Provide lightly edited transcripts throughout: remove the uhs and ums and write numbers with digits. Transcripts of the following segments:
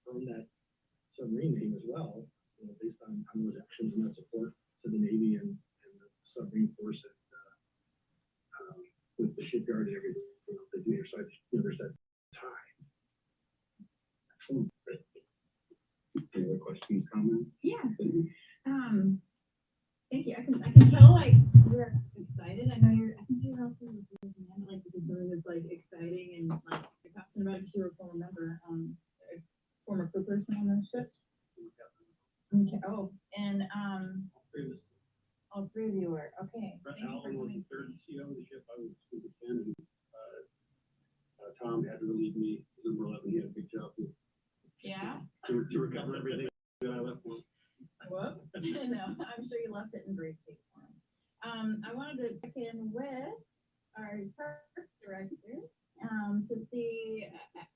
confirm that submarine name as well, based on those actions and that support to the Navy and the submarine force with the shipyard and everything else they do here. So there's that tie. Great. Any other questions, comments? Yeah. Thank you. I can tell you're excited. I think you're also like because something that's like exciting and like you're talking about if you're a former member, a former crew person on those ships. Okay. Oh, and all three of you were okay. Brett Allen was the third CO of the ship. I was the 10, and Tom had to relieve me. Number 11, he had a big job Yeah. to recover everything that I left for. What? No, I'm sure you left it in great shape for him. I wanted to check in with our parks director to see,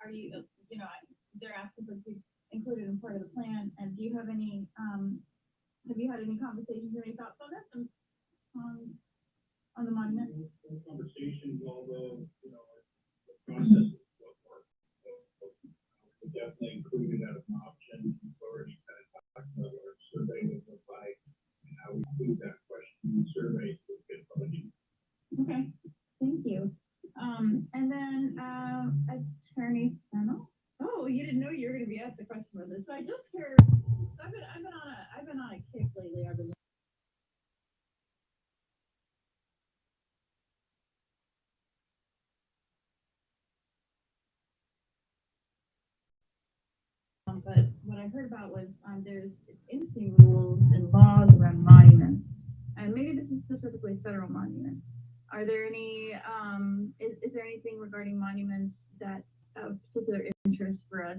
are you, they're asking for to be included in part of the plan, and do you have any, have you had any conversations or any thoughts on this, on the monument? Conversations, although, the process is what works. So definitely included as an option. We've already kind of talked about what our survey would look like and how we include that question in the survey to get funding. Okay, thank you. And then Attorney Fennell. Oh, you didn't know you were going to be asked the question about this. So I just heard. I've been on a kick lately. I've been. But what I heard about was there's interesting rules and laws around monuments, and maybe this is specifically federal monuments. Are there any? Is there anything regarding monuments that's of particular interest for us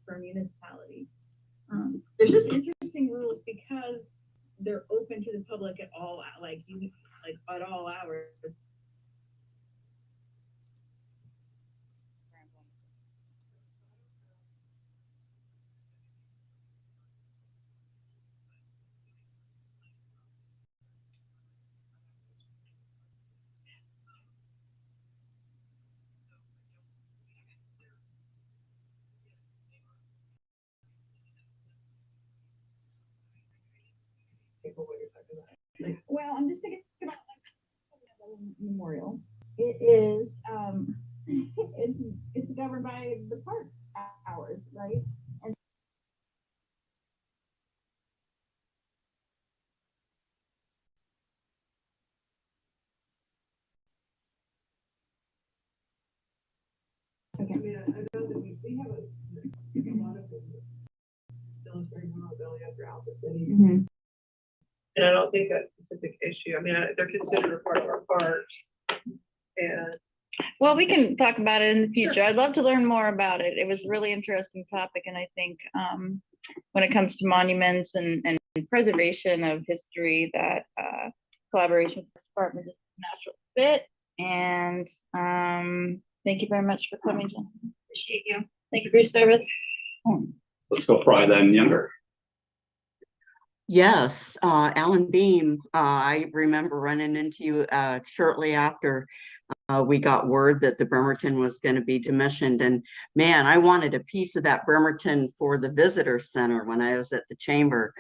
for municipalities? There's just interesting rules because they're open to the public at all, at all hours. Well, I'm just thinking about memorial. It is it's governed by the park hours, right? And okay. I mean, I know that we have a lot of Salisbury Memorial Valley throughout the city. Mm-hmm. And I don't think that's a specific issue. I mean, they're considered a part of our parks. And Well, we can talk about it in the future. Sure. I'd love to learn more about it. It was a really interesting topic, and I think when it comes to monuments and preservation of history, that collaboration with the department is a natural fit. And thank you very much for coming, Jen. Appreciate you. Thank you for your service. Let's go fry them younger. Yes, Alan Beam, I remember running into you shortly after we got word that the Bremerton was going to be decommissioned. And man, I wanted a piece of that Bremerton for the visitor center when I was at the chamber.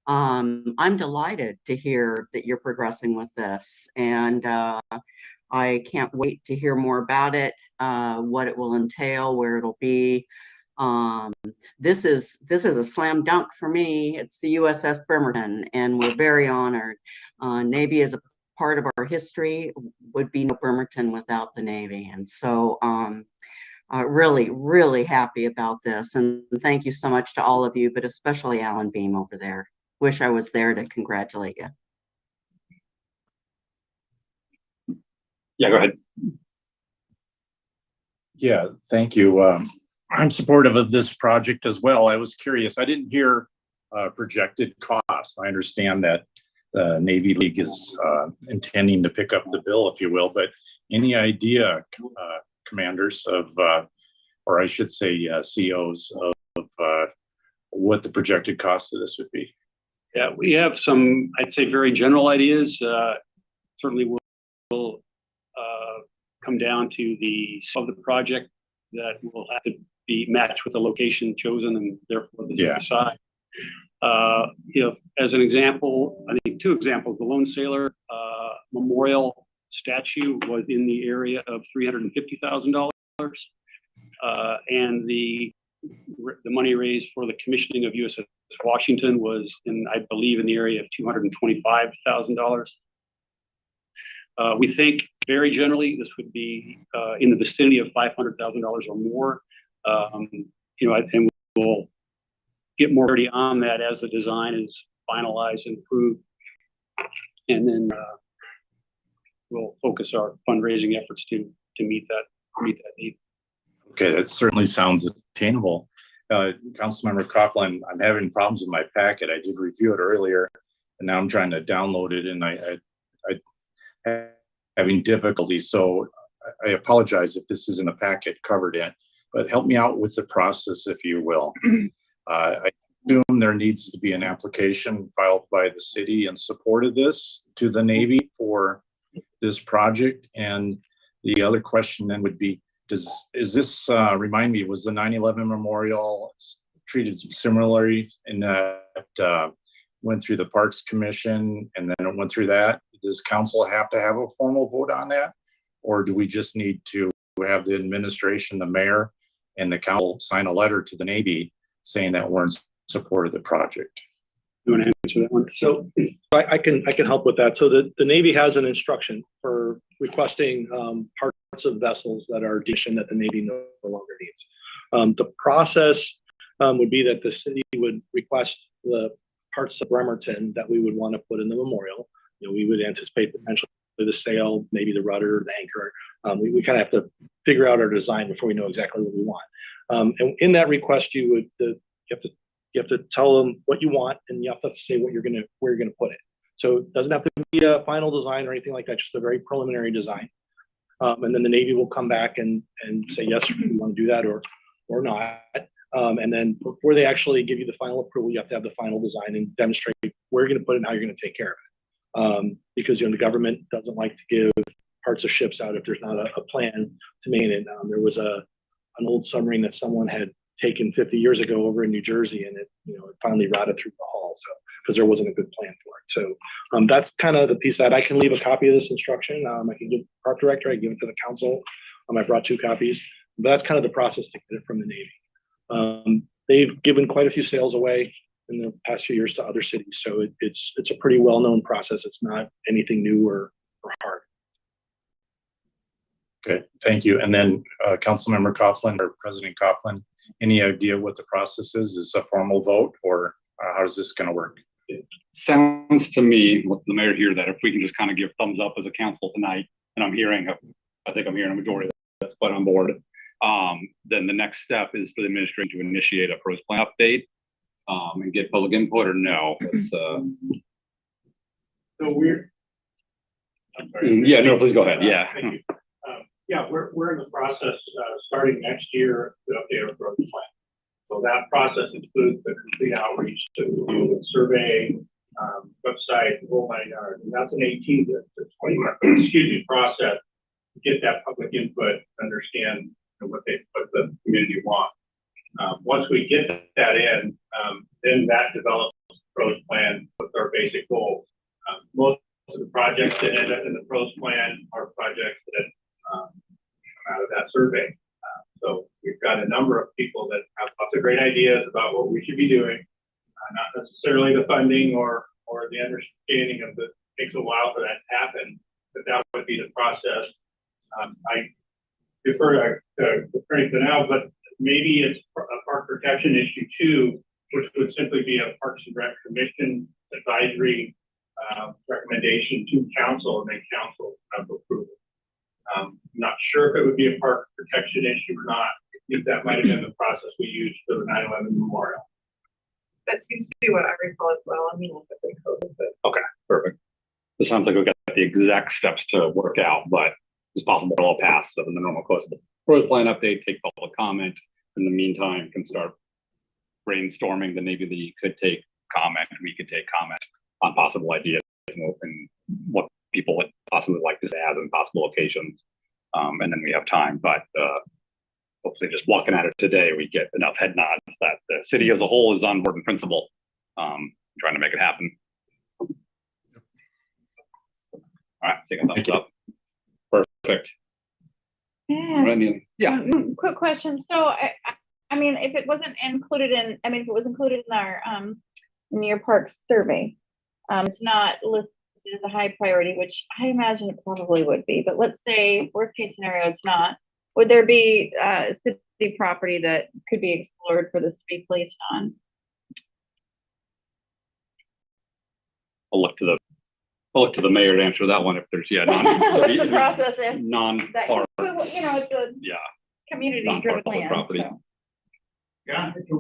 I'm delighted to hear that you're progressing with this. And I can't wait to hear more about it, what it will entail, where it'll be. This is a slam dunk for me. It's the USS Bremerton, and we're very honored. Navy is a part of our history. Would be no Bremerton without the Navy, and so really, really happy about this. And thank you so much to all of you, but especially Alan Beam over there. Wish I was there to congratulate you. Yeah, go ahead. Yeah, thank you. I'm supportive of this project as well. I was curious. I didn't hear projected cost. I understand that the Navy League is intending to pick up the bill, if you will, but any idea, commanders of, or I should say COs of what the projected cost of this would be? Yeah, we have some, I'd say, very general ideas. Certainly will come down to the project that will have to be matched with the location chosen and therefore the Yeah. site. As an example, I think 2 examples, the Lone Sailor Memorial statue was in the area of $350,000. And the money raised for the commissioning of USS Washington was I believe, in the area of $225,000. We think very generally this would be in the vicinity of $500,000 or more. And we'll get more clarity on that as the design is finalized and approved. And then we'll focus our fundraising efforts to meet that need. Okay, that certainly sounds attainable. Councilmember Coughlin, I'm having problems with my packet. I did review it earlier, and now I'm trying to download it, and I having difficulty. So I apologize if this isn't a packet covered in, but help me out with the process, if you will. I assume there needs to be an application filed by the city in support of this to the Navy for this project. And the other question then would be, is this, remind me, was the 9/11 memorial treated similarly in that went through the Parks Commission and then it went through that? Does council have to have a formal vote on that? Or do we just need to have the administration, the mayor, and the council sign a letter to the Navy saying that we're in support of the project? You want to answer that one? So I can help with that. So the Navy has an instruction for requesting parts of vessels that are decommissioned that the Navy no longer needs. The process would be that the city would request the parts of Bremerton that we would want to put in the memorial. We would anticipate potentially the sail, maybe the rudder, the anchor. We kind of have to figure out our design before we know exactly what we want. And in that request, you have to tell them what you want, and you have to say where you're gonna put it. So it doesn't have to be a final design or anything like that, just a very preliminary design. And then the Navy will come back and say, yes, we want to do that or not. And then before they actually give you the final approval, you have to have the final design and demonstrate where you're going to put it and how you're going to take care of it. Because the government doesn't like to give parts of ships out if there's not a plan to maintain it. There was an old submarine that someone had taken 50 years ago over in New Jersey, and it finally rotted through the hull. So because there wasn't a good plan for it. So that's kind of the piece that I can leave a copy of this instruction. I can give the park director, I give it to the council. I brought 2 copies, but that's kind of the process to get it from the Navy. They've given quite a few sails away in the past few years to other cities. So it's a pretty well-known process. It's not anything new or hard. Okay, thank you. And then Councilmember Coughlin or President Coughlin, any idea what the process is? Is it a formal vote, or how is this going to work? Sounds to me, with the mayor here, that if we can just kind of give thumbs up as a council tonight, and I think I'm hearing a majority that's quite on board, then the next step is for the administration to initiate a pros plan update and get public input, or no? So we're. I'm sorry. Yeah, no, please go ahead. Yeah. Thank you. Yeah, we're in the process, starting next year to update our growth plan. So that process includes the complete outreach to the survey, website, the whole 9 yards. And that's an 18 to 20 month, process to get that public input, understand what the community wants. Once we get that in, then that develops a pros plan with our basic goals. Most of the projects that end up in the pros plan are projects that come out of that survey. So we've got a number of people that have lots of great ideas about what we should be doing, not necessarily the funding or the understanding of it takes a while for that to happen, but that would be the process. I defer to Attorney Fennell, but maybe it's a park protection issue too, which would simply be a Parks and Rec Commission advisory recommendation to council, and then council approval. I'm not sure if it would be a park protection issue or not. I think that might have been the process we used for the 9/11 memorial. That seems to be what I recall as well. I mean, look at the code, but Okay, perfect. It sounds like we've got the exact steps to work out, but it's possible it'll all pass in the normal course of the pros plan update, take public comment. In the meantime, can start brainstorming. The Navy League could take comment, and we could take comment on possible ideas and what people would possibly like to add in possible locations. And then we have time. But hopefully just walking at it today, we get enough head nods that the city as a whole is on board in principle, trying to make it happen. All right, take a thumbs up. Perfect. Yes. Randy, yeah. Quick question. So I mean, if it wasn't included in, I mean, if it was included in our, in your parks survey, it's not listed as a high priority, which I imagine it probably would be, but let's say worst case scenario, it's not. Would there be, city property that could be explored for this to be placed on? I'll look to the mayor to answer that one if there's, yeah. What's the process if that, Non-park, you know, it's a yeah. community Non-park driven public land. property. So. Yeah, if it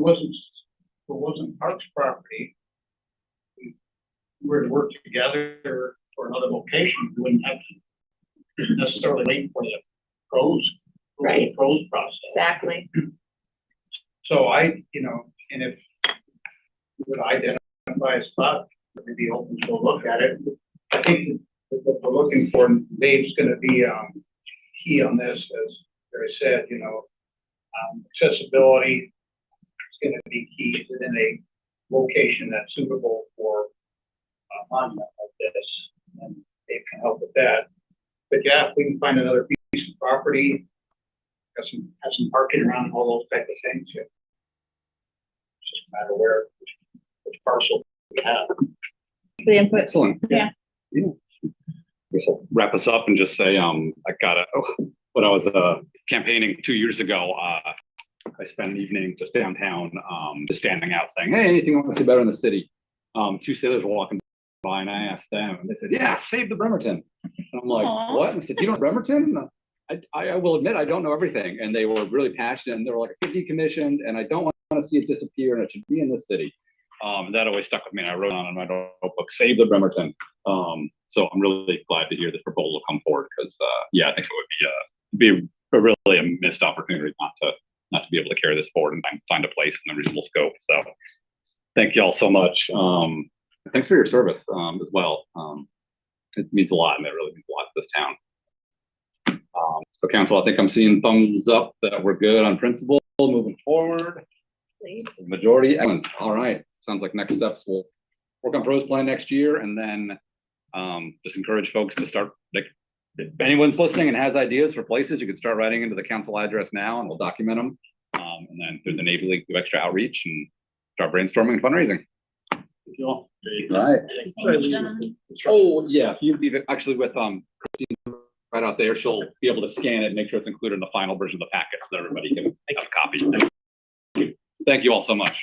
wasn't Parks property, we were to work together for another location, we wouldn't have to necessarily wait for the pros. Right. Pros process. Exactly. So and if we would identify a spot, maybe open to look at it. I think that what we're looking for, Dave's gonna be, key on this, as Barry said, accessibility is gonna be key within a location that's suitable for a monument like this, and Dave can help with that. But yeah, if we can find another piece of property, have some parking around, all those type of things, yeah. It's just a matter where, which parcel we have. The input. Excellent. Yeah. This will wrap us up and just say, when I was campaigning 2 years ago, I spent an evening just downtown, just standing out saying, hey, anything you want to see better in the city? 2 sailors were walking by and I asked them and they said, yeah, save the Bremerton. And I'm like, Aww. what? And I said, you know Bremerton? I will admit, I don't know everything. And they were really passionate and they were like, it's decommissioned and I don't want to see it disappear and it should be in this city. That always stuck with me. And I wrote on in my notebook, save the Bremerton. So I'm really glad to hear this proposal come forward because, I think it would be really a missed opportunity not to be able to carry this forward and find a place in a reasonable scope. So thank you all so much. Thanks for your service as well. It means a lot and it really means a lot to this town. So council, I think I'm seeing thumbs up that we're good on principle moving forward. Please. Majority, excellent. All right. Sounds like next steps we'll work on pros plan next year and then just encourage folks to start, like, if anyone's listening and has ideas for places, you can start writing into the council address now and we'll document them. And then through the Navy League, do extra outreach and start brainstorming and fundraising. Thank you all. Right. Oh, yeah. If you leave it actually with Christine right out there, she'll be able to scan it and make sure it's included in the final version of the packet so that everybody can have a copy. Thank you. Thank you all so much.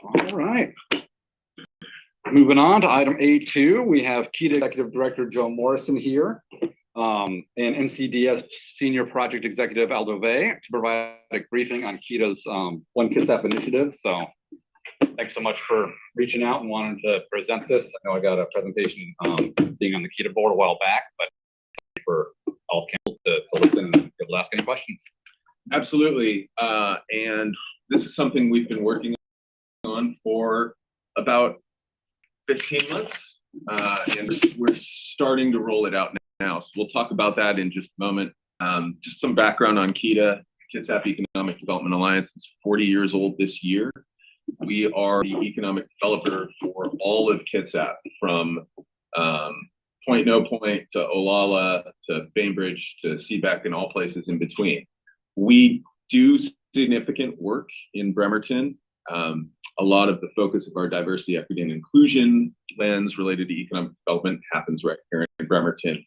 All right. Moving on to item A2, we have KEDA Executive Director Joe Morrison here and NCDS Senior Project Executive Aldo Vey to provide a briefing on KEDA's One Kitsap initiative. So thanks so much for reaching out and wanting to present this. I know I got a presentation being on the KEDA board a while back, but for all council to listen and be able to ask any questions. Absolutely. And this is something we've been working on for about 15 months. And we're starting to roll it out now. So we'll talk about that in just a moment. Just some background on KEDA, Kitsap Economic Development Alliance. It's 40 years old this year. We are the economic developer for all of Kitsap, from Point No Point to Olalla to Bainbridge to Seabeck and all places in between. We do significant work in Bremerton. A lot of the focus of our diversity, equity, and inclusion lens related to economic development happens right here in Bremerton.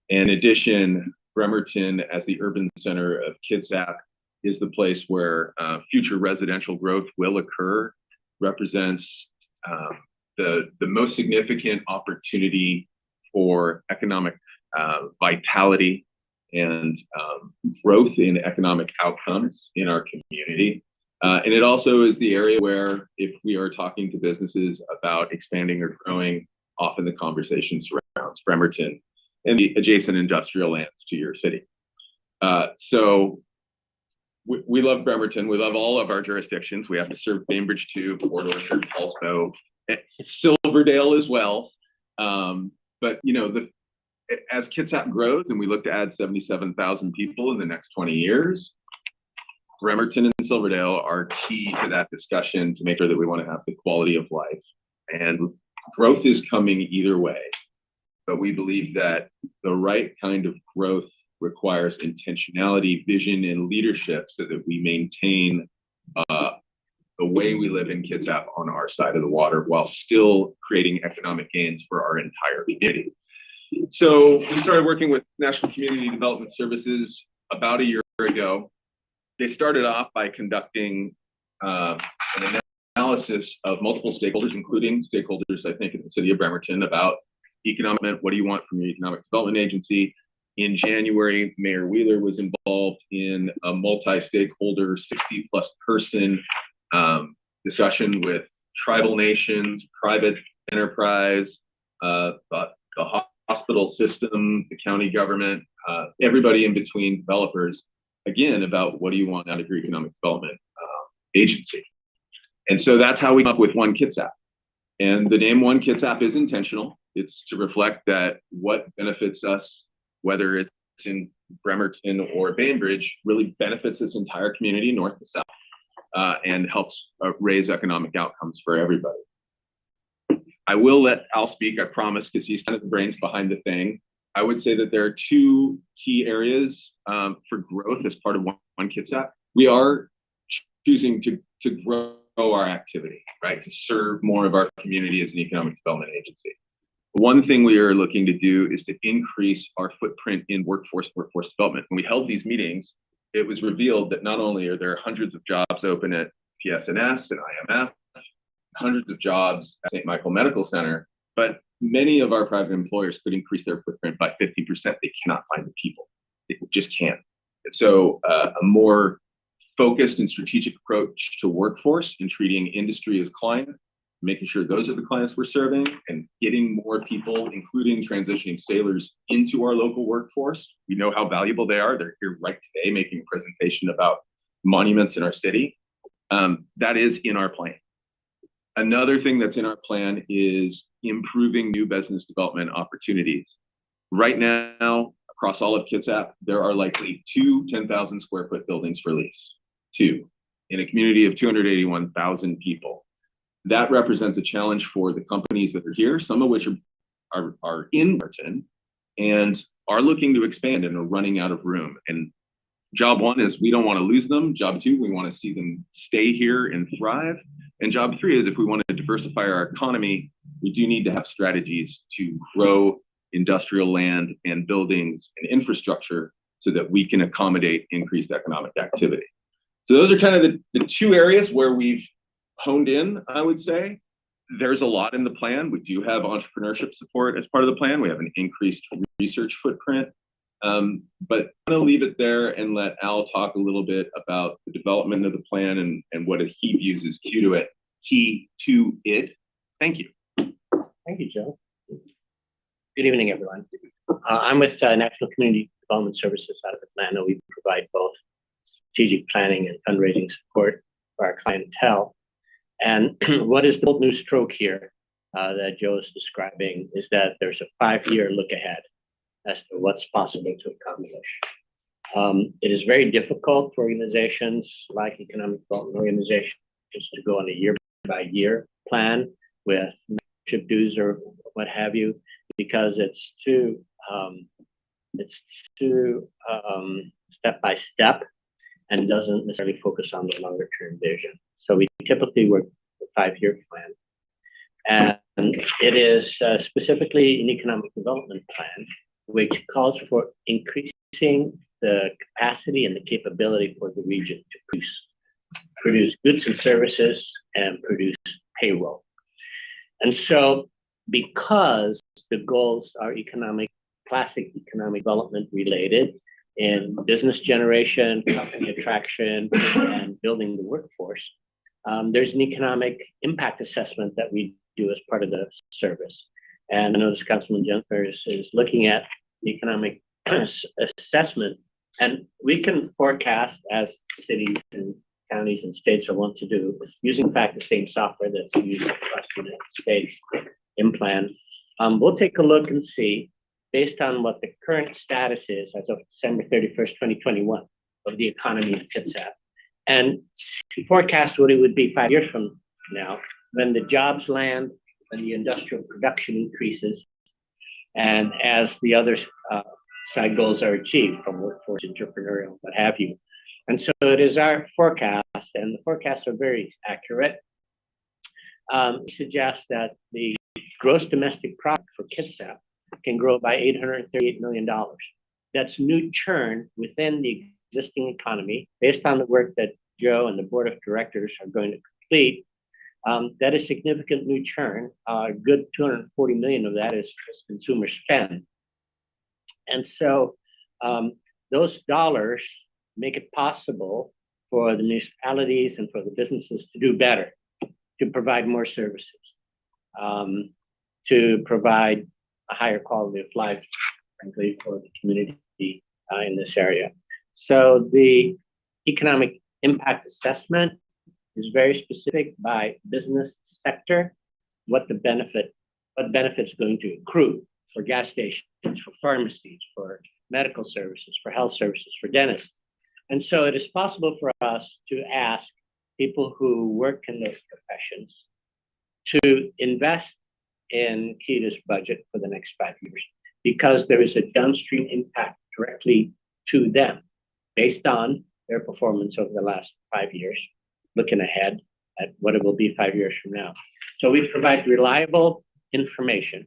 In addition, Bremerton, as the urban center of Kitsap, is the place where future residential growth will occur, represents the most significant opportunity for economic vitality and growth in economic outcomes in our community. And it also is the area where, if we are talking to businesses about expanding or growing, often the conversation surrounds Bremerton and the adjacent industrial lands to your city. So we love Bremerton. We love all of our jurisdictions. We have to serve Bainbridge too, Port Orchard, Paulsbo, Silverdale as well. But the as Kitsap grows and we look to add 77,000 people in the next 20 years, Bremerton and Silverdale are key to that discussion to make sure that we want to have the quality of life. And growth is coming either way, but we believe that the right kind of growth requires intentionality, vision, and leadership so that we maintain the way we live in Kitsap on our side of the water while still creating economic gains for our entire community. So we started working with National Community Development Services about a year ago. They started off by conducting an analysis of multiple stakeholders, including stakeholders, I think, in the city of Bremerton about economic, what do you want from your economic development agency? In January, Mayor Wheeler was involved in a multi-stakeholder, 60+ person discussion with tribal nations, private enterprise, the hospital system, the county government, everybody in between, developers, again, about what do you want out of your economic development agency. And so that's how we come up with One Kitsap. And the name One Kitsap is intentional. It's to reflect that what benefits us, whether it's in Bremerton or Bainbridge, really benefits this entire community, north to south, and helps raise economic outcomes for everybody. I will let Al speak, I promise, because he's kind of the brains behind the thing. I would say that there are two key areas for growth as part of One Kitsap. We are choosing to grow our activity, right? To serve more of our community as an economic development agency. One thing we are looking to do is to increase our footprint in workforce development. When we held these meetings, it was revealed that not only are there hundreds of jobs open at PSNS and IMF, hundreds of jobs at St. Michael Medical Center, but many of our private employers could increase their footprint by 50%. They cannot find the people. They just can't. And so a more focused and strategic approach to workforce and treating industry as client, making sure those are the clients we're serving, and getting more people, including transitioning sailors, into our local workforce. We know how valuable they are. They're here right today making a presentation about monuments in our city. That is in our plan. Another thing that's in our plan is improving new business development opportunities. Right now, across all of Kitsap, there are likely 2 10,000 square foot buildings for lease. 2 in a community of 281,000 people. That represents a challenge for the companies that are here, some of which are in Bremerton and are looking to expand and are running out of room. And job one is we don't want to lose them. Job two, we want to see them stay here and thrive. And job three is if we want to diversify our economy, we do need to have strategies to grow industrial land and buildings and infrastructure so that we can accommodate increased economic activity. So those are kind of the two areas where we've honed in, I would say. There's a lot in the plan. We do have entrepreneurship support as part of the plan. We have an increased research footprint. But I'm going to leave it there and let Al talk a little bit about the development of the plan and what he views as key to it. Thank you. Thank you, Joe. Good evening, everyone. I'm with National Community Development Services out of Atlanta. We provide both strategic planning and fundraising support for our clientele. And what is the bold new stroke here that Joe is describing is that there's a 5-year look ahead as to what's possible to accomplish. It is very difficult for organizations like economic development organizations to go on a year-by-year plan with membership dues or what have you, because it's too step-by-step and doesn't necessarily focus on the longer-term vision. So we typically work with a 5-year plan, and it is specifically an economic development plan, which calls for increasing the capacity and the capability for the region to produce goods and services and produce payroll. And so because the goals are classic economic development related in business generation, company attraction, and building the workforce, there's an economic impact assessment that we do as part of the service. And I notice Councilman Jennifer is looking at the economic assessment, and we can forecast, as cities and counties and states are wont to do, using in fact the same software that's used across the United States, InPlan. We'll take a look and see based on what the current status is as of December 31st, 2021 of the economy of Kitsap, and forecast what it would be 5 years from now when the jobs land, when the industrial production increases, and as the other side goals are achieved from workforce, entrepreneurial, what have you. And so it is our forecast, and the forecasts are very accurate. Suggests that the gross domestic product for Kitsap can grow by $838 million. That's new churn within the existing economy based on the work that Joe and the board of directors are going to complete. That is significant new churn. A good 240 million of that is consumer spend. And so those dollars make it possible for the municipalities and for the businesses to do better, to provide more services, to provide a higher quality of life, frankly, for the community in this area. So the economic impact assessment is very specific by business sector, what benefits going to accrue for gas stations, for pharmacies, for medical services, for health services, for dentists. And so it is possible for us to ask people who work in those professions to invest in KEDA's budget for the next 5 years, because there is a downstream impact directly to them based on their performance over the last 5 years, looking ahead at what it will be 5 years from now. So we provide reliable information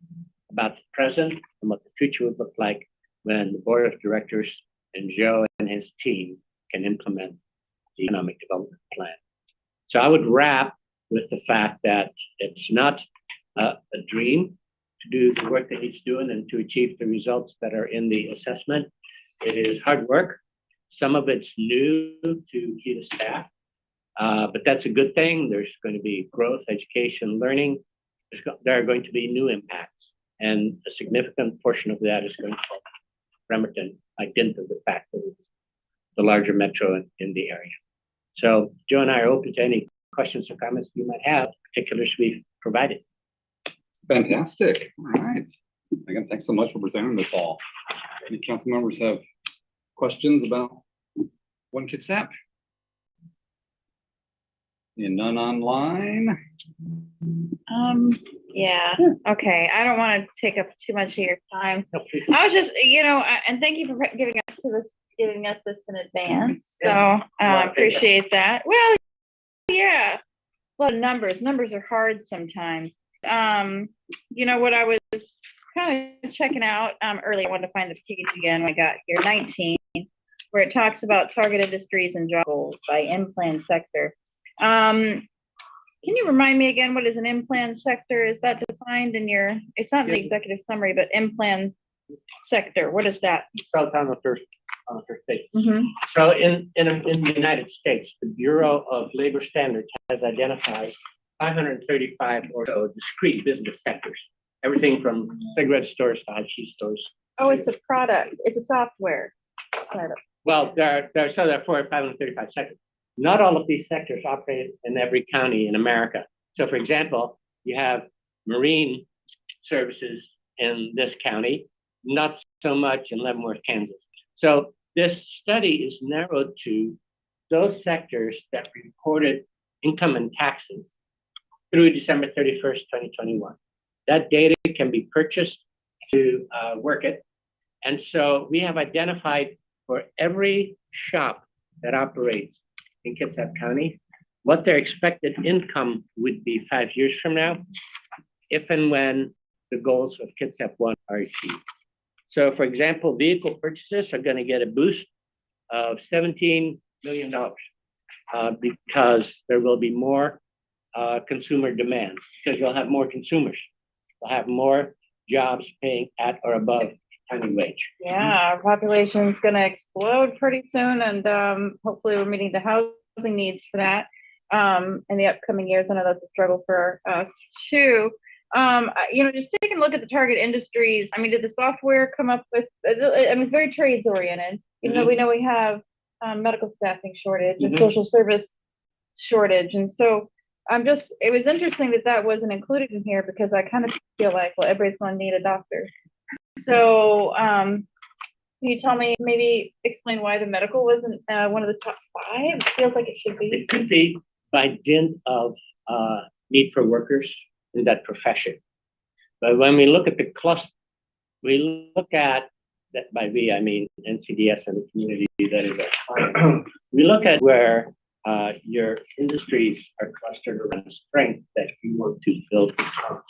about the present and what the future would look like when the board of directors and Joe and his team can implement the economic development plan. So I would wrap with the fact that it's not a dream to do the work that he's doing and to achieve the results that are in the assessment. It is hard work. Some of it's new to KEDA staff, but that's a good thing. There's going to be growth, education, learning. There are going to be new impacts, and a significant portion of that is going to help Bremerton by dint of the fact that it's the larger metro in the area. So Joe and I are open to any questions or comments you might have, particulars we've provided. Fantastic. All right. Again, thanks so much for presenting this all. Any council members have questions about One Kitsap? And none online? Yeah, okay, I don't want to take up too much of your time. No, please. I was just, and thank you for giving us this in advance, so appreciate that. Well, yeah, a lot of numbers are hard sometimes. What I was kind of checking out earlier, I wanted to find the page again when I got here, 19, where it talks about target industries and job goals by in-plan sector. Can you remind me again, what is an in-plan sector? Is that defined in your, it's not in the executive summary, but in-plan sector, what is that? Spelled on the first page. So in the United States, the Bureau of Labor Standards has identified 535 or so discrete business sectors, everything from cigarette stores to IT stores. Oh, it's a product, it's a software startup. Well, there are 535 sectors. Not all of these sectors operate in every county in America. So for example, you have marine services in this county, not so much in Leavenworth, Kansas. So this study is narrowed to those sectors that reported income and taxes through December 31st, 2021. That data can be purchased to work it. And so we have identified for every shop that operates in Kitsap County, what their expected income would be 5 years from now, if and when the goals of Kitsap 1 are achieved. So for example, vehicle purchases are going to get a boost of $17 million because there will be more consumer demand, because you'll have more consumers. You'll have more jobs paying at or above county wage. Yeah, our population is going to explode pretty soon, and hopefully we're meeting the housing needs for that in the upcoming years. I know that's a struggle for us too. Just taking a look at the target industries. I mean, did the software come up with? I mean, it's very trades oriented. Even though we know we have medical staffing shortage and social service shortage, and so it was interesting that wasn't included in here, because I kind of feel like, well, everybody's going to need a doctor. So, can you tell me, maybe explain why the medical wasn't, one of the top 5? It feels like it should be. It could be by dint of need for workers in that profession. But when we look at the cluster, we look at that, by we, I mean NCDS and the community that is our client. We look at where your industries are clustered around strength that you want to build upon.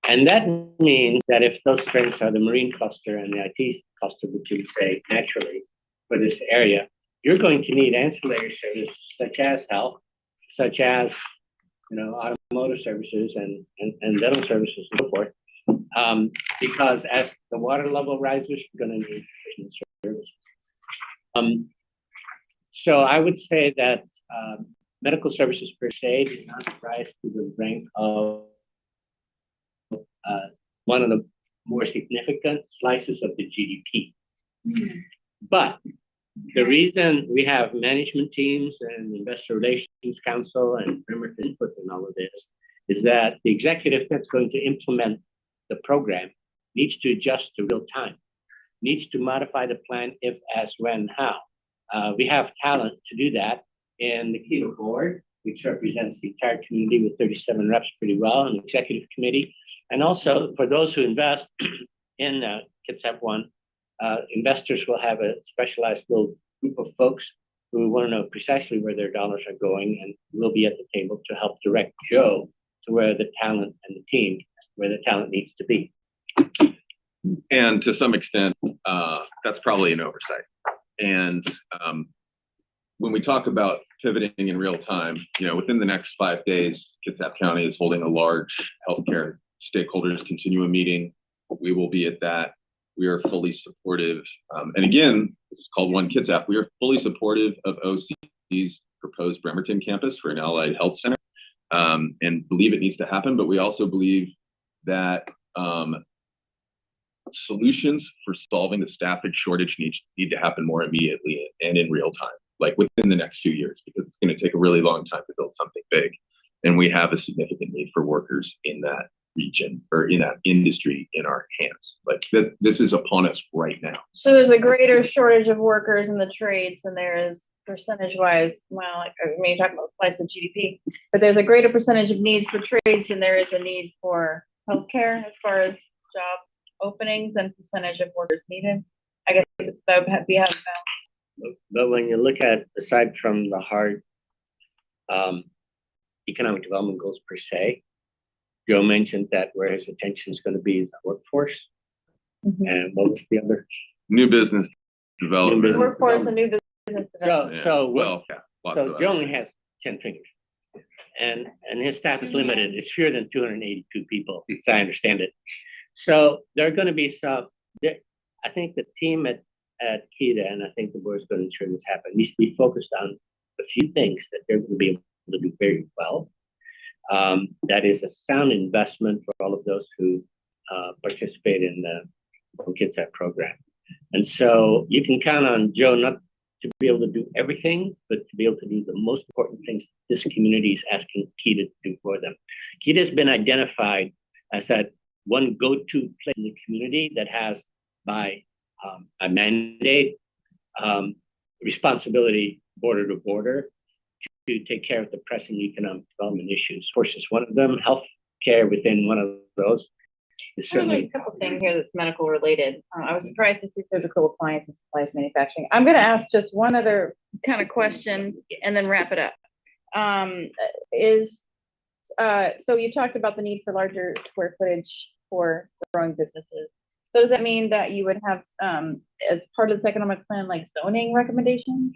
And that means that if those strengths are the marine cluster and the IT cluster, which you would say naturally for this area, you're going to need ancillary services such as health, such as, you know, automotive services and dental services and so forth. Because as the water level rises, you're going to need services. So I would say that medical services per se do not rise to the rank of one of the more significant slices of the GDP. But the reason we have management teams and investor relations council and Bremerton input in all of this is that the executive that's going to implement the program needs to adjust to real time, needs to modify the plan if, as, when, how. We have talent to do that in the Kito board, which represents the entire community with 37 reps pretty well, and the executive committee. And also for those who invest in Kitsap One, investors will have a specialized little group of folks who want to know precisely where their dollars are going, and will be at the table to help direct Joe to where the talent and the team, where the talent needs to be. And to some extent, that's probably an oversight. And when we talk about pivoting in real time, you know, within the next 5 days, Kitsap County is holding a large healthcare stakeholders continuum meeting. We will be at that. We are fully supportive. And again, it's called One Kitsap. We are fully supportive of OC's proposed Bremerton campus for an allied health center, and believe it needs to happen. But we also believe that solutions for solving the staffing shortage need to happen more immediately and in real time, like within the next few years, because it's going to take a really long time to build something big. And we have a significant need for workers in that region or in that industry in our hands. Like this is upon us right now. So there's a greater shortage of workers in the trades than there is percentage-wise. Well, like, I mean, you're talking about slice of GDP, but there's a greater percentage of needs for trades than there is a need for healthcare as far as job openings and percentage of workers needed. I guess that would be how it's found. But when you look at, aside from the hard economic development goals per se, Joe mentioned that where his attention is going to be is the workforce. And what was the other? New business development. business Workforce and new business development. So Joe only has 10 fingers, and his staff is limited. It's fewer than 282 people, as I understand it. So there are going to be some. I think the team at KITA, and I think the board is going to ensure this happens, needs to be focused on a few things that they're going to be able to do very well. That is a sound investment for all of those who participate in the Kitsap program. And so you can count on Joe not to be able to do everything, but to be able to do the most important things this community is asking KITA to do for them. KITA has been identified as that one go-to place in the community that has, by a mandate, responsibility border to border to take care of the pressing economic development issues. Force is one of them. Healthcare within one of those is certainly. A couple things here that's medical related. I was surprised to see surgical appliance and supplies manufacturing. I'm going to ask just one other kind of question and then wrap it up. So you talked about the need for larger square footage for growing businesses. So does that mean that you would have, as part of this economic plan, like zoning recommendations?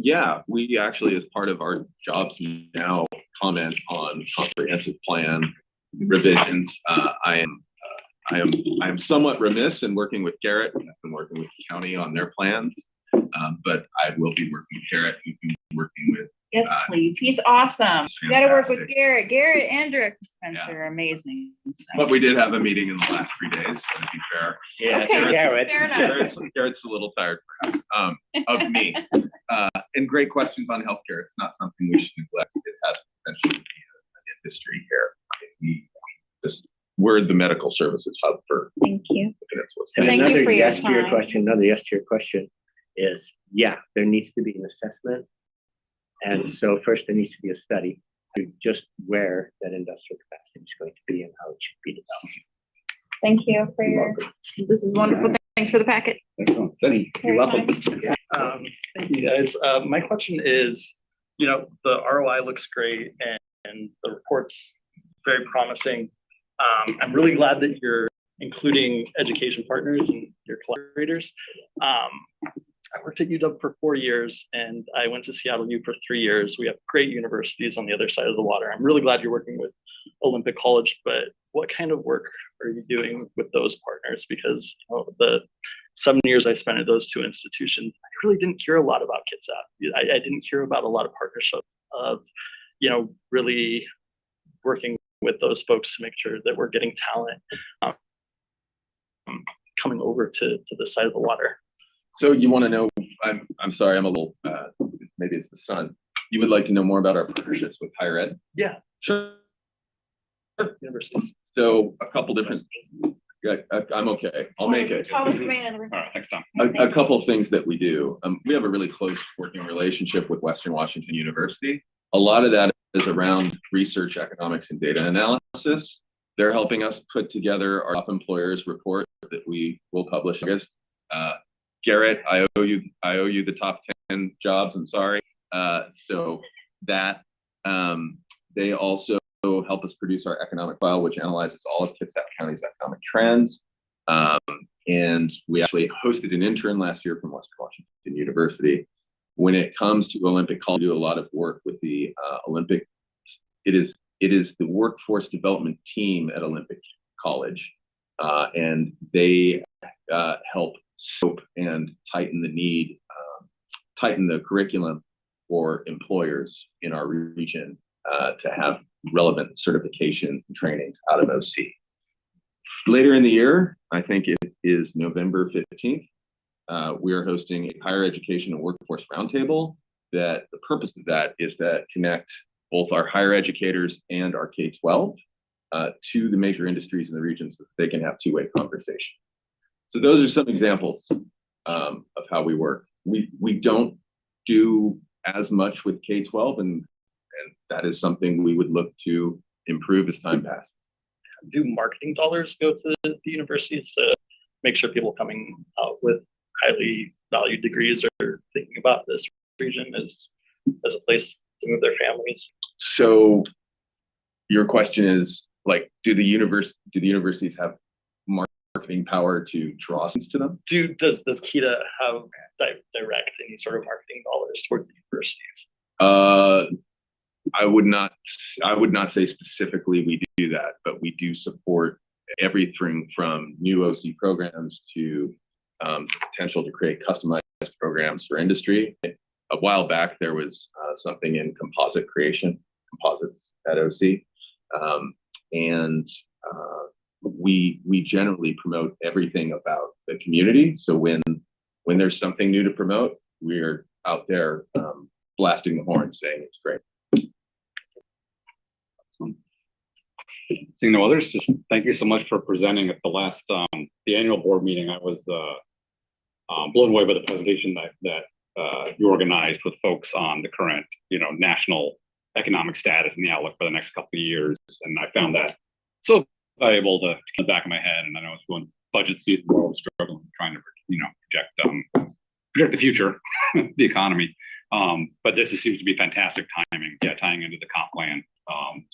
Yeah, we actually, as part of our jobs now, comment on comprehensive plan revisions. I am somewhat remiss in working with Garrett. I've been working with the county on their plans, but I will be working with Garrett, who's been working with. Yes, please. He's awesome. You got to work with Fantastic. Garrett. Garrett and Director Spencer are amazing. But we did have a meeting in the last 3 days, so to be fair. Yeah, Okay, Garrett. fair enough. Garrett's a little tired, perhaps, of me. And great questions on healthcare. It's not something we should neglect. It has potential to be an industry here. We're the medical services hub for Thank you. the that's what's. And Thank you another for your yes to your time. question, another yes to your question is, yeah, there needs to be an assessment. And so first there needs to be a study to just where that industrial capacity is going to be and how it should be developed. Thank you for your, this is wonderful. Thanks for the packet. Excellent. Benny, you're welcome. Thank you, guys. My question is, the ROI looks great and the report's very promising. I'm really glad that you're including education partners and your collaborators. I worked at UW for 4 years and I went to Seattle U for 3 years. We have great universities on the other side of the water. I'm really glad you're working with Olympic College, but what kind of work are you doing with those partners? Because the 7 years I spent at those two institutions, I really didn't hear a lot about Kitsap. I didn't hear about a lot of partnership of, really working with those folks to make sure that we're getting talent coming over to the side of the water. So you want to know, I'm sorry, I'm a little, maybe it's the sun. You would like to know more about our partnerships with higher ed? Yeah. Sure. Universities. So a couple different, yeah, I'm okay. I'll make it. All right, thanks, Tom. A couple of things that we do. We have a really close working relationship with Western Washington University. A lot of that is around research, economics, and data analysis. They're helping us put together our top employers report that we will publish in August. Garrett, I owe you the top 10 jobs. I'm sorry. So that they also help us produce our economic file, which analyzes all of Kitsap County's economic trends. And we actually hosted an intern last year from Western Washington University. When it comes to Olympic College, we do a lot of work with the Olympic. It is the workforce development team at Olympic College, and they help scope and tighten the curriculum for employers in our region to have relevant certification and trainings out of OC. Later in the year, I think it is November 15th, we are hosting a higher education and workforce roundtable. That the purpose of that is to connect both our higher educators and our K-12 to the major industries in the region so that they can have two-way conversation. So those are some examples of how we work. We don't do as much with K-12, and that is something we would look to improve as time passes. Do marketing dollars go to the universities to make sure people coming out with highly valued degrees are thinking about this region as a place to move their families? So your question is, like, do the universities have marketing power to draw students to them? Does KETA have direct any sort of marketing dollars towards the universities? I would not say specifically we do that, but we do support everything from new OC programs to potential to create customized programs for industry. A while back, there was something in composites at OC, and we generally promote everything about the community. So when there's something new to promote, we're out there blasting the horn saying it's great. Seeing no others, just thank you so much for presenting at the last, the annual board meeting. I was blown away by the presentation that you organized with folks on the current, national economic status and the outlook for the next couple of years. And I found that so valuable to the back of my head. And I know it's going budget season, we're always struggling trying to, project the future, the economy. But this seems to be fantastic timing, tying into the comp plan.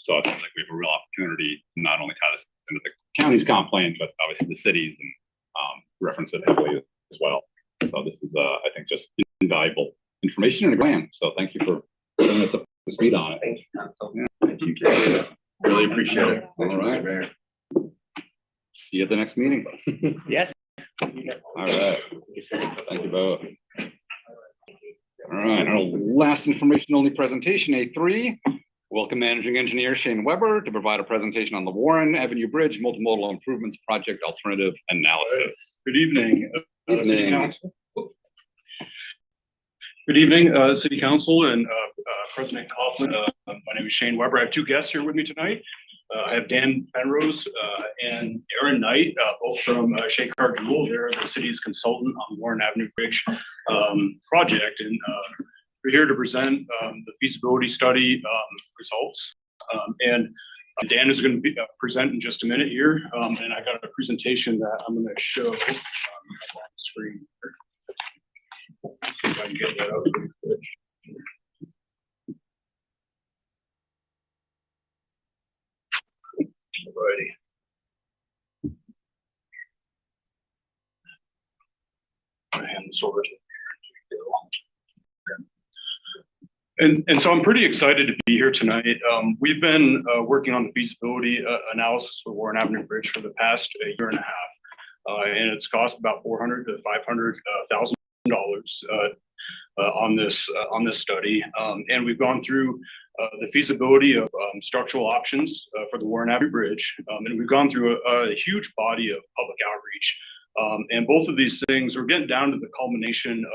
So it sounds like we have a real opportunity to not only tie this into the county's comp plan, but obviously the cities, and reference it heavily as well. So this is, I think, just invaluable information and a plan. So thank you for bringing us up to speed on it. Thank you, Council. Yeah. Thank you, Gary. Really appreciate it. All right. See you at the next meeting. Yes. All right. Thank you both. All right, our last information only presentation, A3. Welcome Managing Engineer Shane Weber to provide a presentation on the Warren Avenue Bridge Multimodal Improvements Project Alternative Analysis. Good evening. Good City evening. Council. Good evening, City Council and President Coughlin. My name is Shane Weber. I have two guests here with me tonight. I have Dan Penrose and Aaron Knight, both from Shakar Jewel. They're the city's consultant on the Warren Avenue Bridge project. And we're here to present the feasibility study results. And Dan is going to be present in just a minute here. And I got a presentation that I'm going to show up on the screen. See if I can get that up pretty quick. Alrighty. I hand this over to And so I'm pretty excited to be here tonight. We've been working on the feasibility analysis for Warren Avenue Bridge for the past year and a half, and it's cost about $400,000 to $500,000 on this study. And we've gone through the feasibility of structural options for the Warren Avenue Bridge, and we've gone through a huge body of public outreach. And both of these things, we're getting down to the culmination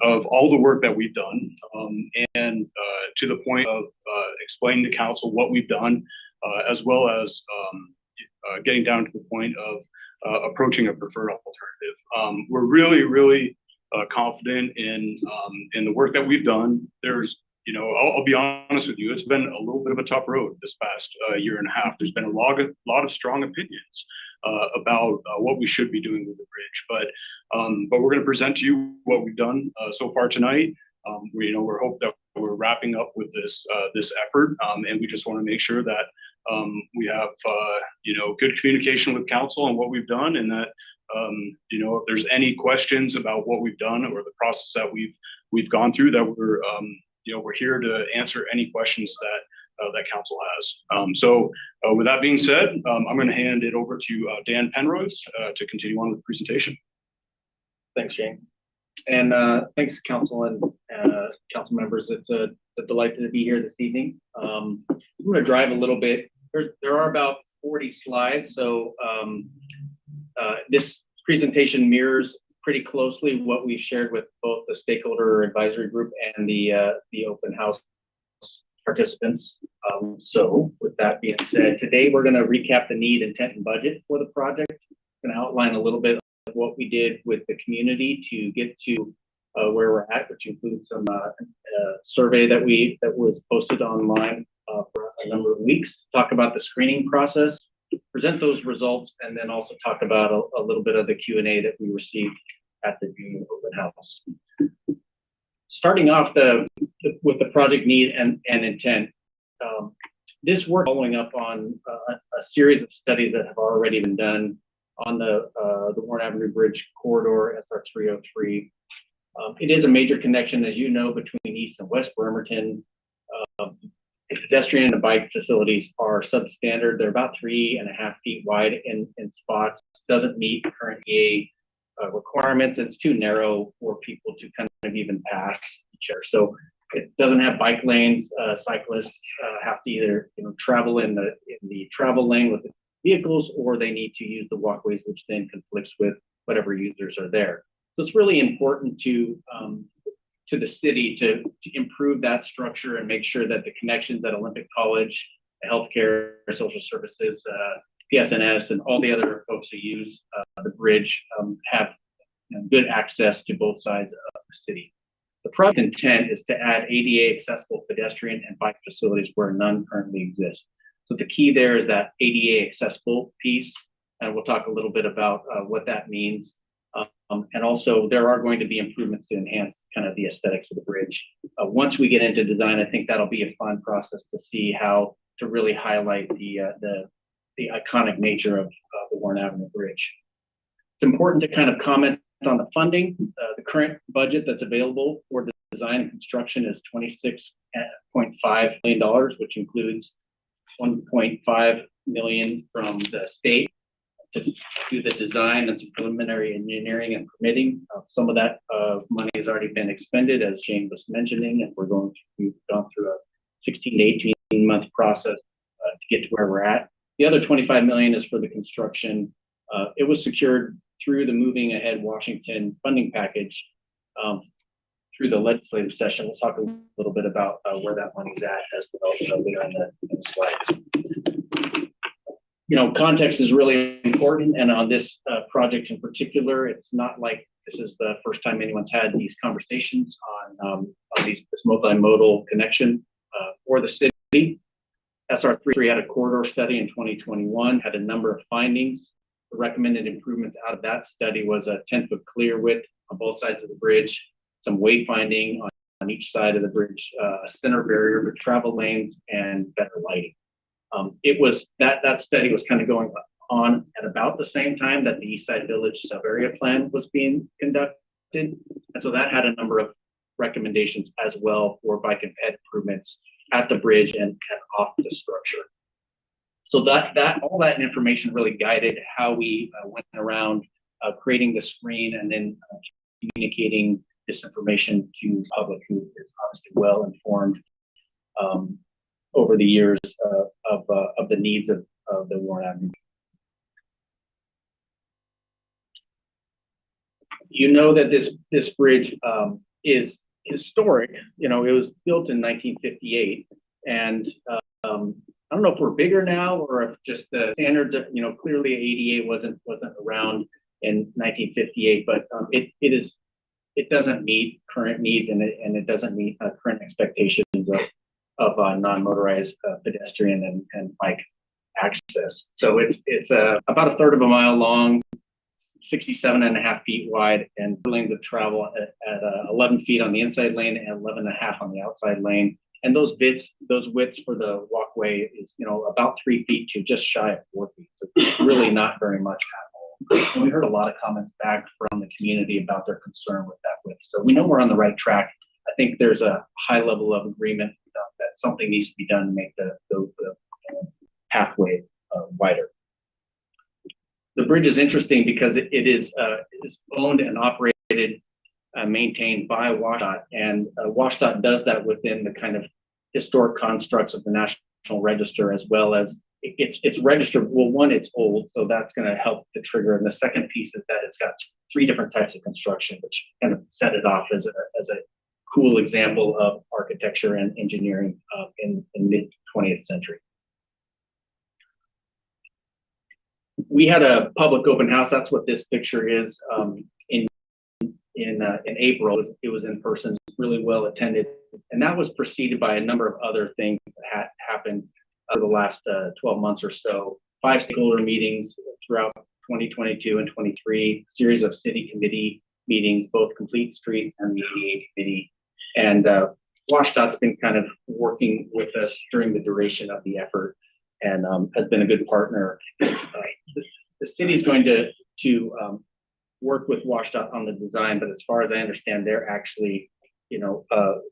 of all the work that we've done, and to the point of explaining to council what we've done, as well as getting down to the point of approaching a preferred alternative. We're really confident in the work that we've done. There's, I'll be honest with you, it's been a little bit of a tough road this past year and a half. There's been a lot of strong opinions about what we should be doing with the bridge, but we're going to present to you what we've done so far tonight. We're hoping that we're wrapping up with this effort, and we just want to make sure that we have good communication with council on what we've done, and that if there's any questions about what we've done or the process that we've gone through, that we're here to answer any questions that council has. So with that being said, I'm going to hand it over to Dan Penrose to continue on with the presentation. Thanks, Shane. And thanks to council and council members. It's a delight to be here this evening. I'm going to drive a little bit. There are about 40 slides, so this presentation mirrors pretty closely what we've shared with both the stakeholder advisory group and the open house participants. So with that being said, today we're going to recap the need, intent, and budget for the project. I'm going to outline a little bit of what we did with the community to get to where we're at, which includes some survey that was posted online for a number of weeks. Talk about the screening process, present those results, and then also talk about a little bit of the Q&A that we received at the June open house. Starting off with the project need and intent, this work following up on a series of studies that have already been done on the Warren Avenue Bridge corridor, SR 303. It is a major connection, as you know, between East and West Bremerton. Pedestrian and bike facilities are substandard. They're about 3.5 feet wide in spots. Doesn't meet current EA requirements. It's too narrow for people to kind of even pass each other. So it doesn't have bike lanes. Cyclists have to either travel in the travel lane with the vehicles, or they need to use the walkways, which then conflicts with whatever users are there. So it's really important to the city to improve that structure and make sure that the connections at Olympic College, healthcare, social services, PSNS, and all the other folks who use the bridge have good access to both sides of the city. The project intent is to add ADA accessible pedestrian and bike facilities where none currently exist. So the key there is that ADA accessible piece, and we'll talk a little bit about what that means. And also there are going to be improvements to enhance kind of the aesthetics of the bridge. Once we get into design, I think that'll be a fun process to see how to really highlight the iconic nature of the Warren Avenue Bridge. It's important to kind of comment on the funding. The current budget that's available for the design and construction is $26.5 million, which includes $1.5 million from the state to do the design and some preliminary engineering and permitting. Some of that money has already been expended, as Shane was mentioning, and we've gone through a 16 to 18 month process to get to where we're at. The other $25 million is for the construction. It was secured through the Moving Ahead Washington funding package through the legislative session. We'll talk a little bit about where that money's at as well later in the slides. You know, context is really important, and on this project in particular, it's not like this is the first time anyone's had these conversations on this multimodal connection for the city. SR3 had a corridor study in 2021, had a number of findings. The recommended improvements out of that study was a 10-foot clear width on both sides of the bridge, some wayfinding on each side of the bridge, a center barrier for travel lanes, and better lighting. It was that study was kind of going on at about the same time that the Eastside Village sub-area plan was being conducted. And so that had a number of recommendations as well for bike and ped improvements at the bridge and off the structure. So all that information really guided how we went around creating the screen and then communicating this information to the public, who is obviously well informed over the years of the needs of the Warren Avenue. You know that this bridge is historic. You know, it was built in 1958, and I don't know if we're bigger now or if just the standard. You know, clearly ADA wasn't around in 1958, but it doesn't meet current needs, and it doesn't meet current expectations of non-motorized pedestrian and bike access. So it's about a third of a mile long, 67.5 feet wide, and lanes of travel at 11 feet on the inside lane and 11.5 on the outside lane. And those widths for the walkway is, you know, about 3 feet to just shy of 4 feet. So it's really not very much at all. And we heard a lot of comments back from the community about their concern with that width. So we know we're on the right track. I think there's a high level of agreement that something needs to be done to make the pathway wider. The bridge is interesting because it is owned and operated, maintained by WashDOT, and WashDOT does that within the kind of historic constructs of the National Register, as well as it's registered. Well, one, it's old, so that's going to help to trigger. And the second piece is that it's got 3 different types of construction, which kind of set it off as a cool example of architecture and engineering in mid 20th century. We had a public open house. That's what this picture is. In April, it was in person, really well attended, and that was preceded by a number of other things that happened over the last 12 months or so. 5 stakeholder meetings throughout 2022 and 23, series of city committee meetings, both Complete Streets and the ADA committee, and WashDOT's been kind of working with us during the duration of the effort, and has been a good partner. The city's going to work with WashDOT on the design, but as far as I understand, they're actually, you know,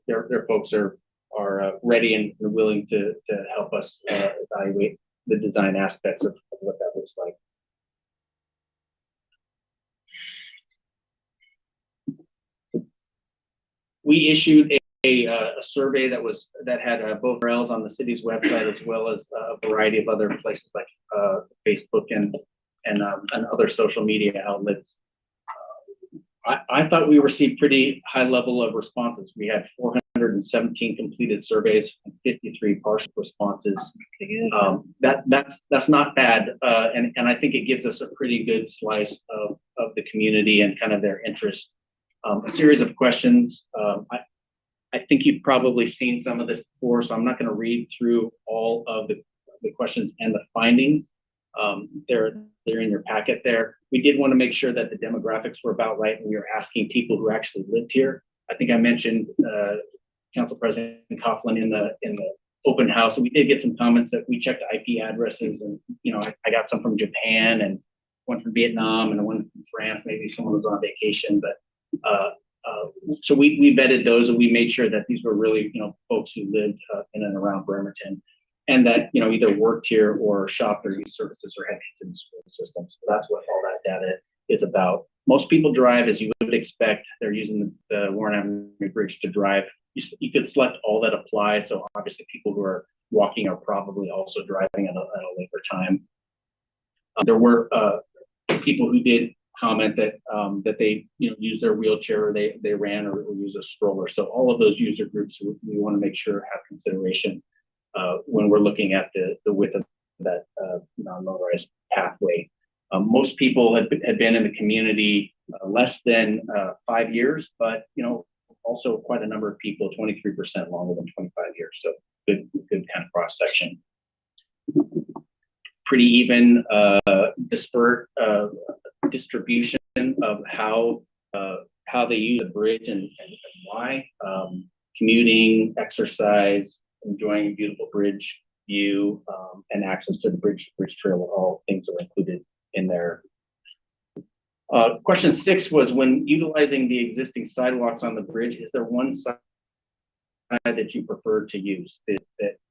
their folks are ready and willing to help us evaluate the design aspects of what that looks like. We issued a survey that had both URLs on the city's website, as well as a variety of other places like Facebook and other social media outlets. I thought we received pretty high level of responses. We had 417 completed surveys and 53 partial responses. That's not bad, and I think it gives us a pretty good slice of the community and kind of their interest. A series of questions. I think you've probably seen some of this before, so I'm not going to read through all of the questions and the findings. They're in your packet there. We did want to make sure that the demographics were about right when we were asking people who actually lived here. I think I mentioned Council President Coughlin in the open house, and we did get some comments that we checked IP addresses, and you know, I got some from Japan and one from Vietnam and one from France. Maybe someone was on vacation, but so we vetted those, and we made sure that these were really, you know, folks who lived in and around Bremerton, and that, you know, either worked here or shopped or used services or had kids in the school system. So that's what all that data is about. Most people drive, as you would expect. They're using the Warren Avenue Bridge to drive. You could select all that apply. So obviously people who are walking are probably also driving at a later time. There were people who did comment that, that they, use their wheelchair, or they ran or use a stroller. So all of those user groups, we want to make sure have consideration when we're looking at the width of that non-motorized pathway. Most people had been in the community less than 5 years, but also quite a number of people, 23% longer than 25 years. So good kind of cross section. Pretty even disparate distribution of how they use the bridge and why. Commuting, exercise, enjoying a beautiful bridge view, and access to the bridge trail are all things that are included in there. Question 6 was, when utilizing the existing sidewalks on the bridge, is there one side that you prefer to use? The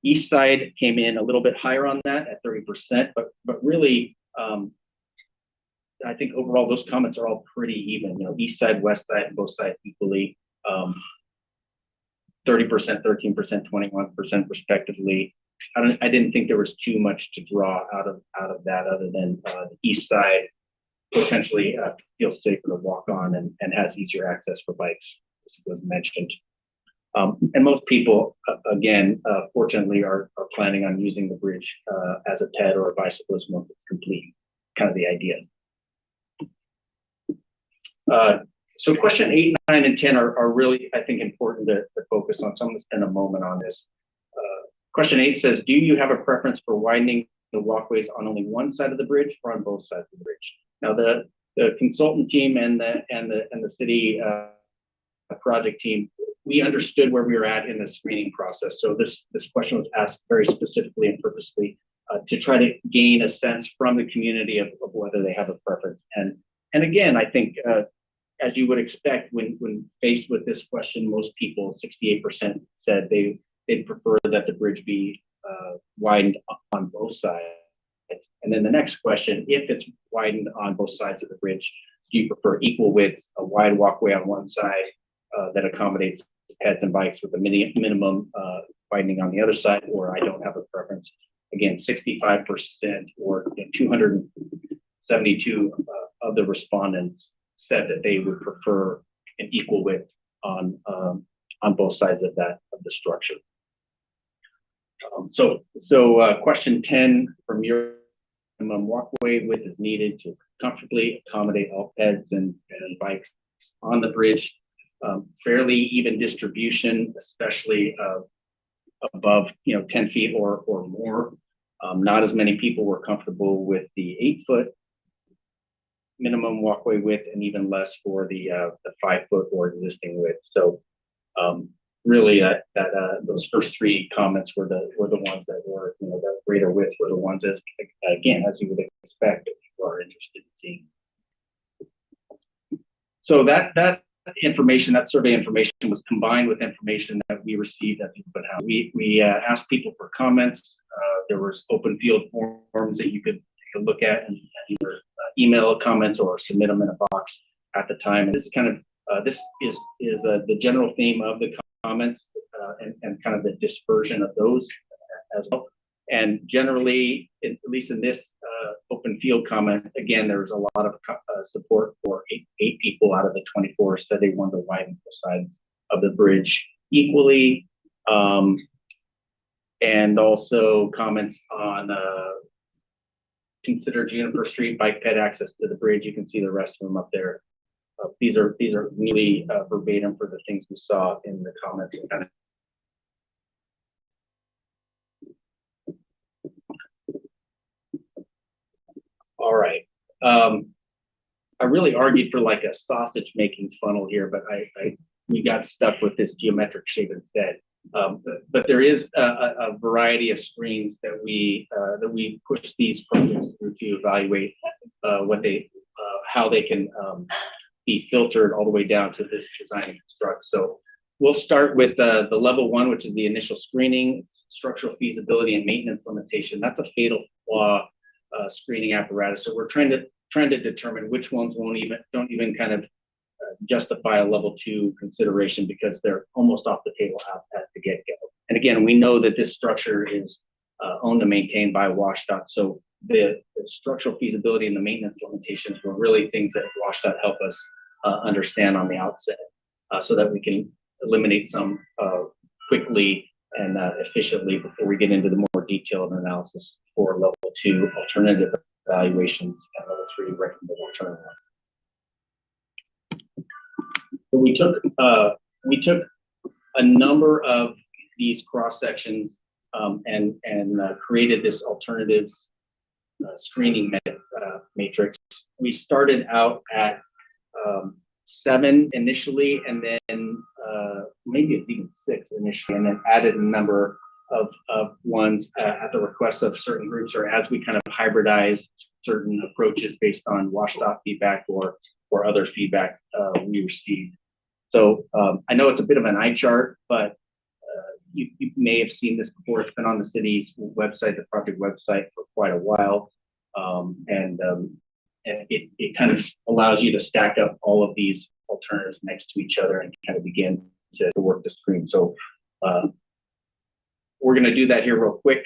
east side came in a little bit higher on that at 30%, but really, I think overall those comments are all pretty even. East side, west side, both sides equally. 30%, 13%, 21% respectively. I didn't think there was too much to draw out of that, other than the east side potentially feels safer to walk on and has easier access for bikes, as was mentioned. And most people, again, fortunately, are planning on using the bridge as a ped or a bicyclist once it's complete. Kind of the idea. So question 8, 9, and 10 are really, I think, important to focus on. So I'm going to spend a moment on this. Question 8 says, do you have a preference for widening the walkways on only one side of the bridge or on both sides of the bridge? Now, the consultant team and the city project team, we understood where we were at in the screening process. So this question was asked very specifically and purposely to try to gain a sense from the community of whether they have a preference. And again, I think as you would expect, when faced with this question, most people, 68%, said they'd prefer that the bridge be widened on both sides. And then the next question, if it's widened on both sides of the bridge, do you prefer equal width, a wide walkway on one side that accommodates peds and bikes with a minimum widening on the other side, or I don't have a preference? Again, 65% or 272 of the respondents said that they would prefer an equal width on both sides of the structure. So question 10 from your minimum walkway width is needed to comfortably accommodate all peds and bikes on the bridge. Fairly even distribution, especially above 10 feet or more. Not as many people were comfortable with the 8-foot minimum walkway width, and even less for the 5-foot or existing width. So really, those first 3 comments were the ones that were, the greater width were the ones, as again, as you would expect, if people are interested in seeing. So that information, that survey information, was combined with information that we received at the open house. We asked people for comments. There was open field forms that you could take a look at and either email comments or submit them in a box at the time. And this is kind of this is the general theme of the comments and kind of the dispersion of those as well. And generally, at least in this open field comment, again, there was a lot of support for 8 people out of the 24 said they wanted to widen the sides of the bridge equally. And also comments on consider Juniper Street bike ped access to the bridge. You can see the rest of them up there. These are nearly verbatim for the things we saw in the comments. All right. I really argued for like a sausage making funnel here, but we got stuck with this geometric shape instead. But there is a variety of screens that we push these programs through to evaluate how they can be filtered all the way down to this design and construct. So we'll start with the level 1, which is the initial screening, structural feasibility and maintenance limitation. That's a fatal flaw screening apparatus. So we're trying to determine which ones don't even kind of justify a level 2 consideration because they're almost off the table at the get-go. And again, we know that this structure is owned and maintained by WashDOT. So the structural feasibility and the maintenance limitations were really things that WashDOT helped us understand on the outset, so that we can eliminate some quickly and efficiently before we get into the more detailed analysis for level 2 alternative evaluations and level 3 recommended alternatives. So we took a number of these cross sections and created this alternatives screening matrix. We started out at 7 initially, and then maybe it's even 6 initially, and then added a number of ones at the request of certain groups, or as we kind of hybridize certain approaches based on WashDOT feedback or other feedback we received. So I know it's a bit of an eye chart, but you may have seen this before. It's been on the city's website, the project website, for quite a while. And it kind of allows you to stack up all of these alternatives next to each other and kind of begin to work the screen. So we're going to do that here real quick.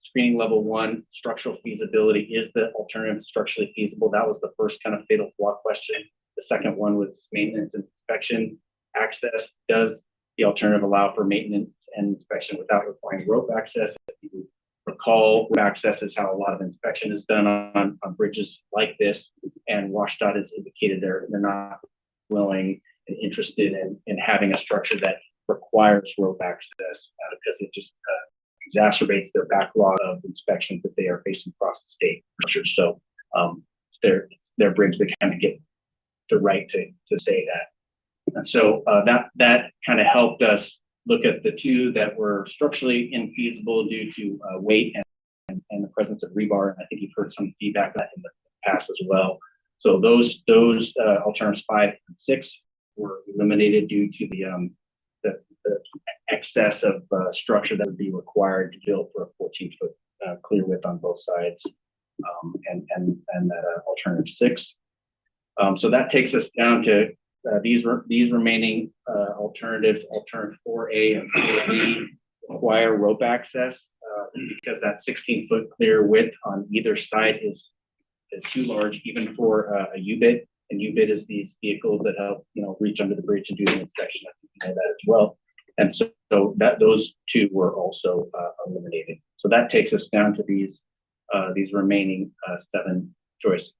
Screening level 1, structural feasibility. Is the alternative structurally feasible? That was the first kind of fatal flaw question. The second one was maintenance and inspection. Access. Does the alternative allow for maintenance and inspection without requiring rope access? If you recall, rope access is how a lot of inspection is done on bridges like this, and WashDOT has indicated they're not willing and interested in having a structure that requires rope access because it just exacerbates their backlog of inspections that they are facing across the state. So it's their bridge, they kind of get the right to say that. And so that kind of helped us look at the 2 that were structurally infeasible due to weight and the presence of rebar. And I think you've heard some feedback on that in the past as well. So those alternatives 5 and 6 were eliminated due to the excess of structure that would be required to build for a 14-foot clear width on both sides, and that alternative 6. So that takes us down to these remaining alternatives, alternative 4A and 4B, require rope access because that 16-foot clear width on either side is too large even for a U-bit. And U-bit is these vehicles that help reach under the bridge and do the inspection. I think you know that as well. And so that those 2 were also eliminated. So that takes us down to these remaining 7 choices.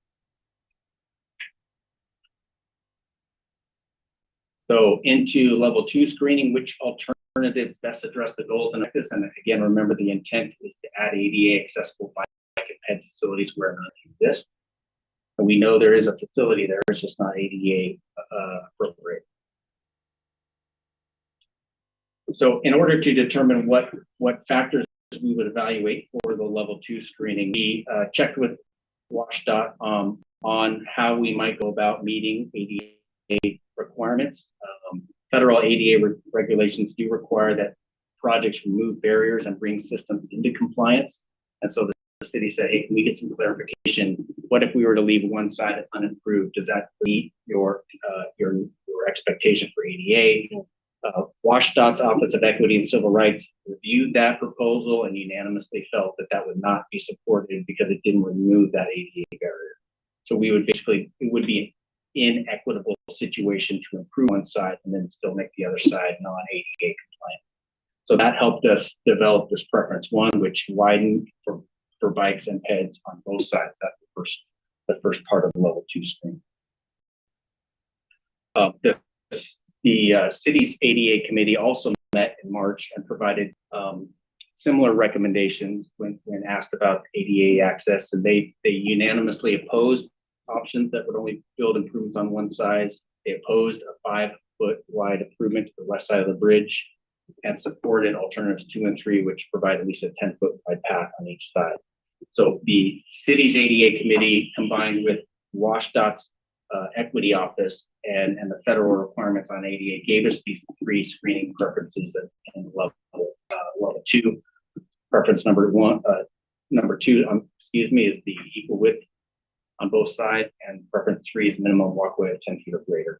So into level 2 screening, which alternatives best address the goals and objectives? And again, remember the intent is to add ADA accessible bike and ped facilities where none exist. And we know there is a facility there, it's just not ADA appropriate. So in order to determine what factors we would evaluate for the level 2 screening, we checked with WashDOT on how we might go about meeting ADA requirements. Federal ADA regulations do require that projects remove barriers and bring systems into compliance. And so the city said, hey, can we get some clarification? What if we were to leave one side unimproved? Does that meet your expectation for ADA? WashDOT's Office of Equity and Civil Rights reviewed that proposal and unanimously felt that that would not be supported because it didn't remove that ADA barrier. So we would basically, it would be an inequitable situation to improve one side and then still make the other side non-ADA compliant. So that helped us develop this preference 1, which widened for bikes and peds on both sides. That's the first part of the level 2 screen. The city's ADA committee also met in March and provided similar recommendations when asked about ADA access, and they unanimously opposed options that would only build improvements on one side. They opposed a 5-foot wide improvement to the west side of the bridge and supported alternatives 2 and 3, which provide at least a 10-foot wide path on each side. So the city's ADA committee combined with WashDOT's equity office and the federal requirements on ADA gave us these 3 screening preferences in level 2. Preference number 2, is the equal width on both sides, and preference 3 is minimum walkway of 10 feet or greater.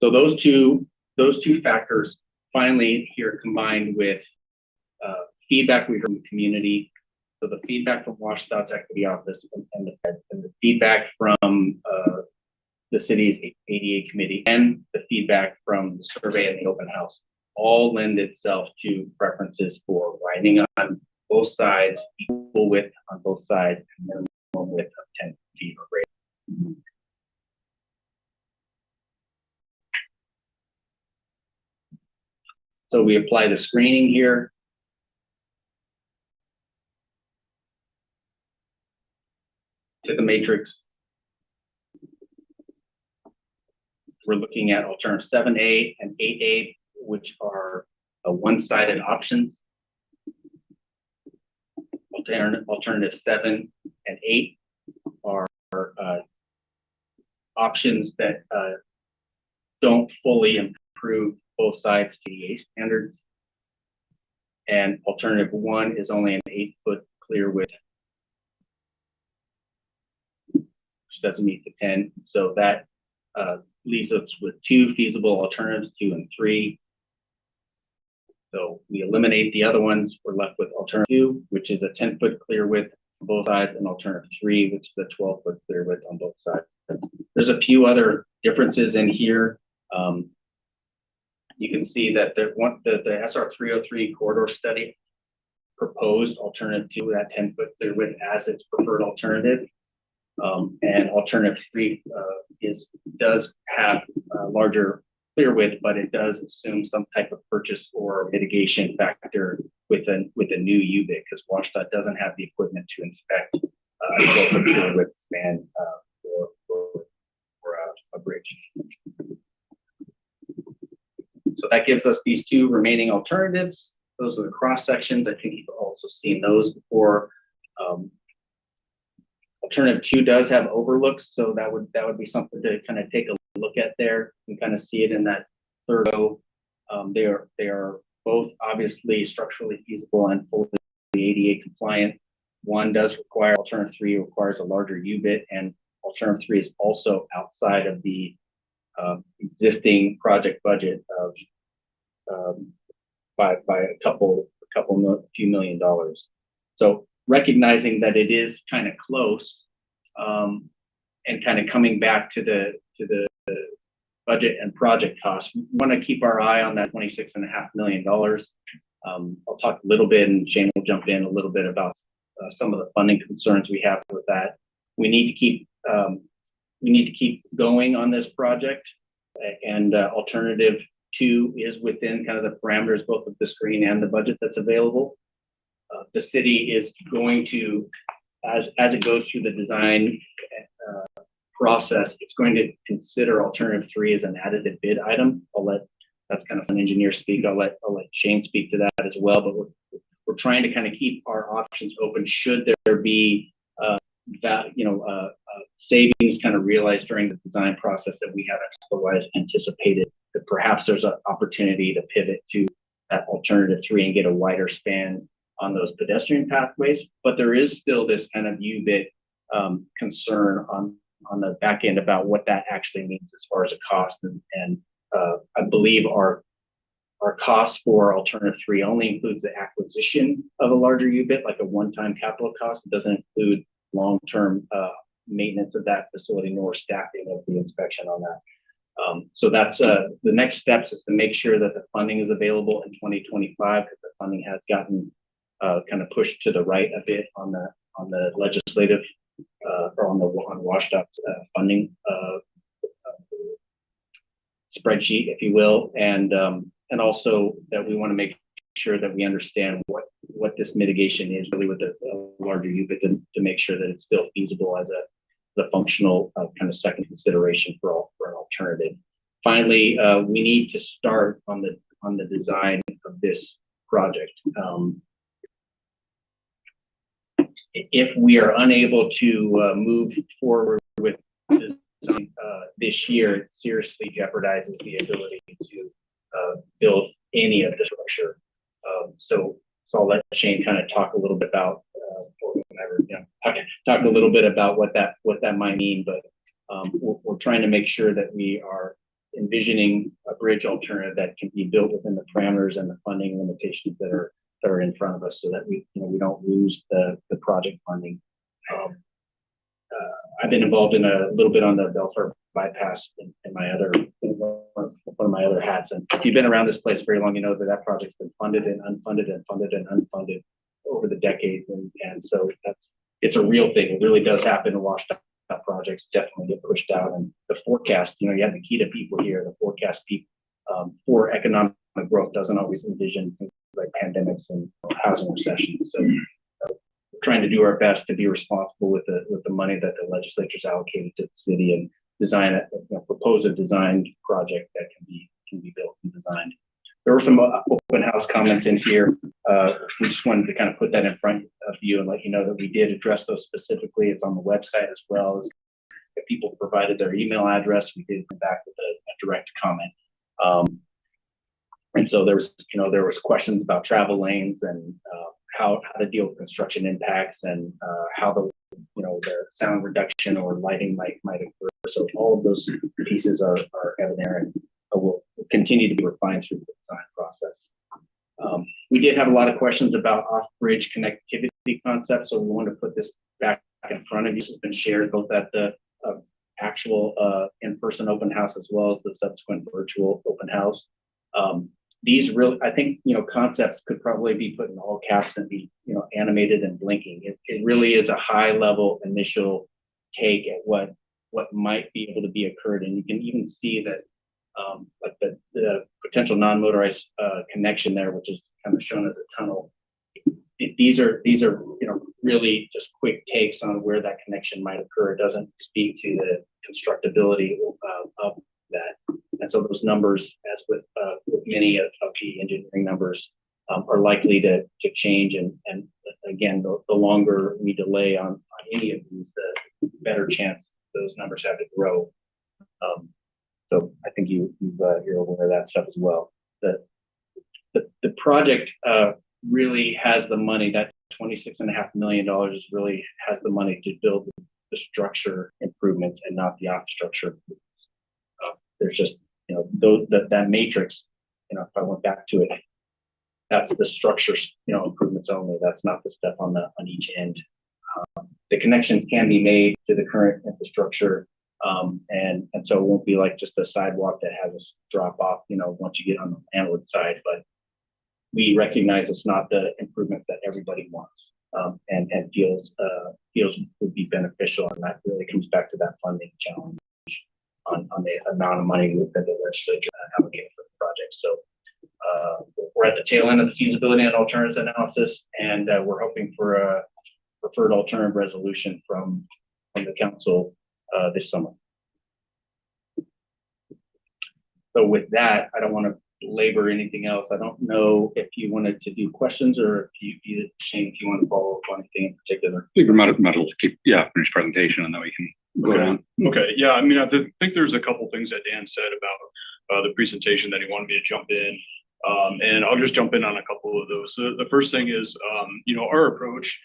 So those two factors finally here combined with feedback we heard from the community. So the feedback from WashDOT's equity office and the feedback from the city's ADA committee and the feedback from the survey and the open house all lend itself to preferences for widening on both sides, equal width on both sides, and minimum width of 10 feet or greater. So we apply the screening here. To the matrix. We're looking at alternative 7A and 8A, which are one-sided options. Alternative 7 and 8 are options that don't fully improve both sides TDA standards. And alternative 1 is only an 8-foot clear width, which doesn't meet the 10. So that leaves us with 2 feasible alternatives, 2 and 3. So we eliminate the other ones. We're left with alternative 2, which is a 10-foot clear width on both sides, and alternative 3, which is a 12-foot clear width on both sides. There's a few other differences in here. You can see that the SR 303 corridor study proposed alternative 2, that 10-foot clear width, as its preferred alternative. And alternative 3 does have a larger clear width, but it does assume some type of purchase or mitigation factor with a new UBIT, because WashDOT doesn't have the equipment to inspect a 12-foot clear width span for a bridge. So that gives us these 2 remaining alternatives. Those are the cross sections. I think you've also seen those before. Alternative 2 does have overlooks, so that would be something to kind of take a look at there and kind of see it in that third row. They are both obviously structurally feasible and fully ADA compliant. One does require, alternative 3 requires a larger UBIT, and alternative 3 is also outside of the existing project budget of by a few $million. So recognizing that it is kind of close, and kind of coming back to the budget and project costs, we want to keep our eye on that $26.5 million. I'll talk a little bit, and Shane will jump in a little bit about some of the funding concerns we have with that. We need to keep going on this project, and alternative 2 is within kind of the parameters both of the screen and the budget that's available. The city is going to, as it goes through the design process, it's going to consider alternative 3 as an additive bid item. That's kind of an engineer speak. I'll let Shane speak to that as well. But we're trying to kind of keep our options open should there be savings kind of realized during the design process that we haven't otherwise anticipated. That perhaps there's an opportunity to pivot to that alternative 3 and get a wider span on those pedestrian pathways, but there is still this kind of UBIT concern on the back end about what that actually means as far as a cost. And I believe our cost for alternative 3 only includes the acquisition of a larger UBIT, like a one-time capital cost. It doesn't include long-term maintenance of that facility nor staffing of the inspection on that. So that's the next steps is to make sure that the funding is available in 2025, because the funding has gotten kind of pushed to the right a bit on the legislative or on WashDOT's funding spreadsheet, if you will, and also that we want to make sure that we understand what this mitigation is really with the larger UBIT to make sure that it's still feasible as the functional kind of second consideration for an alternative. Finally, we need to start on the design of this project. If we are unable to move forward with design this year, it seriously jeopardizes the ability to build any of the structure. So I'll let Shane kind of talk a little bit about, talk a little bit about what that might mean. But we're trying to make sure that we are envisioning a bridge alternative that can be built within the parameters and the funding limitations that are that are in front of us so that we don't lose the project funding. I've been involved in a little bit on the Belfort bypass in my other, one of my other hats. And if you've been around this place very long, you know that that project's been funded and unfunded and funded and unfunded over the decades. And so it's a real thing. It really does happen. Washed out projects definitely get pushed out. And the forecast, you have the key to people here, the forecast people for economic growth doesn't always envision things like pandemics and housing recessions. So we're trying to do our best to be responsible with the money that the legislature's allocated to the city and propose a designed project that can be built and designed. There were some open house comments in here. We just wanted to kind of put that in front of you and let you know that we did address those specifically. It's on the website as well. As if people provided their email address, we did come back with a direct comment. And so there was questions about travel lanes and how to deal with construction impacts and how the sound reduction or lighting might occur. So all of those pieces are evident there and will continue to be refined through the design process. We did have a lot of questions about off-bridge connectivity concepts, so we want to put this back in front of you. It's been shared both at the actual in-person open house as well as the subsequent virtual open house. These really, I think, concepts could probably be put in all caps and be, animated and blinking. It really is a high-level initial take at what might be able to be occurred, and you can even see that, like the potential non-motorized connection there, which is kind of shown as a tunnel. These are really just quick takes on where that connection might occur. It doesn't speak to the constructability of that. And so those numbers, as with many of the engineering numbers, are likely to change. And again, the longer we delay on any of these, the better chance those numbers have to grow. So I think you're aware of that stuff as well. The project really has the money. That $26.5 million really has the money to build the structure improvements and not the infrastructure. There's just that matrix. If I went back to it, that's the structure improvements only. That's not the stuff on each end. The connections can be made to the current infrastructure, and so it won't be like just a sidewalk that has a drop off. Once you get on the landward side, but we recognize it's not the improvements that everybody wants and feels would be beneficial, and that really comes back to that funding challenge on the amount of money that the legislature allocated for the project. So we're at the tail end of the feasibility and alternatives analysis, and we're hoping for a preferred alternative resolution from the council this summer. So with that, I don't want to labor anything else. I don't know if you wanted to do questions or if you Shane, if you want to follow up on anything in particular. I think we might as well keep, finish presentation and then we can go on. Okay. Yeah. I mean, I think there's a couple things that Dan said about the presentation that he wanted me to jump in. And I'll just jump in on a couple of those. So the first thing is, our approach.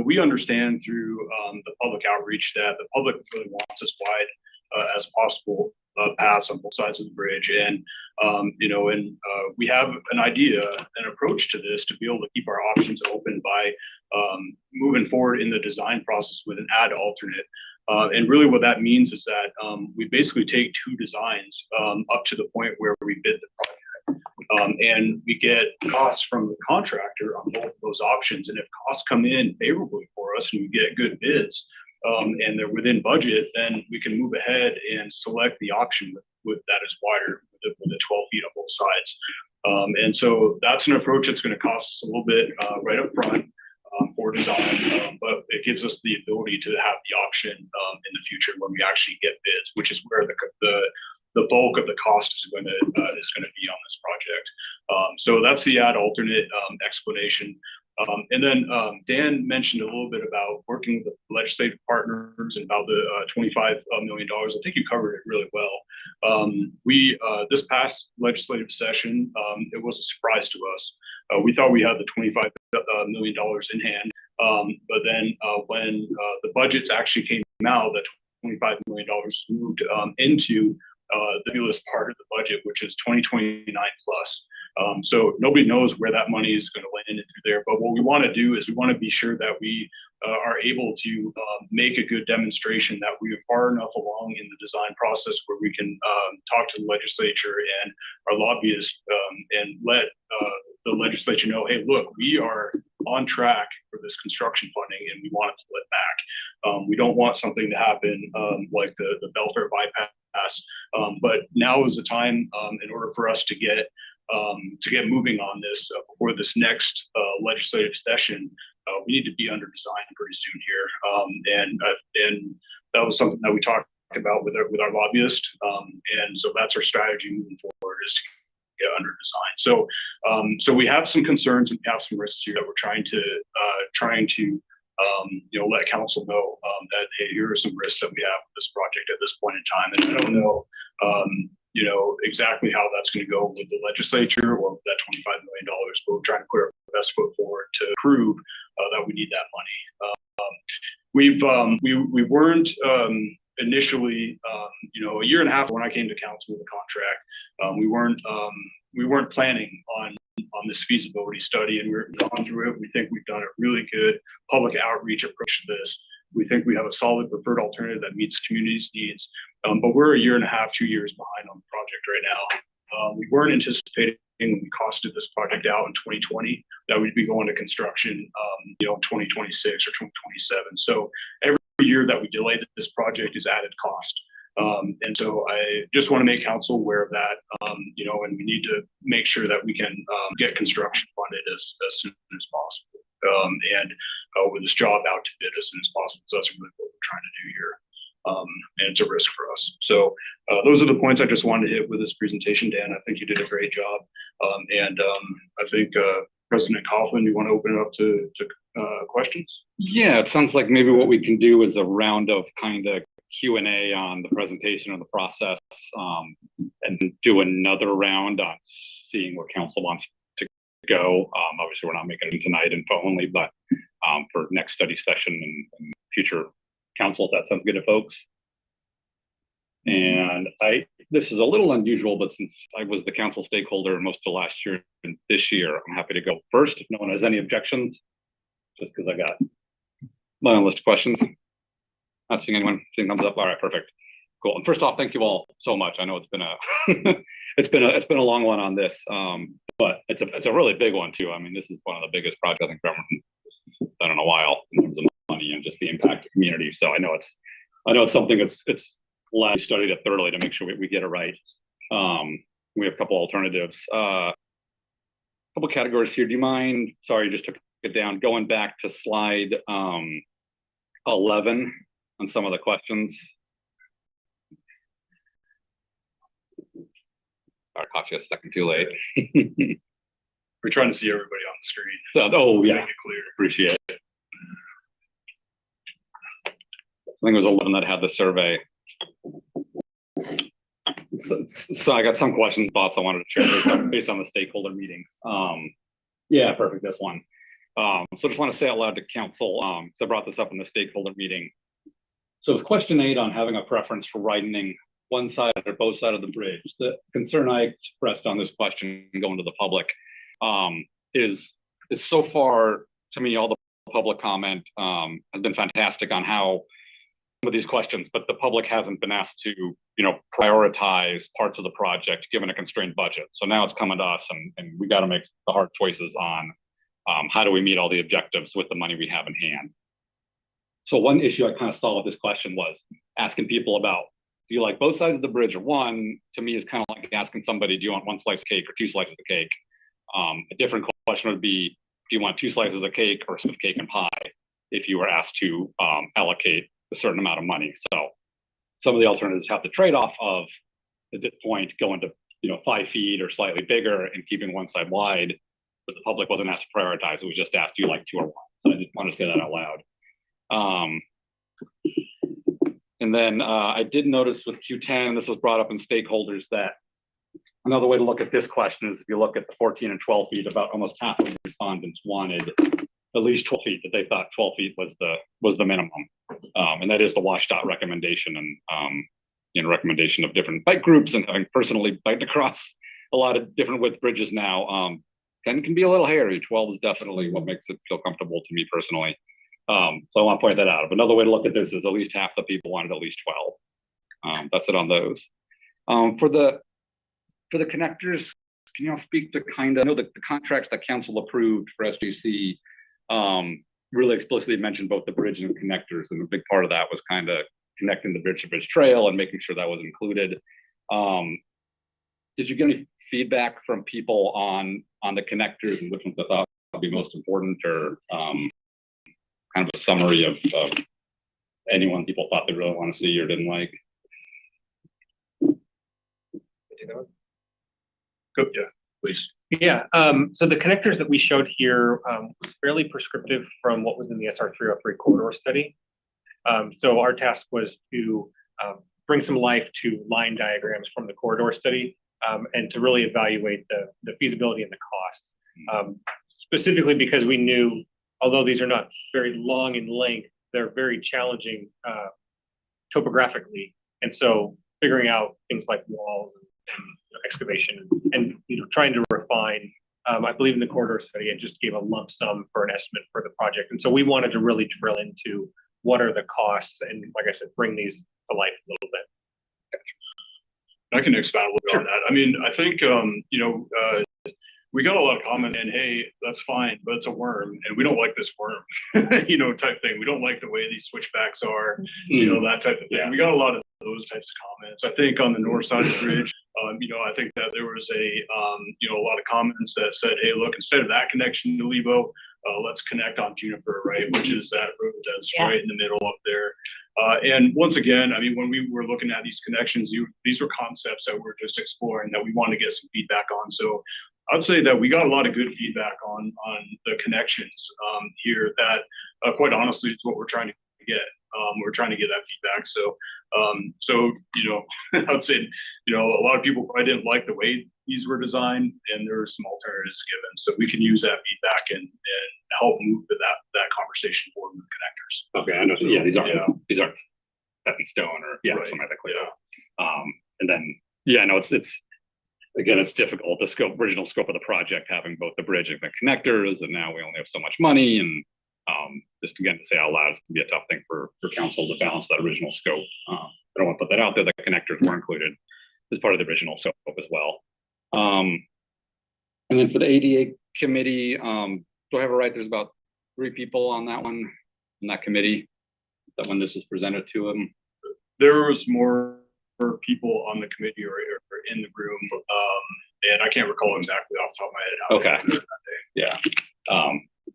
We understand through the public outreach that the public really wants as wide as possible paths on both sides of the bridge, and we have an idea, an approach to this to be able to keep our options open by moving forward in the design process with an add alternate. And really what that means is that we basically take two designs up to the point where we bid the project. And we get costs from the contractor on both of those options. And if costs come in favorably for us and we get good bids and they're within budget, then we can move ahead and select the option with that is wider with the 12 feet on both sides. And so that's an approach that's going to cost us a little bit right up front for design, but it gives us the ability to have the option in the future when we actually get bids, which is where the bulk of the cost is going to be on this project. So that's the add alternate explanation. And then Dan mentioned a little bit about working with the legislative partners and about the $25 million. I think you covered it really well. This past legislative session, it was a surprise to us. We thought we had the $25 million in hand, but then when the budgets actually came out, that $25 million moved into the newest part of the budget, which is 2029 plus. So nobody knows where that money is going to land through there. But what we want to do is we want to be sure that we are able to make a good demonstration that we are far enough along in the design process where we can talk to the legislature and our lobbyists and let the legislature know, hey, look, we are on track for this construction funding and we want it to let back. We don't want something to happen like the Belfair bypass. But now is the time in order for us to get moving on this before this next legislative session. We need to be under design pretty soon here, and that was something that we talked about with our lobbyist, and so that's our strategy moving forward is to get under design. So we have some concerns and we have some risks here that we're trying to let council know that hey, here are some risks that we have with this project at this point in time, and I don't know exactly how that's going to go with the legislature or with that $25 million, but we're trying to put our best foot forward to prove that we need that money. We weren't initially, a year and a half when I came to council with the contract, we weren't planning on this feasibility study, and we've gone through it. We think we've done a really good public outreach approach to this. We think we have a solid preferred alternative that meets community's needs, but we're a year and a half, 2 years behind on the project right now. We weren't anticipating when we costed this project out in 2020 that we'd be going to construction, in 2026 or 2027. So every year that we delay this project is added cost. And so I just want to make council aware of that, and we need to make sure that we can get construction funded as soon as possible. And with this job out to bid as soon as possible. So that's really what we're trying to do here. And it's a risk for us. So those are the points I just wanted to hit with this presentation, Dan. I think you did a great job. I think President Coughlin, you want to open it up to questions? Yeah, it sounds like maybe what we can do is a round of kind of Q&A on the presentation of the process, and do another round on seeing where council wants to go. Obviously, we're not making it tonight info only, but for next study session and future council, if that sounds good to folks. And this is a little unusual, but since I was the council stakeholder most of last year and this year, I'm happy to go first if no one has any objections, just because I got my own list of questions. Not seeing anyone, seeing thumbs up. All right, perfect. Cool. And first off, thank you all so much. I know it's been a it's been a long one on this, but it's a really big one too. I mean, this is one of the biggest projects I think Bremerton has done in a while in terms of money and just the impact to community. So I know it's something it's glad we studied it thoroughly to make sure we get it right. We have a couple alternatives, a couple categories here. Do you mind? Sorry, you just took it down. Going back to slide 11 on some of the questions. I caught you a second too late. We're trying to see everybody on the screen. So, oh yeah, Make it clear. appreciate it. I think it was 11 that had the survey. So I got some questions, thoughts I wanted to share based on the stakeholder meetings. Yeah, perfect. This one. So just want to say out loud to council, so I brought this up in the stakeholder meeting. So it's question 8 on having a preference for widening one side or both sides of the bridge. The concern I expressed on this question going to the public is so far, to me, all the public comment has been fantastic on how some of these questions, but the public hasn't been asked to, prioritize parts of the project given a constrained budget. So now it's coming to us and we got to make the hard choices on how do we meet all the objectives with the money we have in hand. So one issue I kind of saw with this question was asking people about, do you like both sides of the bridge or one? To me is kind of like asking somebody, do you want one slice of cake or 2 slices of cake? A different question would be, do you want 2 slices of cake or some cake and pie if you were asked to allocate a certain amount of money? So some of the alternatives have the trade-off of, at this point, going to 5 feet or slightly bigger and keeping one side wide, but the public wasn't asked to prioritize. It was just asked, do you like 2 or 1? So I just want to say that out loud. And then I did notice with Q10, and this was brought up in stakeholders, that another way to look at this question is if you look at the 14 and 12 feet, about almost half of the respondents wanted at least 12 feet, that they thought 12 feet was the minimum. And that is the WashDOT recommendation and recommendation of different bike groups, and having personally biked across a lot of different width bridges now. 10 can be a little hairy. 12 is definitely what makes it feel comfortable to me personally. So I want to point that out. Another way to look at this is at least half the people wanted at least 12. That's it on those. For the connectors, can you all speak to I know that the contracts that council approved for SGC really explicitly mentioned both the bridge and the connectors, and a big part of that was kind of connecting the bridge to bridge trail and making sure that was included. Did you get any feedback from people on the connectors and which ones they thought would be most important, or kind of a summary of anyone people thought they really want to see or didn't like? Go, yeah, please. Yeah, so the connectors that we showed here was fairly prescriptive from what was in the SR 303 corridor study. So our task was to bring some life to line diagrams from the corridor study and to really evaluate the feasibility and the cost. Specifically because we knew, although these are not very long in length, they're very challenging topographically. And so figuring out things like walls and excavation and trying to refine, I believe in the corridor study, it just gave a lump sum for an estimate for the project. And so we wanted to really drill into what are the costs and, like I said, bring these to life a little bit. I can expound a little bit on that. I mean, I think, we got a lot of comments and, hey, that's fine, but it's a worm and we don't like this worm, type thing. We don't like the way these switchbacks are, that type of thing. We got a lot of those types of comments. I think on the north side of the bridge, I think that there was a lot of comments that said, hey, look, instead of that connection to Lebo, let's connect on Juniper, right? Which is that road that's right in the middle up there. And once again, I mean, when we were looking at these connections, these were concepts that we're just exploring that we wanted to get some feedback on. So I'd say that we got a lot of good feedback on the connections here that quite honestly is what we're trying to get. We're trying to get that feedback. So I'd say, a lot of people probably didn't like the way these were designed, and there were some alternatives given. So we can use that feedback and help move that conversation forward with connectors. Okay, I know. So, yeah, these aren't set in stone or right. Something like that. And then no, it's difficult. The original scope of the project, having both the bridge and the connectors, and now we only have so much money, and just again to say out loud, it's gonna be a tough thing for council to balance that original scope. I don't want to put that out there. The connectors were included as part of the original scope as well. And then for the ADA committee, do I have it right? There's about 3 people on that one, in that committee, that when this was presented to them. There was more people on the committee or in the room, and I can't recall exactly off the top of my head. Okay. Yeah.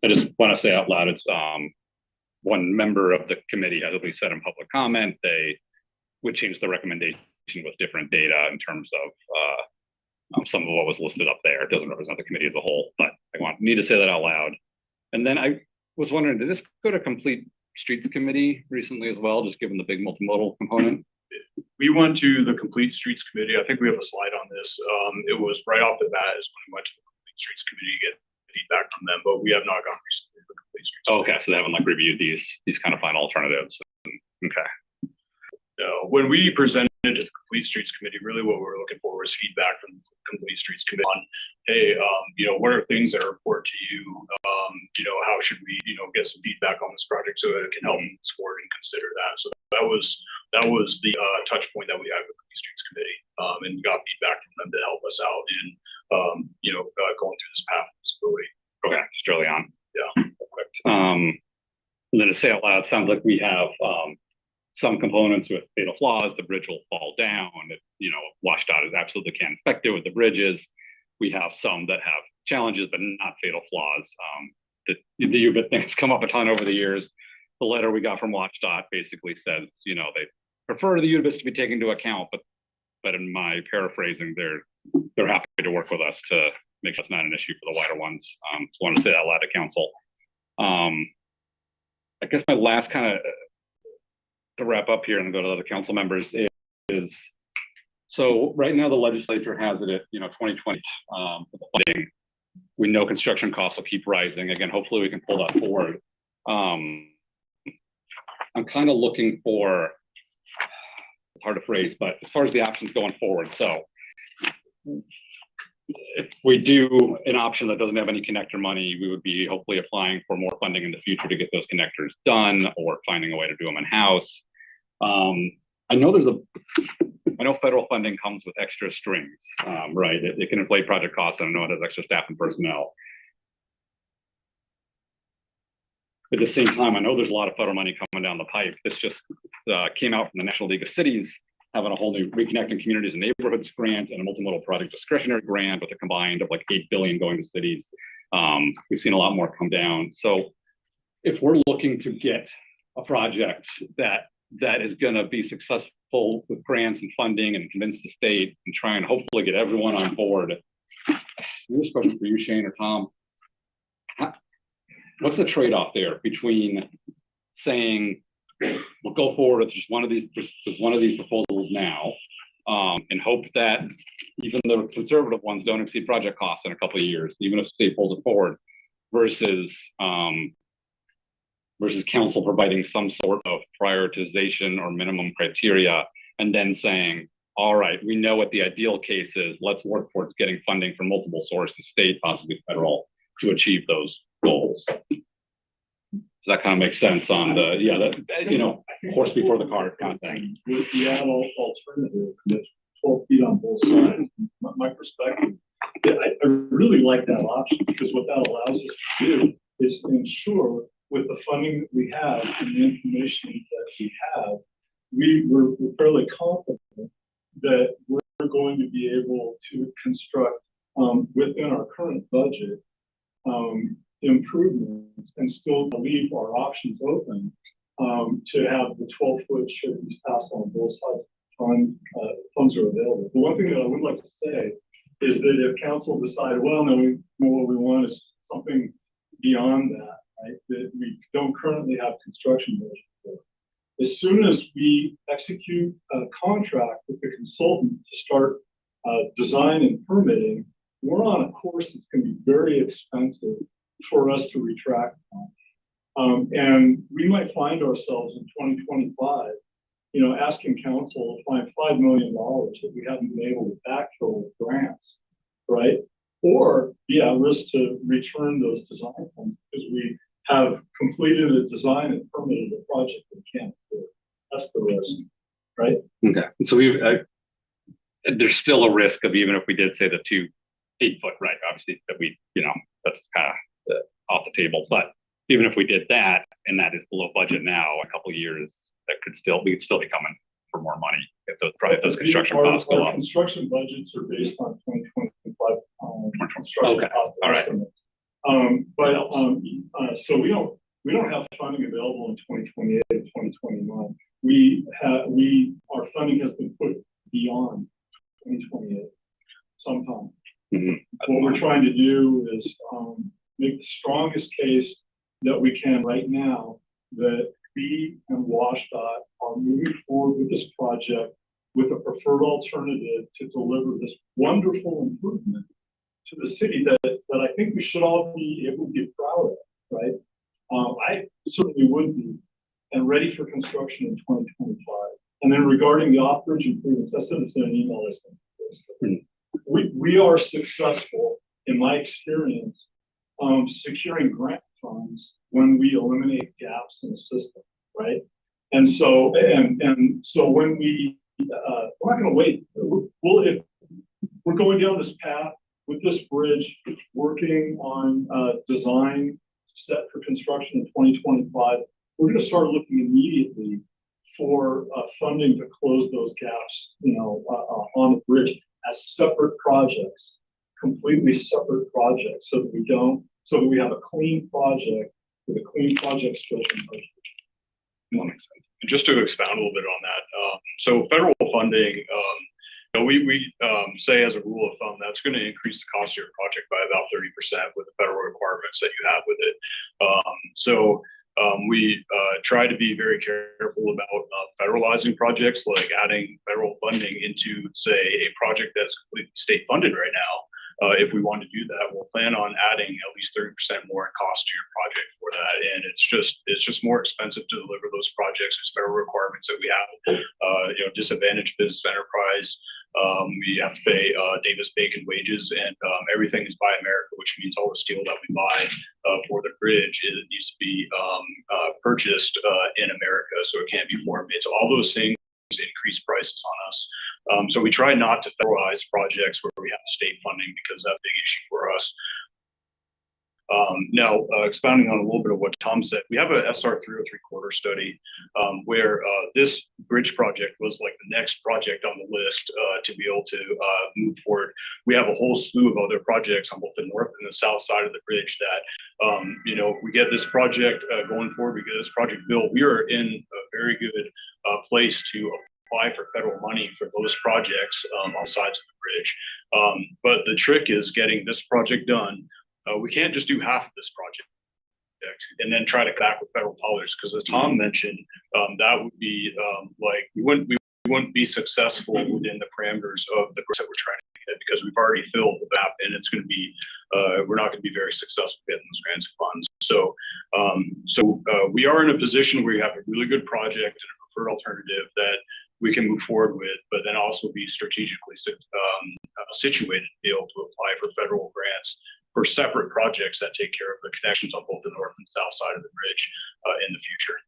I just want to say out loud, it's one member of the committee has at least said in public comment they would change the recommendation with different data in terms of some of what was listed up there. It doesn't represent the committee as a whole, but I need to say that out loud. And then I was wondering, did this go to complete streets committee recently as well, just given the big multimodal component? We went to the complete streets committee. I think we have a slide on this. It was right off the bat is when we went to the complete streets committee to get feedback from them, but we have not gone recently to the complete streets. Okay, so they haven't reviewed these kind of final alternatives. Okay. No, when we presented to the complete streets committee, really what we were looking for was feedback from the complete streets committee on, hey, what are things that are important to you? How should we, get some feedback on this project so that it can help support and consider that. So that was the touch point that we had with the complete streets committee, and we got feedback from them to help us out in, going through this path of disability. Okay, just early on. Yeah. Perfect. And then to say out loud, it sounds like we have some components with fatal flaws. The bridge will fall down. WashDOT is absolutely can't inspect it with the bridges. We have some that have challenges, but not fatal flaws. The UBIT thing has come up a ton over the years. The letter we got from WashDOT basically says, they prefer the UBITs to be taken into account, but in my paraphrasing, they're happy to work with us to make sure it's not an issue for the wider ones. So I want to say that loud to council. I guess my last kind of to wrap up here and go to other council members is so right now the legislature has it at 2020 for the funding. We know construction costs will keep rising. Again, hopefully we can pull that forward. I'm kind of looking for, it's hard to phrase, but as far as the options going forward. So if we do an option that doesn't have any connector money, we would be hopefully applying for more funding in the future to get those connectors done or finding a way to do them in-house. I know federal funding comes with extra strings, right? It can inflate project costs. I know it has extra staff and personnel. At the same time, I know there's a lot of federal money coming down the pipe. This just came out from the National League of Cities, having a whole new Reconnecting Communities and Neighborhoods grant and a multimodal project discretionary grant with a combined of like 8 billion going to cities. We've seen a lot more come down. So if we're looking to get a project that is going to be successful with grants and funding and convince the state and try and hopefully get everyone on board. This question for you, Shane or Tom. What's the trade-off there between saying we'll go forward with just one of these proposals now, and hope that even the conservative ones don't exceed project costs in a couple of years, even if the state pulls it forward, versus council providing some sort of prioritization or minimum criteria, and then saying, all right, we know what the ideal case is. Let's work towards getting funding from multiple sources, state, possibly federal, to achieve those goals. Does that kind of make sense on the, horse before the cart kind of thing? With the alternative, that's 12 feet on both sides. My perspective, I really like that option, because what that allows us to do is to ensure with the funding that we have and the information that we have, we're fairly confident that we're going to be able to construct within our current budget improvements and still leave our options open to have the 12-foot shouldn't pass on both sides. Funds are available. The one thing that I would like to say is that if council decided, well, no, what we want is something beyond that, right? That we don't currently have construction budget for. As soon as we execute a contract with the consultant to start design and permitting, we're on a course that's going to be very expensive for us to retract on. And we might find ourselves in 2025, asking council to find $5 million that we haven't been able to backfill with grants, right? Or be at risk to return those design funds because we have completed a design and permitted a project that we can't do. That's the risk, right? Okay, so there's still a risk of, even if we did say the 2 8-foot, right? Obviously that that's kind of off the table, but even if we did that, and that is below budget now, a couple of years, we could still be coming for more money if those construction costs go up. Construction budgets are based on 2025 construction cost estimates. So we don't have funding available in 2028 and 2029. Our funding has been put beyond 2028 sometime. Mm-hmm. What we're trying to do is make the strongest case that we can right now that we and WashDOT are moving forward with this project with a preferred alternative to deliver this wonderful improvement to the city that I think we should all be able to be proud of, right? I certainly would be, and ready for construction in 2025. And then regarding the off-bridge improvements, I said this in an email I sent. We are successful, in my experience, securing grant funds when we eliminate gaps in the system, right? And so when we're not going to wait. If we're going down this path with this bridge, working on design set for construction in 2025, we're going to start looking immediately for funding to close those gaps, on the bridge as separate projects, completely separate projects, so that we have a clean project with a clean project scope and budget. That makes sense. And just to expound a little bit on that, so federal funding, we say as a rule of thumb, that's going to increase the cost of your project by about 30% with the federal requirements that you have with it. We try to be very careful about federalizing projects, like adding federal funding into, say, a project that's completely state funded right now. If we want to do that, we'll plan on adding at least 30% more in cost to your project for that. And it's just more expensive to deliver those projects. There's federal requirements that we have, disadvantaged business enterprise We have to pay Davis-Bacon wages, and everything is Buy America, which means all the steel that we buy for the bridge, it needs to be purchased in America, so it can't be foreign made. So all those things increase prices on us. So we try not to federalize projects where we have state funding, because that's a big issue for us. Now, expounding on a little bit of what Tom said, we have a SR 303 corridor study where this bridge project was like the next project on the list to be able to move forward. We have a whole slew of other projects on both the north and the south side of the bridge that, you know, we get this project going forward, we get this project built. We are in a very good place to apply for federal money for those projects on sides of the bridge. But the trick is getting this project done. We can't just do half of this project and then try to come back with federal dollars, because as Tom mentioned, that would be like we wouldn't be successful within the parameters of the grants that we're trying to get, because we've already filled the map, and it's going to be we're not going to be very successful getting those grants and funds. So we are in a position where we have a really good project and a preferred alternative that we can move forward with, but then also be strategically situated to be able to apply for federal grants for separate projects that take care of the connections on both the north and south side of the bridge in the future.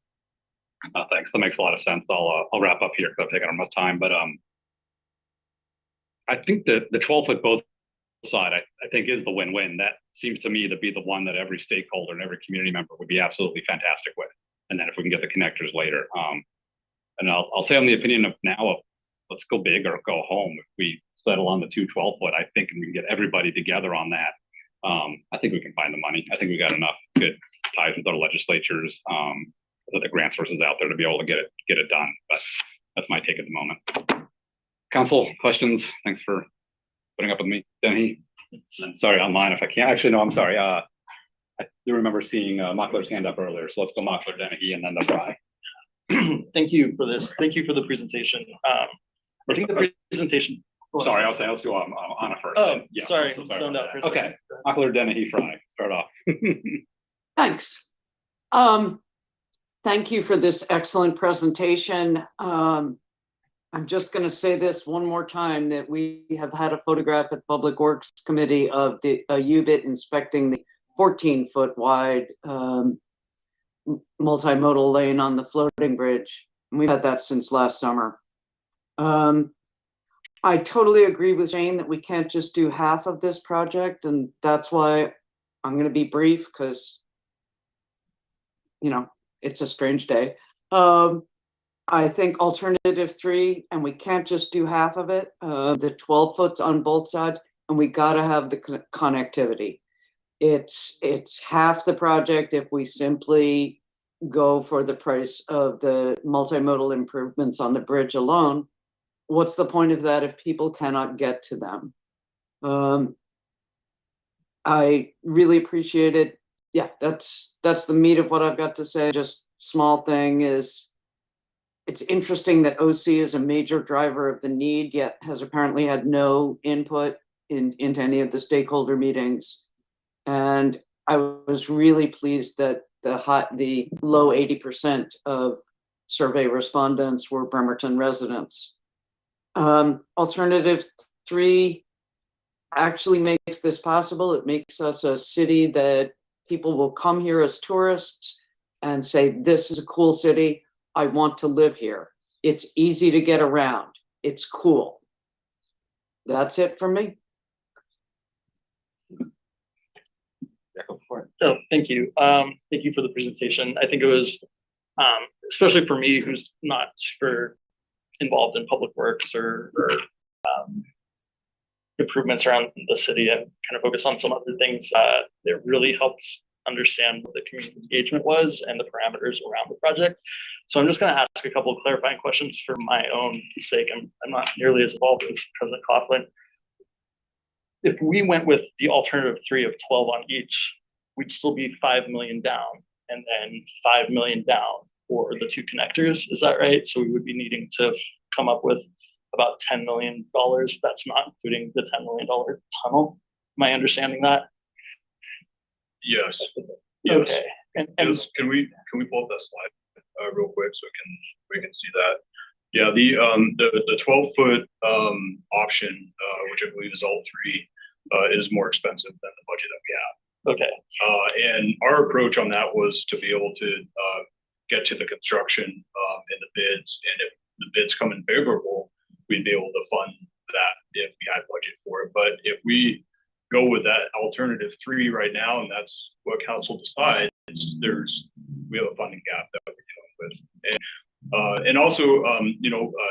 Thanks. That makes a lot of sense. I'll wrap up here because I've taken up much time, but I think that the 12-foot both side, I think, is the win-win. That seems to me to be the one that every stakeholder and every community member would be absolutely fantastic with. And then if we can get the connectors later, and I'll say on the opinion of now, let's go big or go home. If we settle on the 2 12-foot, I think we can get everybody together on that. I think we can find the money. I think we got enough good ties with our legislatures, with the grant sources out there to be able to get it done. But that's my take at the moment. Council, questions? Thanks for putting up with me. Denny? Sorry, online if I can't. Actually, no, I'm sorry. I do remember seeing Mockler's hand up earlier. So let's go Mockler, Denny, and then the Fry. Thank you for this. Thank you for the presentation. I think the presentation. Sorry, I'll say let's do Anna first. Oh, yeah. sorry. So Zoned out for a second. Okay, Mockler, Denny, Fry. Start off. Thanks. Thank you for this excellent presentation. I'm just going to say this one more time, that we have had a photograph at Public Works Committee of the UBIT inspecting the 14-foot wide multimodal lane on the floating bridge. And we've had that since last summer. I totally agree with Shane that we can't just do half of this project, and that's why I'm going to be brief, because, you know, it's a strange day. I think alternative 3, and we can't just do half of it, the 12 foot on both sides, and we got to have the connectivity. It's half the project if we simply go for the price of the multimodal improvements on the bridge alone. What's the point of that if people cannot get to them? I really appreciate it. Yeah, that's the meat of what I've got to say. Just small thing is, it's interesting that OC is a major driver of the need, yet has apparently had no input into any of the stakeholder meetings. And I was really pleased that the low 80% of survey respondents were Bremerton residents. Alternative 3 actually makes this possible. It makes us a city that people will come here as tourists and say, this is a cool city. I want to live here. It's easy to get around. It's cool. That's it for me. Oh, thank you. Thank you for the presentation. I think it was, especially for me, who's not super involved in public works or improvements around the city, and kind of focus on some other things. It really helps understand what the community engagement was and the parameters around the project. So I'm just going to ask a couple of clarifying questions for my own sake. I'm not nearly as involved as President Coughlin. If we went with the alternative 3 of 12 on each, we'd still be 5 million down, and then 5 million down for the 2 connectors. Is that right? So we would be needing to come up with about $10 million. That's not including the $10 million tunnel. Am I understanding that? Yes. Okay. And Yes. Can we pull up that slide real quick so we can see that? Yeah, the 12-foot option, which I believe is all three, is more expensive than the budget that we have. Okay, And our approach on that was to be able to get to the construction and the bids, and if the bids come in favorable, we'd be able to fund that if we had budget for it. But if we go with that alternative 3 right now, and that's what council decides, we have a funding gap that we're dealing with. And also,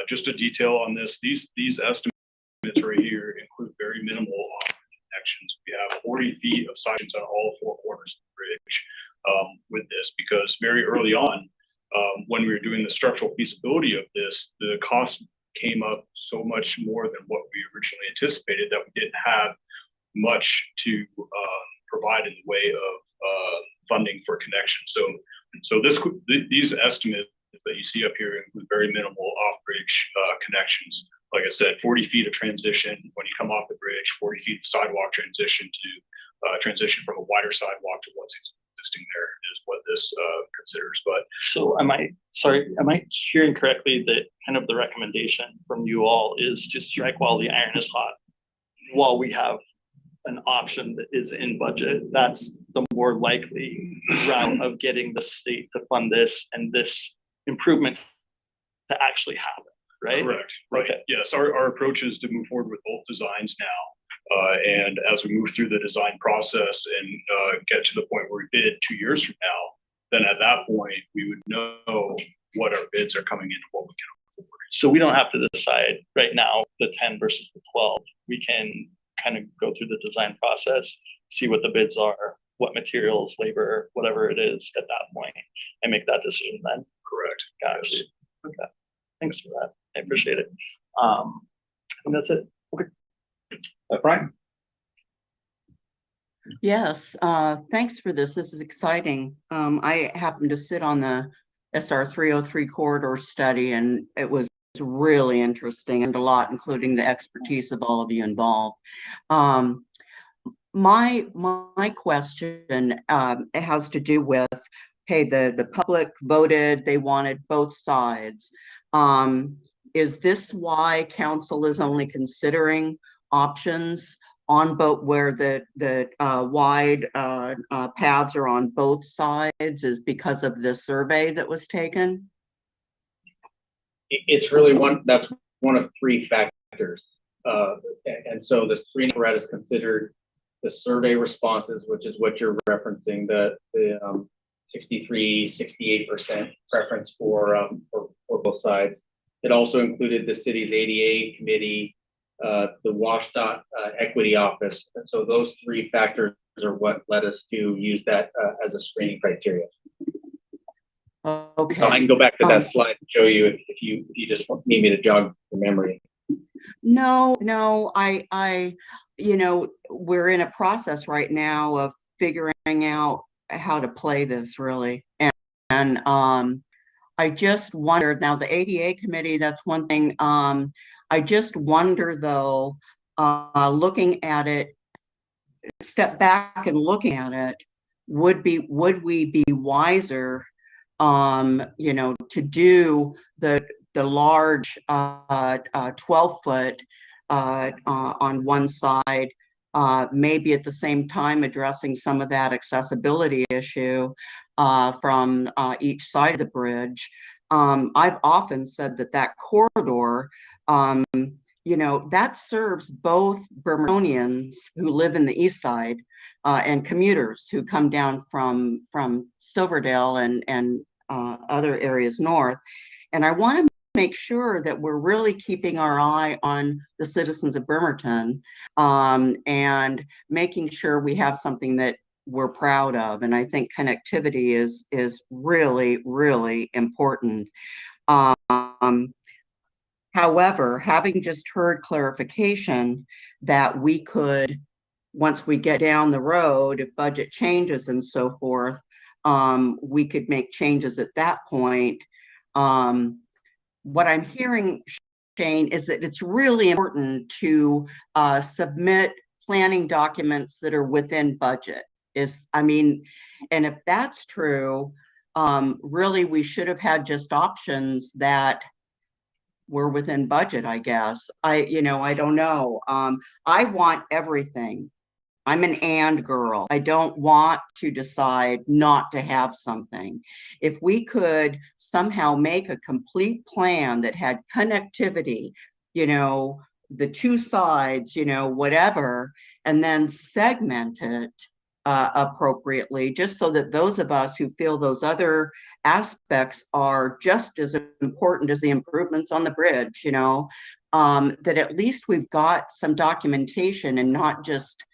just a detail on this, these estimates right here include very minimal connections. We have 40 feet of sections on all 4 corners of the bridge with this, because very early on, when we were doing the structural feasibility of this, the cost came up so much more than what we originally anticipated that we didn't have much to provide in the way of funding for connection. So these estimates that you see up here include very minimal off-bridge connections. Like I said, 40 feet of transition when you come off the bridge, 40 feet of sidewalk transition to transition from a wider sidewalk to what's existing there is what this considers. But so am I hearing correctly that kind of the recommendation from you all is to strike while the iron is hot, while we have an option that is in budget? That's the more likely route of getting the state to fund this and this improvement to actually happen, right? correct, right? Okay. Yes, our approach is to move forward with both designs now. And as we move through the design process and get to the point where we bid 2 years from now, then at that point, we would know what our bids are coming in and what we can afford. So we don't have to decide right now the 10 versus the 12. We can kind of go through the design process, see what the bids are, what materials, labor, whatever it is at that point, and make that decision then. Correct. Gotcha. Okay. Thanks for that. I appreciate it. And that's it. Okay. Brian? Yes, thanks for this. This is exciting. I happened to sit on the SR 303 corridor study, and it was really interesting and a lot, including the expertise of all of you involved. My question has to do with, hey, the public voted, they wanted both sides. Is this why council is only considering options on both, where the wide paths are on both sides, is because of the survey that was taken? It's really that's one of 3 factors. And so the screening apparatus considered the survey responses, which is what you're referencing, the 63, 68% preference for both sides. It also included the city's ADA committee, the WashDOT equity office. And so those 3 factors are what led us to use that as a screening criteria. Okay. I can go back to that slide and show you if you just need me to jog your memory. No, I, we're in a process right now of figuring out how to play this really. And I just wondered, now the ADA committee, that's one thing. I just wonder though, looking at it, step back and looking at it, would we be wiser, to do the large 12-foot on one side, maybe at the same time addressing some of that accessibility issue from each side of the bridge. I've often said that corridor, that serves both Bremertonians who live in the east side and commuters who come down from Silverdale and other areas north. And I want to make sure that we're really keeping our eye on the citizens of Bremerton and making sure we have something that we're proud of. And I think connectivity is really, really important. However, having just heard clarification that we could, once we get down the road, if budget changes and so forth, we could make changes at that point. What I'm hearing, Shane, is that it's really important to submit planning documents that are within budget. And if that's true, really we should have had just options that we're within budget, I guess. I don't know. I want everything. I'm an and girl. I don't want to decide not to have something. If we could somehow make a complete plan that had connectivity, the two sides, whatever, and then segment it appropriately, just so that those of us who feel those other aspects are just as important as the improvements on the bridge, that at least we've got some documentation and not just,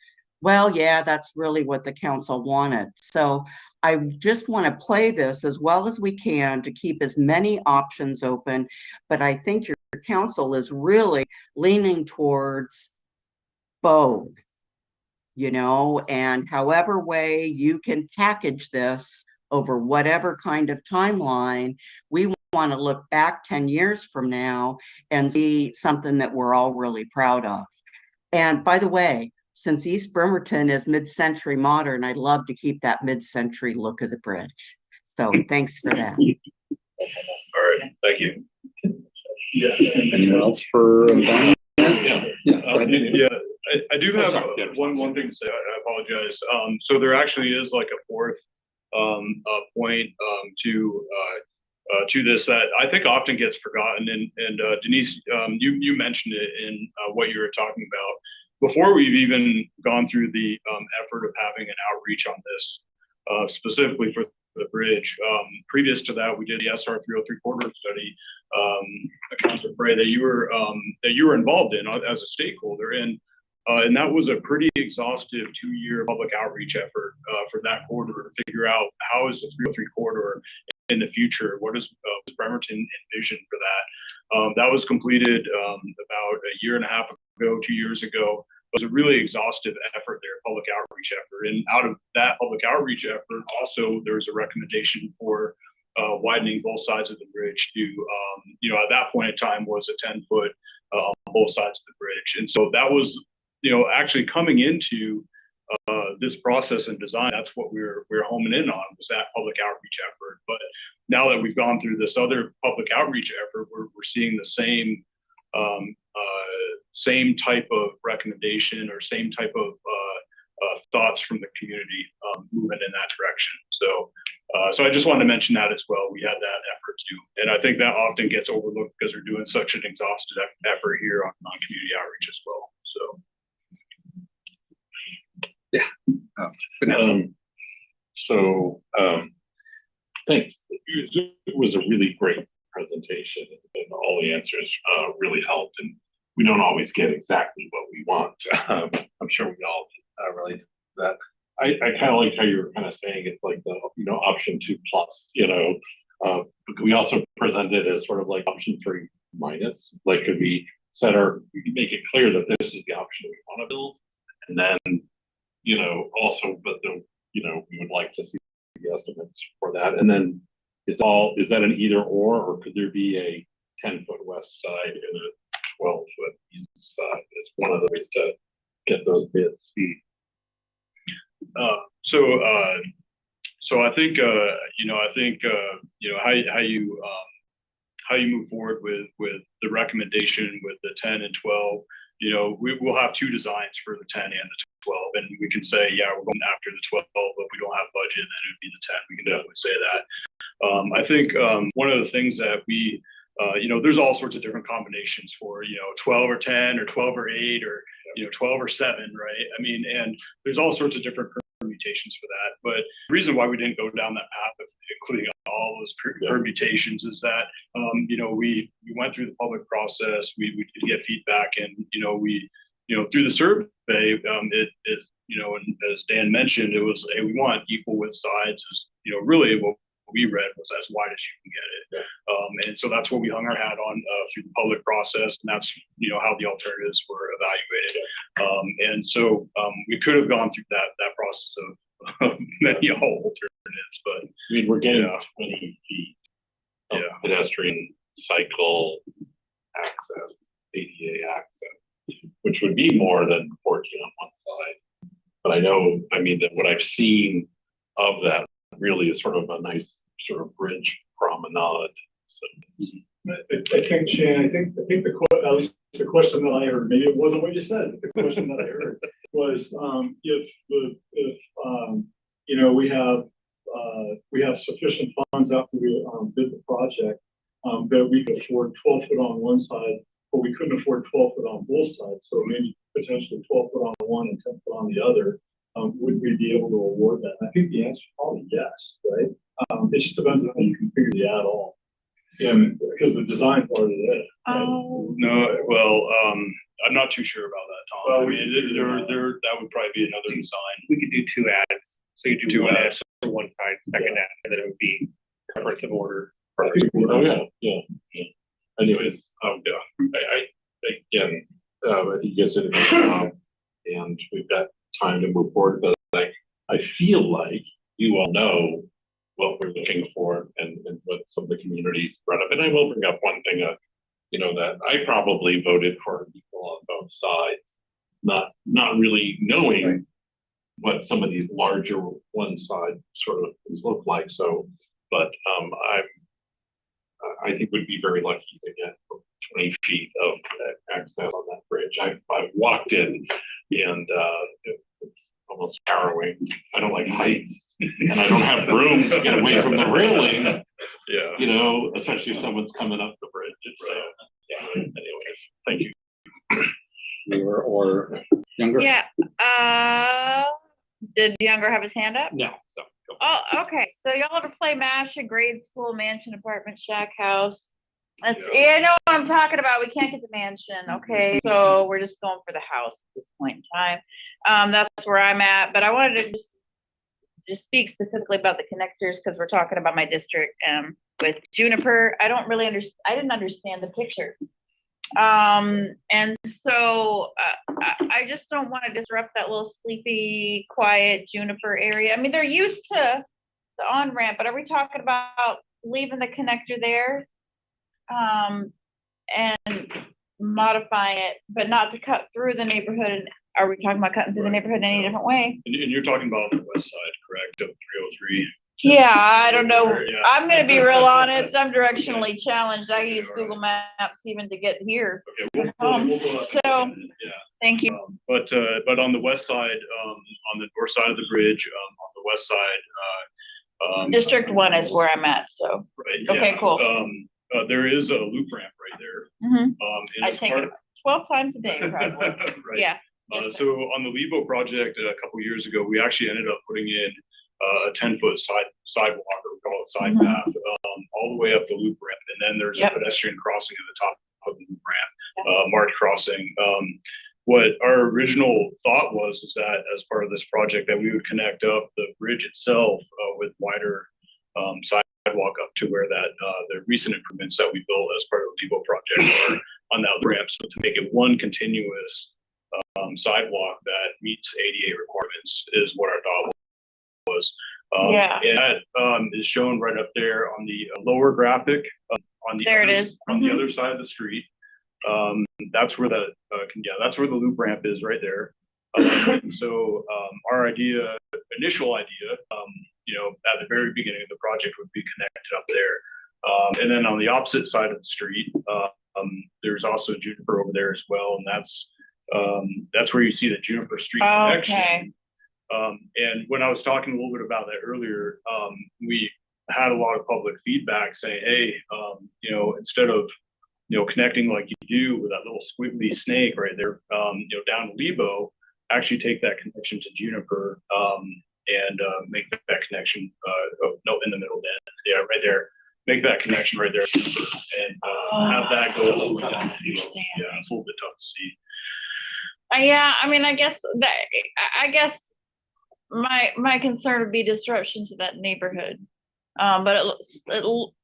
well, yeah, that's really what the council wanted. So I just want to play this as well as we can to keep as many options open. But I think your council is really leaning towards both, and however way you can package this over whatever kind of timeline, we want to look back 10 years from now and see something that we're all really proud of. And by the way, since East Bremerton is mid-century modern, I'd love to keep that mid-century look of the bridge. So thanks for that. All right, thank you. Yeah. Anyone else for? Yeah, Yeah. I do have one thing to say. I apologize. So there actually is like a fourth point to this that I think often gets forgotten. And Denise, you mentioned it in what you were talking about. Before we've even gone through the effort of having an outreach on this, specifically for the bridge, previous to that, we did the SR 303 corridor study, Councilor Bray, that you were involved in as a stakeholder, and that was a pretty exhaustive 2-year public outreach effort for that corridor to figure out how is the 303 corridor in the future. What does Bremerton envision for that? That was completed about a year and a half ago, 2 years ago. It was a really exhaustive effort there, public outreach effort. And out of that public outreach effort, also there was a recommendation for widening both sides of the bridge to, at that point in time was a 10-foot on both sides of the bridge. And so that was, actually coming into this process and design, that's what we're homing in on, was that public outreach effort. But now that we've gone through this other public outreach effort, we're seeing the same type of recommendation or same type of thoughts from the community moving in that direction. So I just wanted to mention that as well. We had that effort too. And I think that often gets overlooked because we're doing such an exhaustive effort here on community outreach as well. So. Thanks. It was a really great presentation, and all the answers really helped. And we don't always get exactly what we want. I'm sure we all relate to that. I kind of like how you were kind of saying it's like the option 2 plus. We also presented as sort of like option 3 minus. Like, could we make it clear that this is the option we want to build, and then also, but we would like to see the estimates for that. And then is that an either or could there be a 10-foot west side and a 12-foot east side? It's one of the ways to get those bids. So I think how you move forward with the recommendation with the 10 and 12. We'll have 2 designs for the 10 and the 12, and we can say, yeah, we're going after the 12, but we don't have budget, then it would be the 10. We can definitely say that. I think one of the things that we, there's all sorts of different combinations for, 12 or 10 or 12 or 8 or, 12 or 7, right? I mean, and there's all sorts of different permutations for that. But the reason why we didn't go down that path of including all those permutations is that, we went through the public process, we did get feedback, and, through the survey, and as Dan mentioned, it was, hey, we want equal width sides, really what we read was as wide as you can get it. And so that's what we hung our hat on through the public process, and that's, how the alternatives were evaluated. And so we could have gone through that process of many alternatives, but I mean, we're getting 20 feet of pedestrian cycle access, ADA access, which would be more than 14 on one side. But that what I've seen of that really is sort of a nice sort of bridge promenade. So I think, Shane, I think at least the question that I heard, maybe it wasn't what you said, but the question that I heard was, we have sufficient funds after we, bid the project, that we could afford 12 foot on one side, but we couldn't afford 12 foot on both sides, so maybe potentially 12 foot on one and 10 foot on the other. Would we be able to award that? I think the answer is probably yes, right? It just depends on how you configure the add-all. Yeah, because the design part of it. No, well, I'm not too sure about that, Tom. Well, I mean, that would probably be another design. We could do two ads. So you do two ads for one side, second ad, and then it would be preference of order. Oh, yeah. Anyways, yeah, again, I think you guys did a good job, and we've got time to move forward, but I feel like you all know what we're looking for and what some of the communities brought up. And I will bring up one thing, that I probably voted for people on both sides, not really knowing what some of these larger one side sort of things look like. So, but I think we'd be very lucky to get 20 feet of access on that bridge. I've walked in and it's almost harrowing. I don't like heights and I don't have room to get away from the railing. Yeah. Especially if someone's coming up the bridge. So, yeah. Anyways, thank you. Or younger? Yeah, did Younger have his hand up? No. So, Oh, okay, so y'all ever play MASH, a grade school, mansion, apartment, shack, house? That's, yeah, I know what I'm talking about, we can't get the mansion, okay, so we're just going for the house at this point in time. That's where I'm at, but I wanted to just speak specifically about the connectors, because we're talking about my district, with Juniper. I didn't understand the picture. And so I just don't want to disrupt that little sleepy, quiet Juniper area. I mean, they're used to the on-ramp, but are we talking about leaving the connector there? And modifying it, but not to cut through the neighborhood? And are we talking about cutting through the neighborhood in any different way? And you're talking about the west side, correct, of 303? Yeah, I don't know. Yeah. I'm gonna be real honest. I'm directionally challenged. I use Google Maps even to get here. Okay, we'll go up So, yeah. thank you. But on the west side, on the north side of the bridge, on the west side, District 1 is where I'm at, so. right, Okay, yeah, cool. there is a loop ramp right there. Mhm. And I as take part it 12 times a day, probably. right. Yeah. So on the Lebo project a couple years ago, we actually ended up putting in a 10-foot sidewalk, or we call it side path, all the way up the loop ramp. And then there's a pedestrian crossing at the top of the loop ramp, marked crossing. What our original thought was is that as part of this project that we would connect up the bridge itself with wider sidewalk up to where that the recent improvements that we built as part of the Lebo project are on that ramp. So to make it one continuous sidewalk that meets ADA requirements is what our thought was. And that is shown right up there on the lower graphic on the on the other side of the street. That's where the that's where the loop ramp is right there. And so our initial idea, at the very beginning of the project would be connected up there. And then on the opposite side of the street, there's also Juniper over there as well, and that's where you see the Juniper Street connection. And when I was talking a little bit about that earlier, we had a lot of public feedback saying, hey, instead of connecting like you do with that little squiggly snake right there, down to Lebo, actually take that connection to Juniper and make that connection. In the middle then, right there. Make that connection right there, and have that go. Yeah, it's a little bit tough to see. Yeah, I mean, I guess my concern would be disruption to that neighborhood. But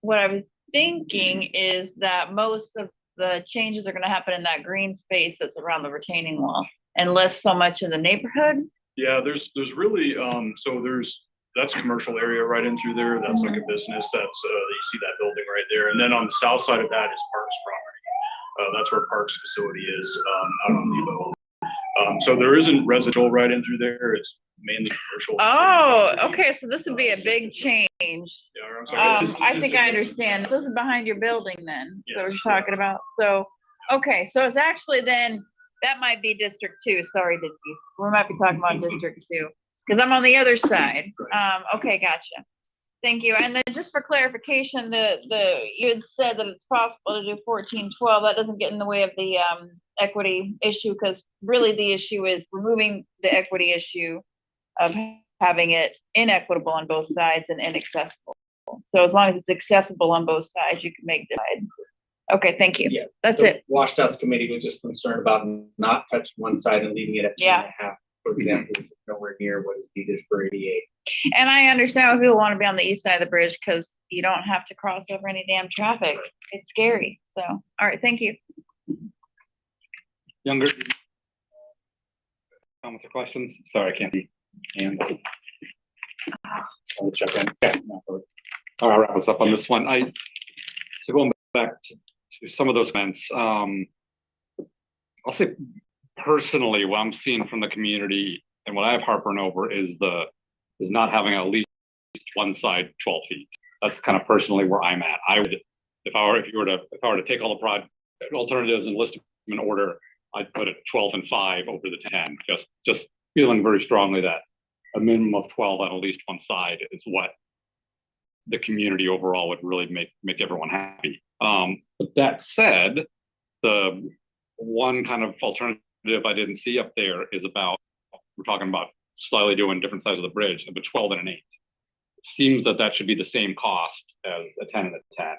what I'm thinking is that most of the changes are going to happen in that green space that's around the retaining wall, and less so much in the neighborhood. Yeah, there's really that's a commercial area right in through there. That's like a business. That's you see that building right there, and then on the south side of that is Parks property. That's where Parks facility is out on Lebo. So there isn't residential right in through there. It's mainly commercial. Oh, okay, so this would be a big change. Yeah, I'm sorry, this is- I this think is- I understand. So this is behind your building then, so Yes. we're talking about, so, okay, so it's actually then, that might be District 2, sorry, Denise. We might be talking about District 2, because I'm on the other side. Okay, gotcha. Thank you. And then just for clarification, you had said that it's possible to do 1412. That doesn't get in the way of the equity issue, because really the issue is removing the equity issue of having it inequitable on both sides and inaccessible. So as long as it's accessible on both sides, you can make the divide. Okay, thank you. Yeah. That's The it. Washdouts committee was just concerned about not touching one side and leaving it at 2.5, for example, which is nowhere near what is needed for ADA. And I understand why people want to be on the east side of the bridge, because you don't have to cross over any damn traffic. It's scary. So, all right, thank you. Younger. Comments or questions? Sorry, I can't be. And I'll check in. Yeah. All right, wrap us up on this one. So going back to some of those events, I'll say personally, what I'm seeing from the community and what I have heartburn over is not having at least one side 12 feet. That's kind of personally where I'm at. I would, if I were to take all the alternatives and list them in order, I'd put it 12 and 5 over the 10. Just feeling very strongly that a minimum of 12 on at least one side is what the community overall would really make everyone happy. But that said, the one kind of alternative I didn't see up there is we're talking about slightly doing different sides of the bridge, of a 12 and an 8. It seems that should be the same cost as a 10 and a 10.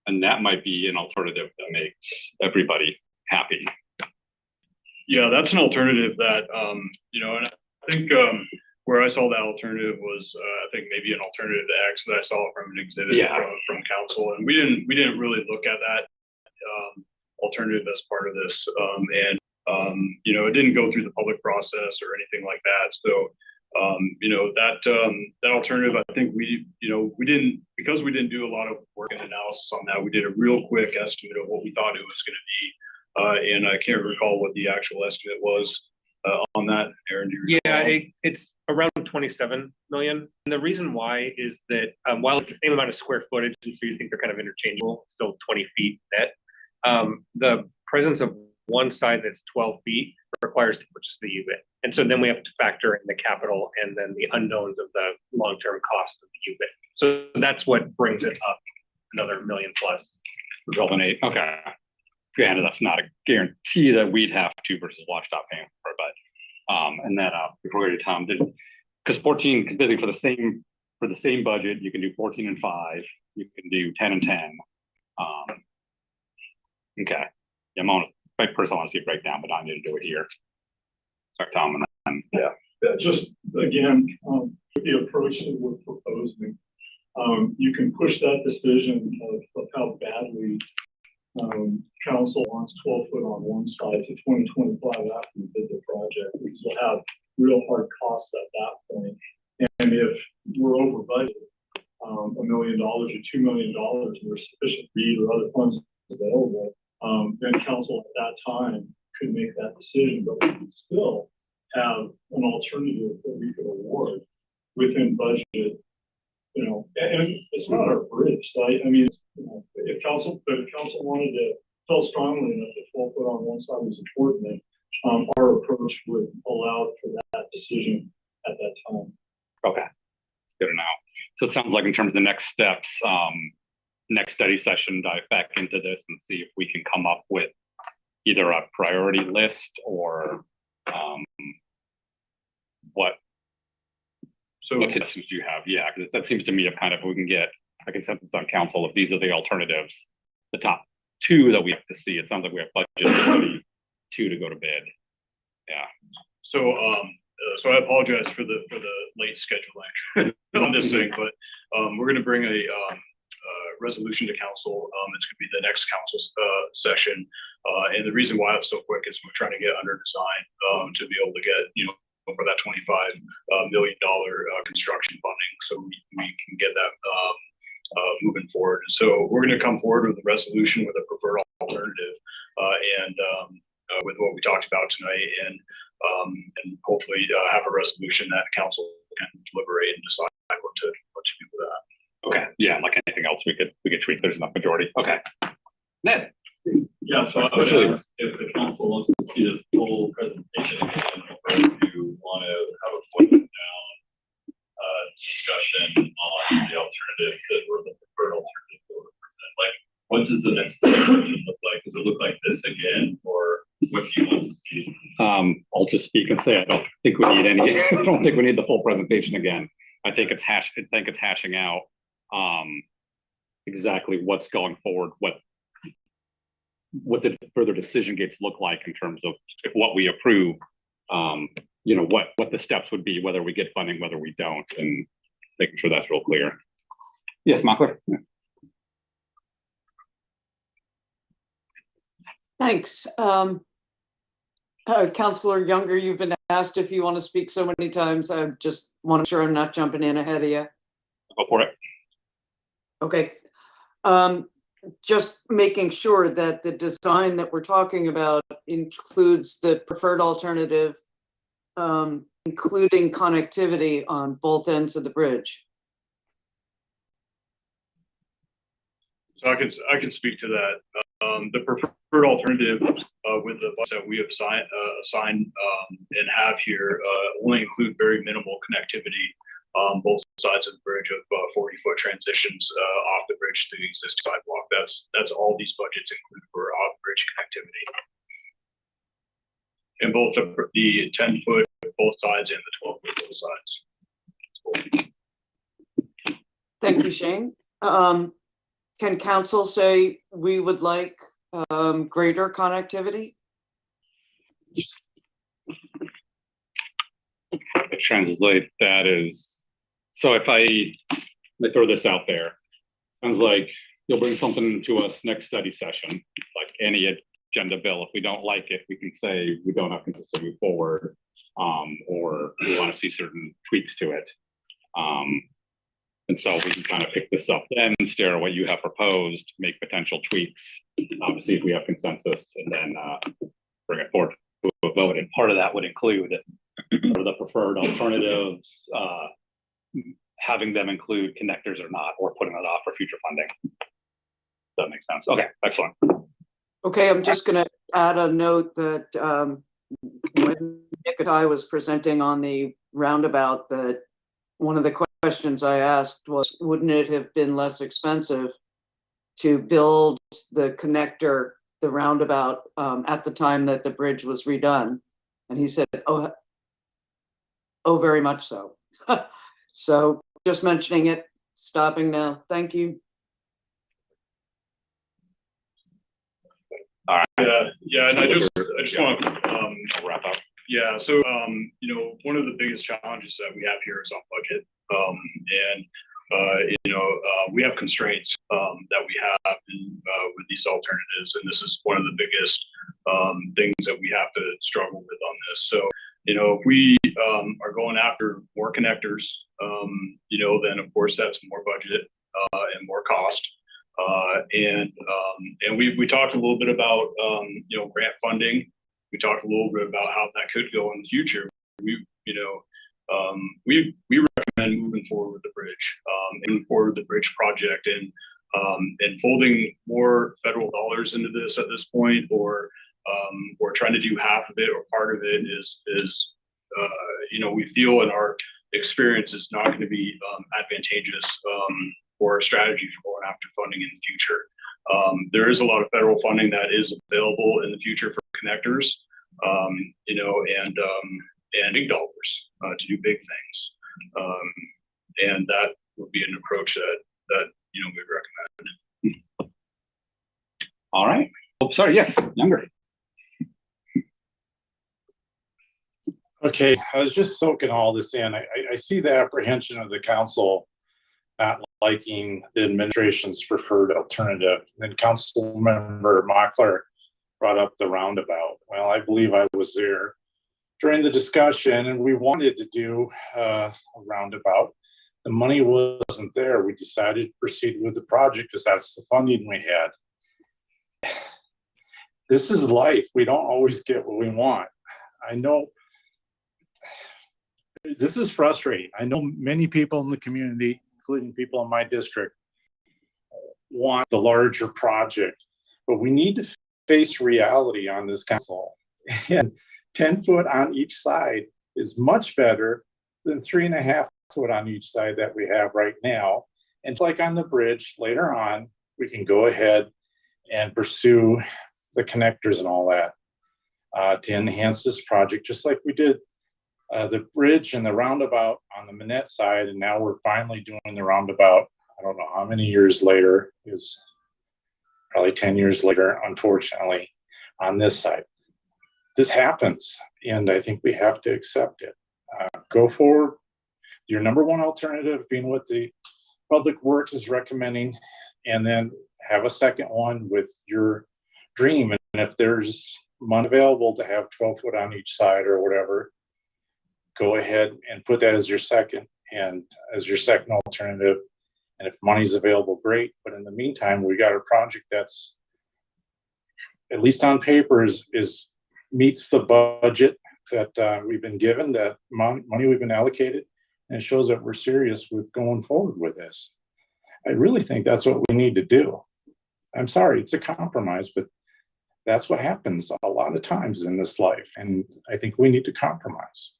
And that might be an alternative that makes everybody happy. Yeah, that's an alternative that, and I think where I saw that alternative was, I think maybe an alternative to X that I saw from an exhibit from council. And we didn't really look at that alternative as part of this. It didn't go through the public process or anything like that. So, that alternative, I think because we didn't do a lot of work and analysis on that, we did a real quick estimate of what we thought it was going to be. And I can't recall what the actual estimate was on that. Aaron, do you recall? Yeah, it's around 27 million. And the reason why is that while it's the same amount of square footage, and so you think they're kind of interchangeable, still 20 feet net, the presence of one side that's 12 feet requires to purchase the U-bit. And so then we have to factor in the capital and then the unknowns of the long-term cost of the U-bit. So that's what brings it up another million plus. For 12 and 8. Okay. Granted, that's not a guarantee that we'd have to versus Washdot paying for it, but and then before we go to Tom, because 14, basically for the same budget, you can do 14 and 5, you can do 10 and 10. Okay. Yeah, I personally want to see a breakdown, but I need to do it here. Sorry, Tom, and then Yeah, just again, the approach that we're proposing, you can push that decision of how badly council wants 12 foot on one side to 2025 after you bid the project. We still have real hard costs at that point. And if we're over budget, $1 million or $2 million, and there's sufficient need or other funds available, then council at that time could make that decision, but we could still have an alternative that we could award within budget, and it's not our bridge. So I mean, if council wanted to felt strongly enough that 12 foot on one side was important, then our approach would allow for that decision at that time. Okay, good to know. So it sounds like in terms of the next steps, next study session, dive back into this and see if we can come up with either a priority list or what suggestions do you have? Yeah, because that seems to me of kind of, we can get a consensus on council if these are the alternatives, the top 2 that we have to see. It sounds like we have budget already 2 to go to bid. Yeah. So, so I apologize for the late scheduling on this thing, but we're going to bring a resolution to council. It's going to be the next council session, and the reason why it's so quick is we're trying to get under design to be able to get for that $25 million construction funding, so we can get that moving forward. So we're going to come forward with a resolution with a preferred alternative, and with what we talked about tonight. And and hopefully have a resolution that council can deliberate and decide what to do with that. Okay, yeah, like anything else, we could tweak. There's enough majority. Okay. Ned. Yeah, so I would ask if the council wants to see this full presentation again, or if you want to have a point down discussion on the alternatives that were the preferred alternatives that were presented. Like, what does the next version look like? Does it look like this again, or what do you want to see? I'll just speak and say I don't think we need any. I don't think we need the full presentation again. I think it's hashing out exactly what's going forward, what the further decision gates look like in terms of if what we approve, you know, what the steps would be, whether we get funding, whether we don't, and making sure that's real clear. Yes, Mockler. Yeah. Thanks. Councilor Younger, you've been asked if you want to speak so many times. I just want to make sure I'm not jumping in ahead of you. Go for it. Okay. Just making sure that the design that we're talking about includes the preferred alternative, including connectivity on both ends of the bridge. So I can speak to that. The preferred alternative with the bus that we have assigned and have here only include very minimal connectivity on both sides of the bridge of 40-foot transitions off the bridge to the existing sidewalk. That's all these budgets include for off-bridge connectivity. And both the 10-foot both sides and the 12-foot both sides. Thank you, Shane. Can council say we would like greater connectivity? I translate that as, so if I throw this out there, sounds like you'll bring something to us next study session, like any agenda bill. If we don't like it, we can say we don't have consensus to move forward, or we want to see certain tweaks to it. And so we can kind of pick this up then, stare at what you have proposed, make potential tweaks, see if we have consensus, and then bring it forward to a vote. And part of that would include the preferred alternatives, having them include connectors or not, or putting it off for future funding. That makes sense. Okay, excellent. Okay, I'm just going to add a note that when Nick and I was presenting on the roundabout, that one of the questions I asked was, wouldn't it have been less expensive to build the connector, the roundabout, at the time that the bridge was redone? And he said, oh, very much so. So just mentioning it, stopping now. Thank you. All right. Yeah, and I just want to wrap up. Yeah, so you know, one of the biggest challenges that we have here is on budget, and you know, we have constraints that we have with these alternatives, and this is one of the biggest things that we have to struggle with on this. So, you know, if we are going after more connectors, you know, then of course that's more budget and more cost. And we talked a little bit about you know, grant funding. We talked a little bit about how that could go in the future. We recommend moving forward with the bridge, moving forward with the bridge project, and folding more federal dollars into this at this point, or trying to do half of it or part of it is you know, we feel in our experience is not going to be advantageous for a strategy for going after funding in the future. There is a lot of federal funding that is available in the future for connectors, you know, and big dollars to do big things, and that would be an approach that you know, we'd recommend. All right. Oh, sorry. Yes, Younger. Okay, I was just soaking all this in. I see the apprehension of the council not liking the administration's preferred alternative. And then Council Member Mockler brought up the roundabout. Well, I believe I was there during the discussion, and we wanted to do a roundabout. The money wasn't there. We decided to proceed with the project because that's the funding we had. This is life. We don't always get what we want. I know This is frustrating. I know many people in the community, including people in my district, want the larger project, but we need to face reality on this council. And 10 foot on each side is much better than 3.5 foot on each side that we have right now. And like on the bridge later on, we can go ahead and pursue the connectors and all that to enhance this project, just like we did the bridge and the roundabout on the Manette side. And now we're finally doing the roundabout. I don't know how many years later, is probably 10 years later, unfortunately, on this side. This happens, and I think we have to accept it. Go forward. Your number one alternative being what the Public Works is recommending, and then have a second one with your dream. And if there's money available to have 12 foot on each side or whatever, go ahead and put that as your second alternative. And if money's available, great. But in the meantime, we got a project that's, at least on paper, meets the budget that we've been given, that money we've been allocated, and it shows that we're serious with going forward with this. I really think that's what we need to do. I'm sorry, it's a compromise, but that's what happens a lot of times in this life, and I think we need to compromise.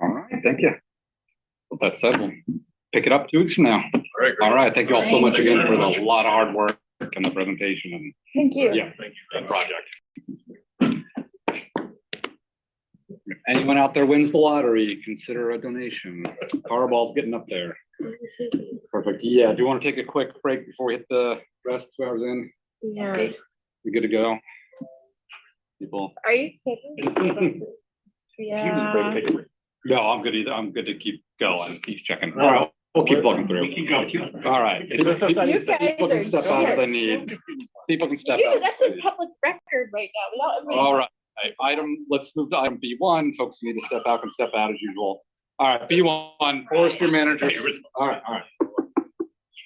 All right, thank you. With that said, we'll pick it up 2 weeks from now. All right, thank you all so much again for the lot of hard work and the presentation. And Thank you. yeah, thank you for the project. If anyone out there wins the lottery, consider a donation. Powerball's getting up there. Perfect. Yeah, do you want to take a quick break before we hit the rest 2 hours in? Yeah. Good. We good to go? People. Are you kidding? Yeah. No, I'm good either. I'm good to keep going. Keep checking. All right, we'll keep plugging through. All right. People can step out if they need. People can step out. That's a public record right now. All right. Let's move to item B1. Folks who need to step out can step out as usual. All right, B1, Forestry Manager. All right.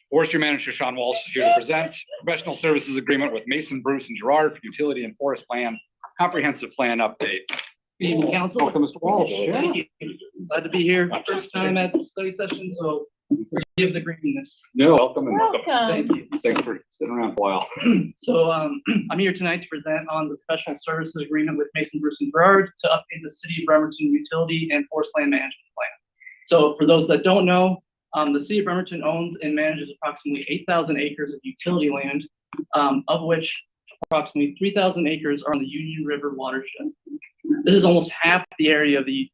Forestry Manager Sean Walsh is here to present professional services agreement with Mason, Bruce, and Gerard for utility and forest plan, comprehensive plan update. Evening, council. Welcome, Mr. Walsh. Thank you. Glad to be here. First time at the study session, so forgive the greenness. No, welcome. And Thank you. Thanks for sitting around a while. So I'm here tonight to present on the professional services agreement with Mason, Bruce, and Gerard to update the city of Bremerton utility and forest land management plan. So for those that don't know, the city of Bremerton owns and manages approximately 8,000 acres of utility land, of which approximately 3,000 acres are on the Union River watershed. This is almost half the area of the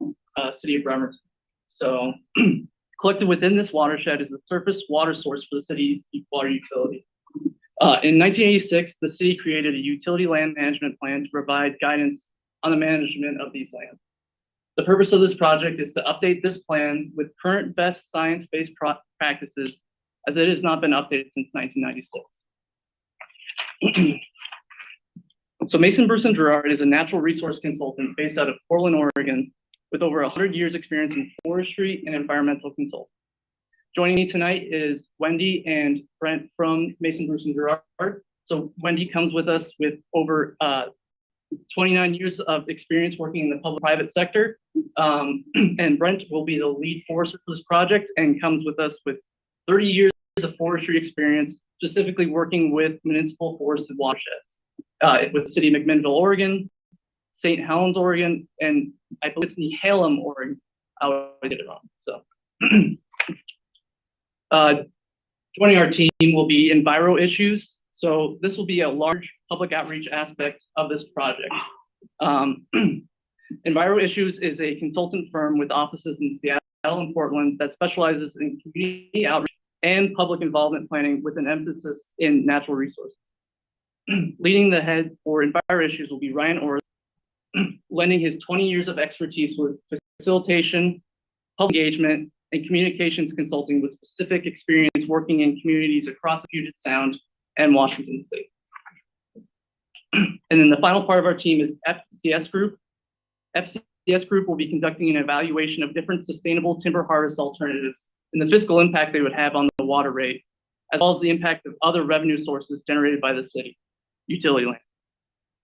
city of Bremerton. So collected within this watershed is the surface water source for the city's water utility. In 1986, the city created a utility land management plan to provide guidance on the management of these lands. The purpose of this project is to update this plan with current best science-based practices, as it has not been updated since 1996. So Mason, Bruce, and Gerard is a natural resource consultant based out of Portland, Oregon, with over 100 years experience in forestry and environmental consulting. Joining me tonight is Wendy and Brent from Mason, Bruce, and Gerard. So Wendy comes with us with over 29 years of experience working in the public-private sector. And Brent will be the lead forester for this project and comes with us with 30 years of forestry experience, specifically working with municipal forested watersheds. With the city of McMinnville, Oregon, St. Helens, Oregon, and I believe it's Nehalem, Oregon. I did it wrong. So joining our team will be Enviro Issues. So this will be a large public outreach aspect of this project. Enviro Issues is a consultant firm with offices in Seattle and Portland that specializes in community outreach and public involvement planning with an emphasis in natural resources. Leading the head for Enviro Issues will be Ryan Orr, lending his 20 years of expertise with facilitation, public engagement, and communications consulting with specific experience working in communities across the Puget Sound and Washington State. And then the final part of our team is FCS Group. FCS Group will be conducting an evaluation of different sustainable timber harvest alternatives and the fiscal impact they would have on the water rate, as well as the impact of other revenue sources generated by the city utility land.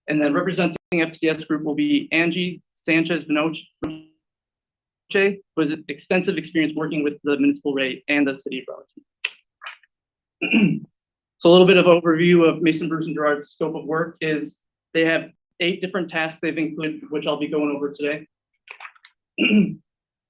And then representing FCS Group will be Angie Sanchez Benoche, who has extensive experience working with the municipal rate and the city of Bremerton. So a little bit of overview of Mason Bruce and Gerard's scope of work is they have 8 different tasks they've included, which I'll be going over today.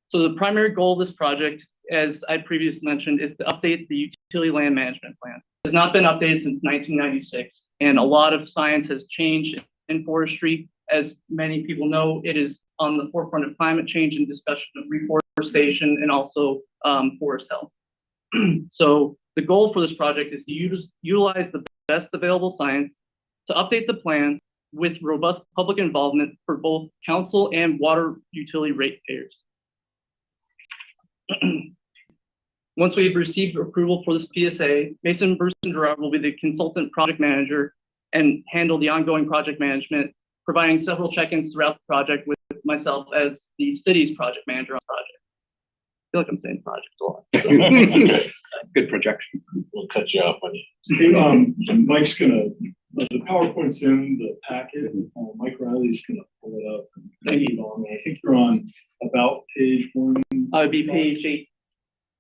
So the primary goal of this project, as I previously mentioned, is to update the utility land management plan. It has not been updated since 1996, and a lot of science has changed in forestry. As many people know, it is on the forefront of climate change and discussion of reforestation and also forest health. So the goal for this project is to utilize the best available science to update the plan with robust public involvement for both council and water utility ratepayers. Once we've received approval for this PSA, Mason Bruce and Gerard will be the consultant project manager and handle the ongoing project management, providing several check-ins throughout the project with myself as the city's project manager on the project. I feel like I'm saying project a lot. So. Good projection. We'll cut you off on you. Mike's gonna, the PowerPoint's in the packet. Mike Riley's gonna pull it up. I think you're on about page 1. I would be page 8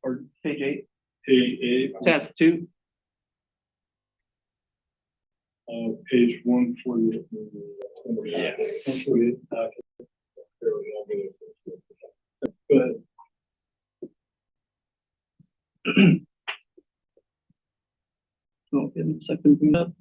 or page 8. Page 8. Task 2. Page 148. Yeah. 148 packet. There we go. Go ahead. Oh, give me a second to bring it up.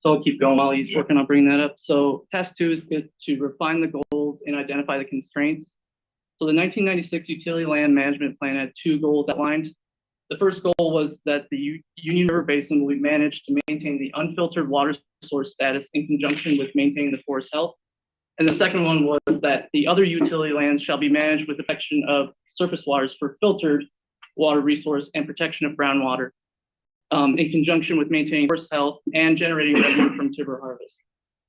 So I'll keep going while he's working on bringing that up. So task 2 is good to refine the goals and identify the constraints. So the 1996 utility land management plan had 2 goals outlined. The first goal was that the Union River Basin will be managed to maintain the unfiltered water source status in conjunction with maintaining the forest health. And the second one was that the other utility lands shall be managed with the protection of surface waters for filtered water resource and protection of groundwater in conjunction with maintaining forest health and generating revenue from timber harvest.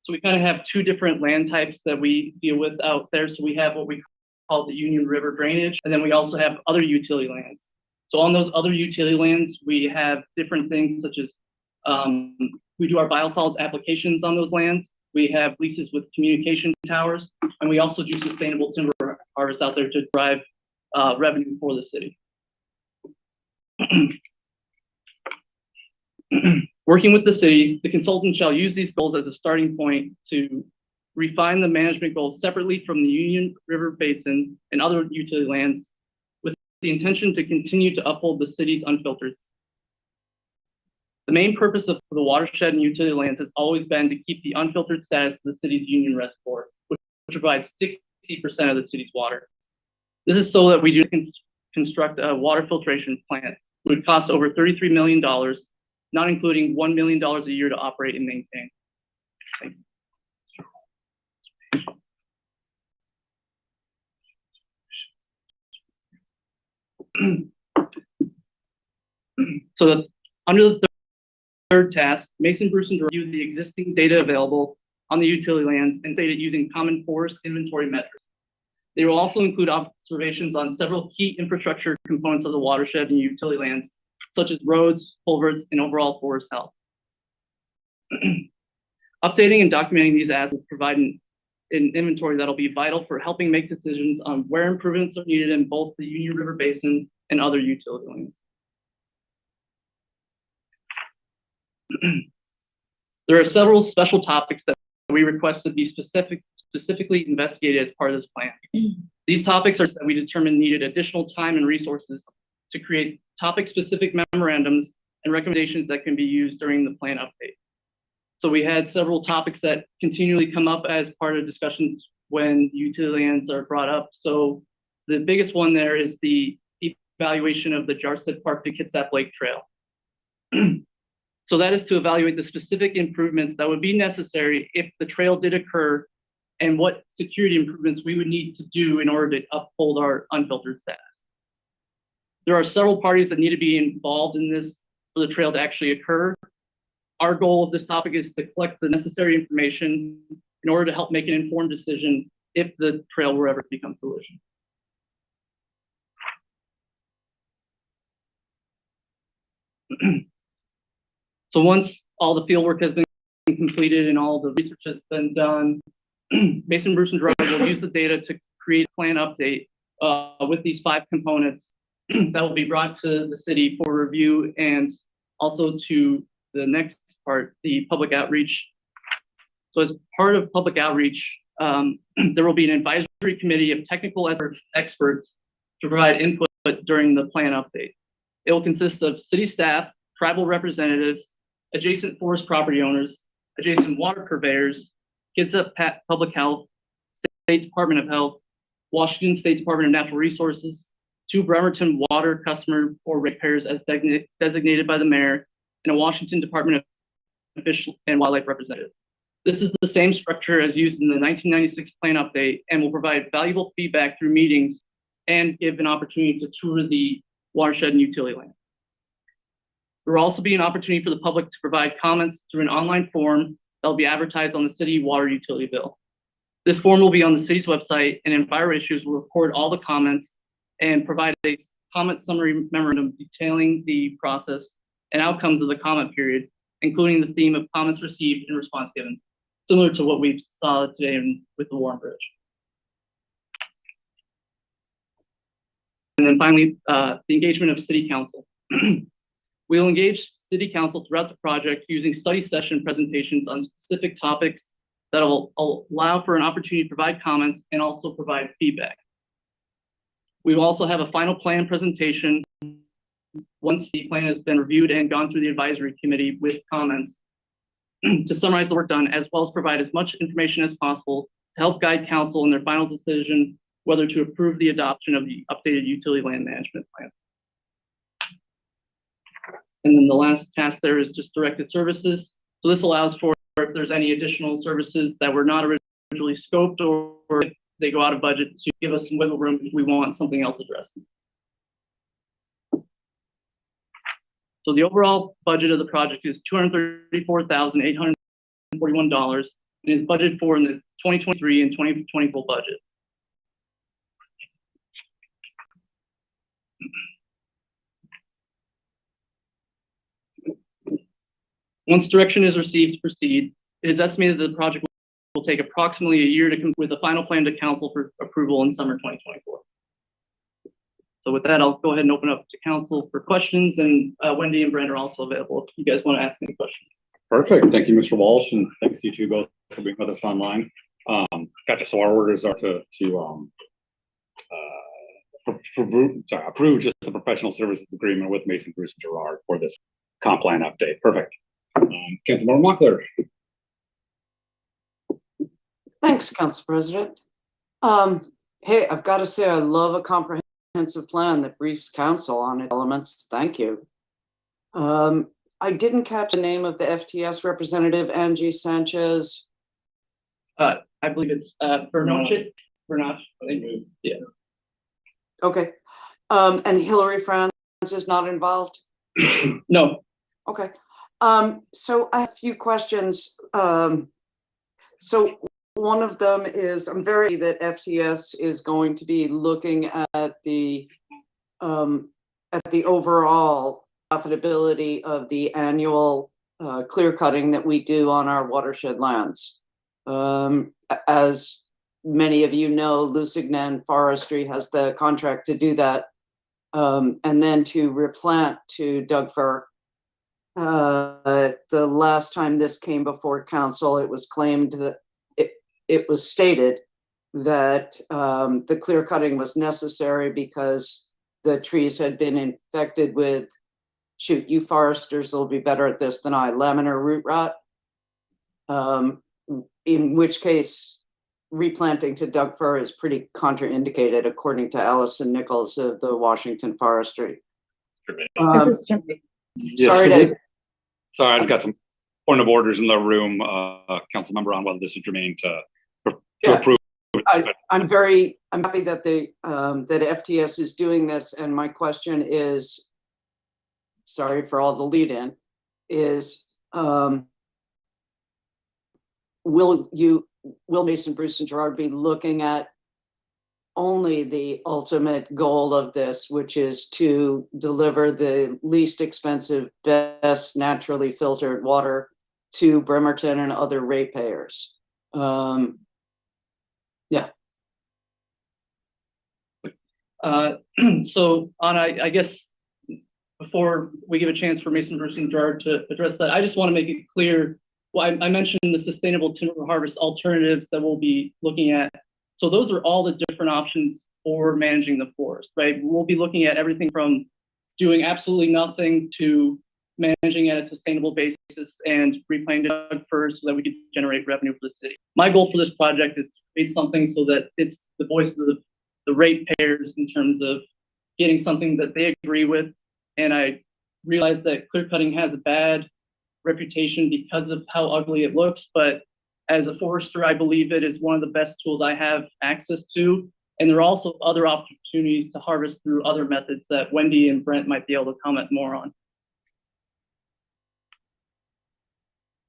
So we kind of have 2 different land types that we deal with out there. So we have what we call the Union River drainage, and then we also have other utility lands. So on those other utility lands, we have different things such as we do our biosolids applications on those lands. We have leases with communication towers, and we also do sustainable timber harvest out there to drive revenue for the city. Working with the city, the consultant shall use these goals as a starting point to refine the management goals separately from the Union River Basin and other utility lands with the intention to continue to uphold the city's unfiltered. The main purpose of the watershed and utility lands has always been to keep the unfiltered status of the city's Union Reservoir, which provides 60% of the city's water. This is so that we do construct a water filtration plant. It would cost over $33 million, not including $1 million a year to operate and maintain. Thank you. So under the third task, Mason Bruce and review the existing data available on the utility lands and data using common forest inventory metrics. They will also include observations on several key infrastructure components of the watershed and utility lands, such as roads, culverts, and overall forest health. Updating and documenting these assets will provide an inventory that'll be vital for helping make decisions on where improvements are needed in both the Union River Basin and other utility lands. There are several special topics that we request to be specifically investigated as part of this plan. These topics are that we determined needed additional time and resources to create topic-specific memorandums and recommendations that can be used during the plan update. So we had several topics that continually come up as part of discussions when utility lands are brought up. So the biggest one there is the evaluation of the Jarset Park to Kitsap Lake Trail. So that is to evaluate the specific improvements that would be necessary if the trail did occur and what security improvements we would need to do in order to uphold our unfiltered status. There are several parties that need to be involved in this for the trail to actually occur. Our goal of this topic is to collect the necessary information in order to help make an informed decision if the trail were ever to become fruition. So once all the field work has been completed and all the research has been done, Mason, Bruce, and Gerard will use the data to create a plan update with these 5 components that will be brought to the city for review, and also to the next part, the public outreach. So as part of public outreach, there will be an advisory committee of technical experts to provide input during the plan update. It will consist of city staff, tribal representatives, adjacent forest property owners, adjacent water purveyors, Kitsap Public Health, State Department of Health, Washington State Department of Natural Resources, 2 Bremerton water customer or ratepayers as designated by the mayor, and a Washington Department of Fish and Wildlife representative. This is the same structure as used in the 1996 plan update and will provide valuable feedback through meetings and give an opportunity to tour the watershed and utility land. There will also be an opportunity for the public to provide comments through an online form that will be advertised on the city water utility bill. This form will be on the city's website, and Enviro Issues will record all the comments and provide a comment summary memorandum detailing the process and outcomes of the comment period, including the theme of comments received and response given, similar to what we saw today with the Warren Bridge. And then finally, the engagement of City Council. We'll engage City Council throughout the project using study session presentations on specific topics that will allow for an opportunity to provide comments and also provide feedback. We will also have a final plan presentation once the plan has been reviewed and gone through the advisory committee with comments to summarize the work done, as well as provide as much information as possible to help guide council in their final decision whether to approve the adoption of the updated utility land management plan. And then the last task there is just directed services. So this allows for if there's any additional services that were not originally scoped, or if they go out of budget, to give us some wiggle room if we want something else addressed. So the overall budget of the project is $234,841 and is budgeted for in the 2023 and 2024 budget. Once direction is received to proceed, it is estimated that the project will take approximately a year to come with a final plan to council for approval in summer 2024. So with that, I'll go ahead and open up to council for questions, and Wendy and Brent are also available if you guys want to ask any questions. Perfect. Thank you, Mr. Walsh, and thanks you two both for being with us online. Gotcha. So our orders are to approve just the professional services agreement with Mason, Bruce, and Gerard for this comp plan update. Perfect. Councilmember Mockler. Thanks, Council President. Hey, I've got to say, I love a comprehensive plan that briefs council on its elements. Thank you. I didn't catch the name of the FTS representative, Angie Sanchez. I believe it's Bernochet. Yeah. Okay. And Hillary Franz is not involved? No. Okay. So I have a few questions. So one of them is, I'm very that FTS is going to be looking at the overall profitability of the annual clear cutting that we do on our watershed lands. As many of you know, Lusignan Forestry has the contract to do that, and then to replant to Doug Fir. The last time this came before council, it was claimed that it was stated that the clear cutting was necessary because the trees had been infected with, shoot, you foresters will be better at this than I, laminar root rot. In which case, replanting to Doug Fir is pretty contraindicated, according to Allison Nichols of the Washington Forestry. Sorry, I've got some point of orders in the room, council member, on whether this is germane to approve. I'm happy that the that FTS is doing this, and my question is, sorry for all the lead in, is will Mason, Bruce, and Gerard be looking at only the ultimate goal of this, which is to deliver the least expensive, best naturally filtered water to Bremerton and other ratepayers. Yeah. So I guess before we give a chance for Mason Bruce and Gerard to address that, I just want to make it clear. Well, I mentioned the sustainable timber harvest alternatives that we'll be looking at. So those are all the different options for managing the forest, right? We'll be looking at everything from doing absolutely nothing to managing at a sustainable basis and replanting first so that we can generate revenue for the city. My goal for this project is to create something so that it's the voice of the ratepayers in terms of getting something that they agree with. And I realize that clear cutting has a bad reputation because of how ugly it looks, but as a forester, I believe it is one of the best tools I have access to. And there are also other opportunities to harvest through other methods that Wendy and Brent might be able to comment more on.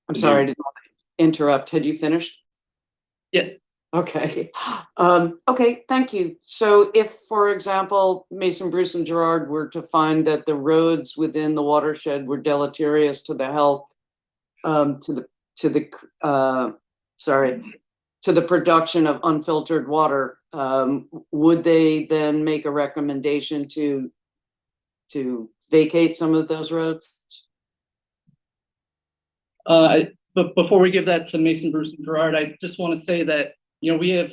I'm sorry, I didn't want to interrupt. Had you finished? Yes. Okay. Okay, thank you. So if, for example, Mason, Bruce, and Gerard were to find that the roads within the watershed were deleterious to the health, to the production of unfiltered water, would they then make a recommendation to vacate some of those roads? But before we give that to Mason, Bruce, and Gerard, I just want to say that, you know,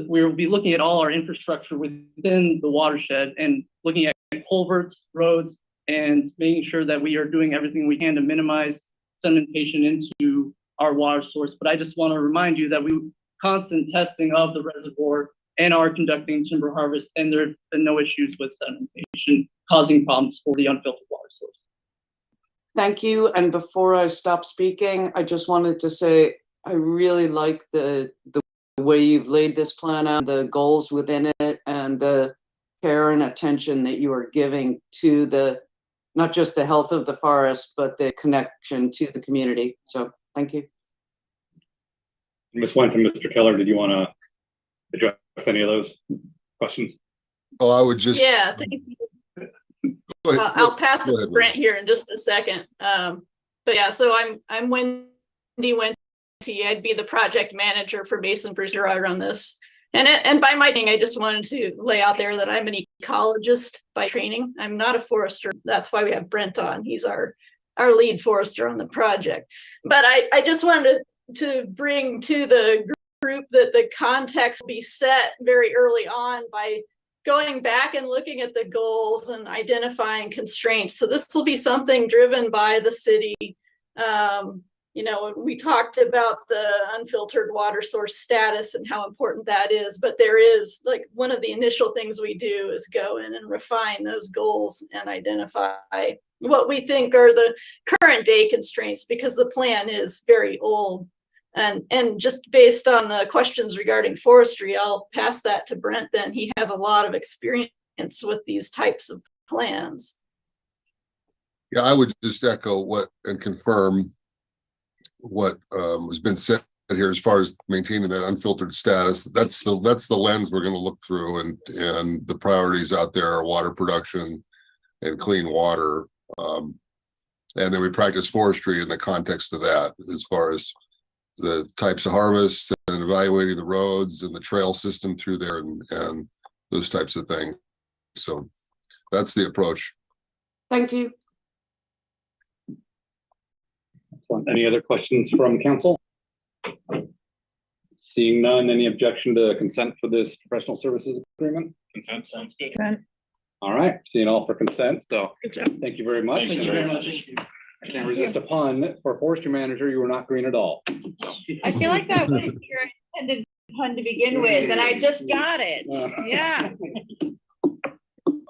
we'll be looking at all our infrastructure within the watershed and looking at culverts, roads, and making sure that we are doing everything we can to minimize sedimentation into our water source. But I just want to remind you that we constant testing of the reservoir and are conducting timber harvest, and there have been no issues with sedimentation causing problems for the unfiltered water source. Thank you. And before I stop speaking, I just wanted to say I really like the way you've laid this plan out, the goals within it, and the care and attention that you are giving to not just the health of the forest, but the connection to the community. So thank you. Ms. Went and Mr. Keller, did you want to address any of those questions? Oh, I would just. Yeah, thank you. I'll pass it to Brent here in just a second. But yeah, so I'm Wendy Wente. I'd be the project manager for Mason Bruce Gerard on this. And by my thing, I just wanted to lay out there that I'm an ecologist by training. I'm not a forester. That's why we have Brent on. He's our lead forester on the project. But I just wanted to bring to the group that the context be set very early on by going back and looking at the goals and identifying constraints. So this will be something driven by the city. You know, we talked about the unfiltered water source status and how important that is, but there is, like, one of the initial things we do is go in and refine those goals and identify what we think are the current day constraints, because the plan is very old. And just based on the questions regarding forestry, I'll pass that to Brent then. He has a lot of experience with these types of plans. Yeah, I would just echo and confirm what has been said here as far as maintaining that unfiltered status. That's the lens we're going to look through, and the priorities out there are water production and clean water. And then we practice forestry in the context of that, as far as the types of harvests and evaluating the roads and the trail system through there and those types of things. So that's the approach. Thank you. Any other questions from council? Seeing none, any objection to consent for this professional services agreement? Consent sounds good. All right, seeing all for consent, so thank you very much. Thank you very much. I can't resist a pun. For forestry manager, you were not green at all. I feel like that was your intended pun to begin with, and I just got it. Yeah.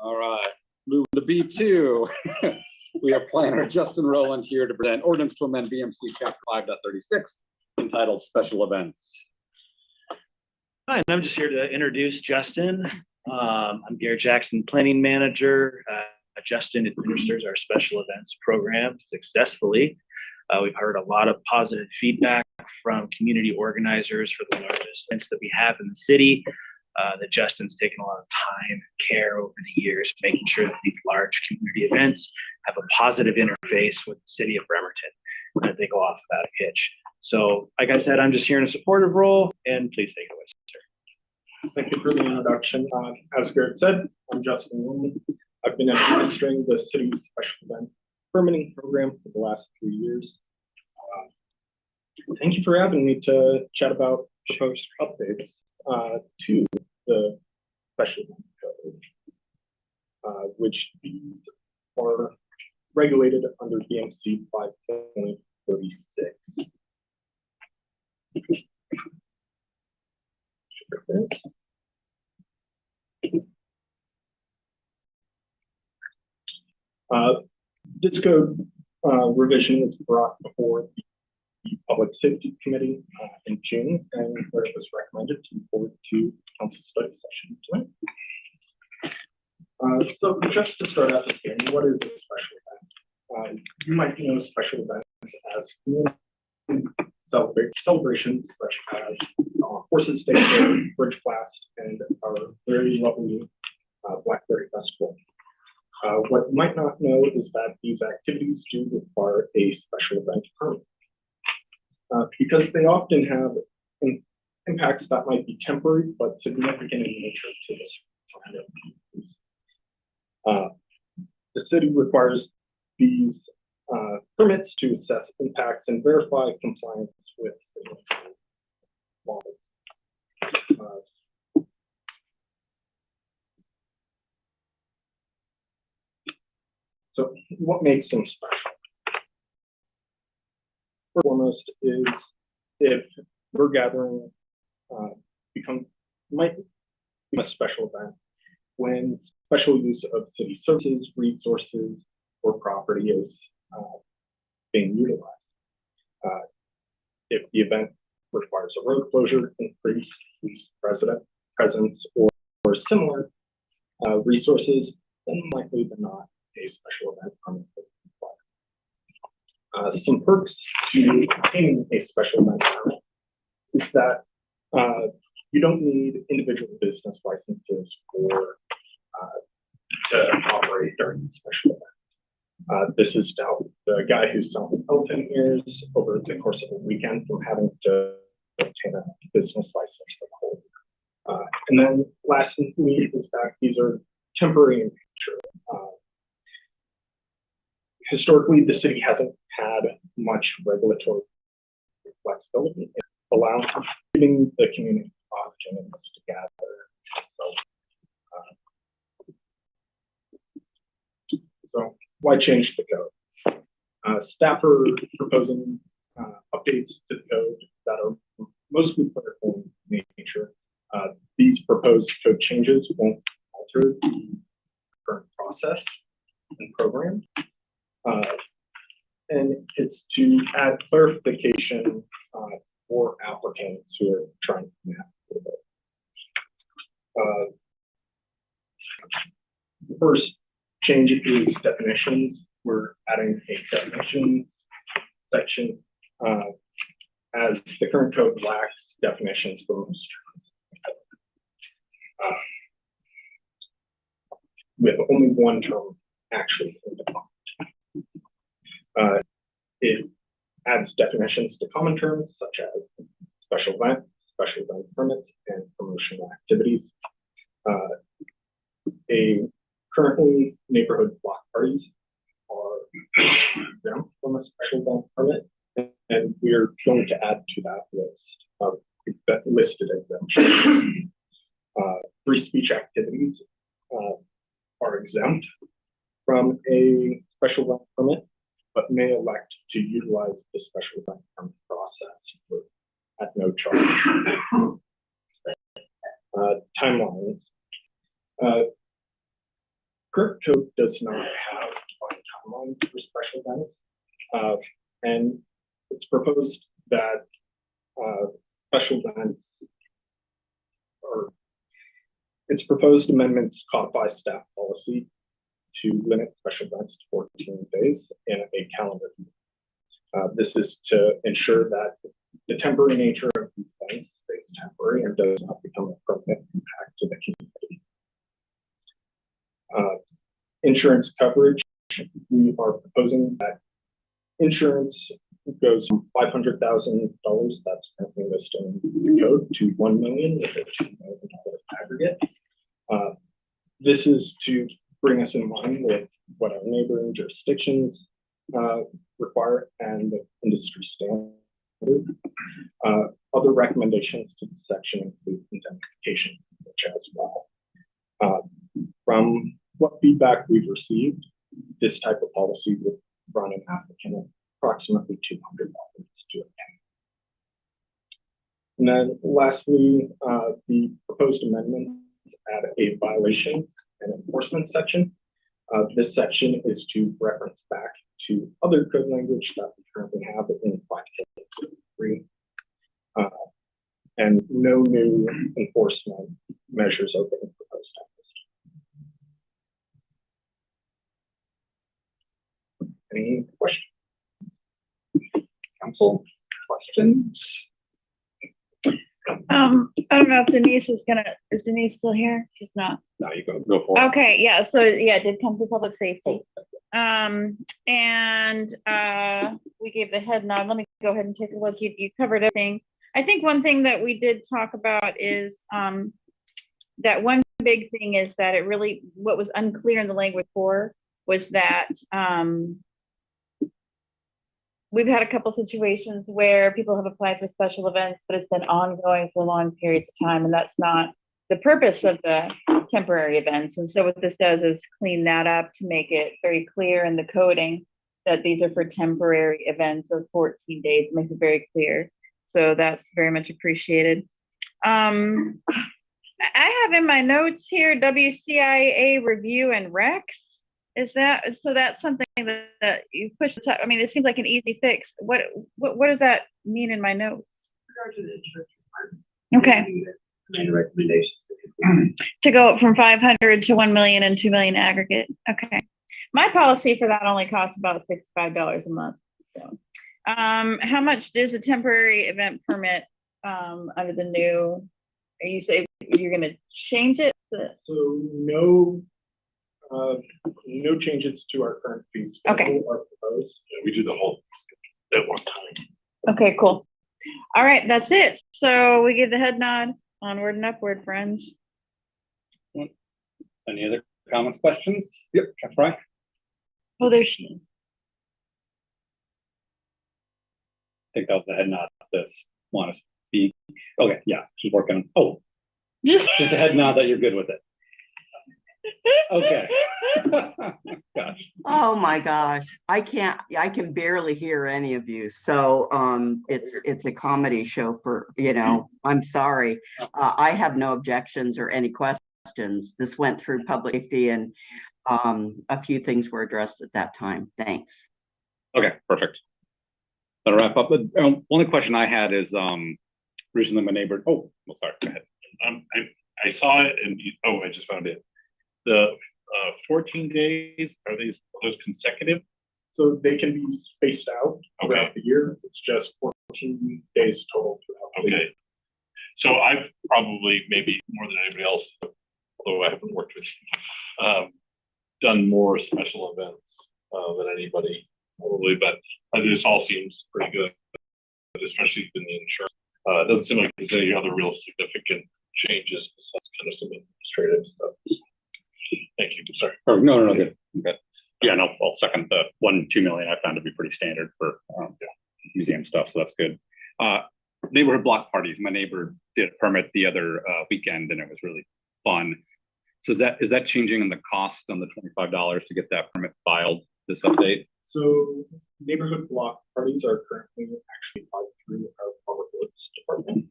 All right, move to B2. We have planner Justin Rowland here to present ordinance to amend BMC chapter 5.36 entitled Special Events. Hi, and I'm just here to introduce Justin. I'm Gary Jackson, planning manager. Justin administers our special events program successfully. We've heard a lot of positive feedback from community organizers for the largest events that we have in the city. that Justin's taken a lot of time and care over the years, making sure that these large community events have a positive interface with the city of Bremerton, and that they go off without a hitch. So, like I said, I'm just here in a supportive role, and please take it away, sir. Thank you for the introduction. As Garrett said, I'm Justin Woolman. I've been administering the city's special event permitting program for the last 3 years. Thank you for having me to chat about proposed updates to the special event code, which these are regulated under BMC 5.36. This code revision was brought before the Public Safety Committee in June, and where it was recommended to forward to council study session tonight. So just to start out the beginning, what is a special event? You might know special events as community celebrations such as Horses Day, Bridge Blast, and our very lovely Blackberry Festival. What you might not know is that these activities do require a special event permit because they often have impacts that might be temporary but significant in nature to the surrounding communities. The city requires these permits to assess impacts and verify compliance with the laws. So what makes them special? First and foremost is if we're gathering might become a special event when special use of city services, resources, or property is being utilized. If the event requires a road closure, increased police presence, or similar resources, then likely than not, a special event permit is required. Some perks to obtaining a special event permit is that you don't need individual business licenses or to operate during the special event. This is to help the guy who's selling elephant ears over the course of a weekend from having to obtain a business license for the whole year. And then lastly is that these are temporary in nature. Historically, the city hasn't had much regulatory flexibility in allowing giving the community opportunities to gather. So why change the code? Staff are proposing updates to the code that are mostly political in nature. These proposed code changes won't alter the current process and program. And it's to add clarification for applicants who are trying to map with it. The first change is definitions. We're adding a definition section as the current code lacks definitions for most terms. With only one term actually defined. It adds definitions to common terms such as special event permits, and promotional activities. Currently, neighborhood block parties are exempt from a special event permit, and we're going to add to that list of listed exemptions. Free speech activities are exempt from a special event permit, but may elect to utilize the special event permit process at no charge. Timelines. Current code does not have defined timelines for special events, and it's proposed that special events or its proposed amendments codify staff policy to limit special events to 14 days in a calendar year. This is to ensure that the temporary nature of these events stays temporary and does not become a permanent impact insurance coverage, we are proposing that insurance goes from $500,000, that's currently listed in the code, to $1 million with a $2 million aggregate. This is to bring us in line with what our neighboring jurisdictions require and the industry standard. Other recommendations to the section include indemnification, which as well. From what feedback we've received, this type of policy would run an applicant approximately $200 to obtain. And then lastly, the proposed amendments add a violations and enforcement section. This section is to reference back to other code language that we currently have in 5K3. And no new enforcement measures are being proposed at this time. Any questions? Council questions? I don't know if Denise is Denise still here? She's not. No, you go for it. Okay, yeah, so yeah, it did come through public safety. And we gave the head nod. Let me go ahead and take a look. You covered everything. I think one thing that we did talk about is that one big thing is that it really, what was unclear in the language before was that we've had a couple situations where people have applied for special events, but it's been ongoing for long periods of time, and that's not the purpose of the temporary events. And so what this does is clean that up to make it very clear in the coding that these are for temporary events of 14 days. It makes it very clear. So that's very much appreciated. I have in my notes here WCIA review and Rex. Is that, so that's something that you push the top. I mean, it seems like an easy fix. What does that mean in my notes? Okay. To go from 500 to 1 million and 2 million aggregate. Okay. My policy for that only costs about $65 a month. So, how much is a temporary event permit under the new? You say you're going to change it? So no changes to our current fee schedule are proposed. Yeah, we do the whole at one time. Okay, cool. All right, that's it. So we give the head nod. Onward and upward, friends. Any other comments, questions? Yep, that's right. Oh, there she is. I think that was the head nod. This want to speak. Okay, yeah, she's working. Oh, just a head nod that you're good with it. Okay. Gosh. Oh my gosh, I can barely hear any of you. So it's a comedy show for, I'm sorry. I have no objections or any questions. This went through public safety and a few things were addressed at that time. Thanks. Okay, perfect. That'll wrap up. The only question I had is recently my neighbor. Oh, well, sorry. Go ahead. I saw it and I just found it. The 14 days, are those consecutive? So they can be spaced out throughout the year. It's just 14 days total throughout the year. So I've probably, maybe more than anybody else, although I haven't worked with you, done more special events than anybody probably, but this all seems pretty good, especially in the insurance. It doesn't seem like there's any other real significant changes besides kind of some administrative stuff. Thank you. Sorry. Oh, no, good. Okay. Yeah, no, I'll second the 1-2 million. I found to be pretty standard for museum stuff, so that's good. Neighborhood block parties. My neighbor did a permit the other weekend, and it was really fun. So is that changing in the cost on the $25 to get that permit filed? This update. So neighborhood block parties are currently actually filed through our public works department,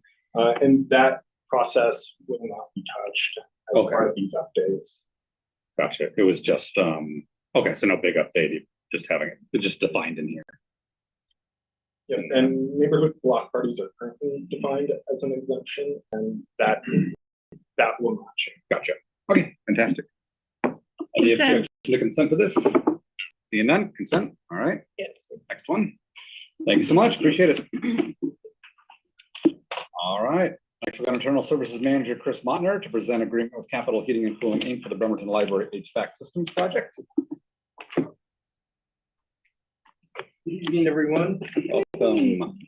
and that process will not be touched as part of these updates. Gotcha. It was just okay, so no big update, just having it just defined in here. Yeah, and neighborhood block parties are currently defined as an exemption, and that will not change. Gotcha. Okay, fantastic. Any objection to consent to this? Seeing none, consent. All right. Yes. Next one. Thank you so much. Appreciate it. All right. Next, we've got Internal Services Manager Chris Mottner to present agreement with Capital Heating and Cooling Inc. for the Bremerton Library HVAC Systems project. Evening, everyone. Welcome.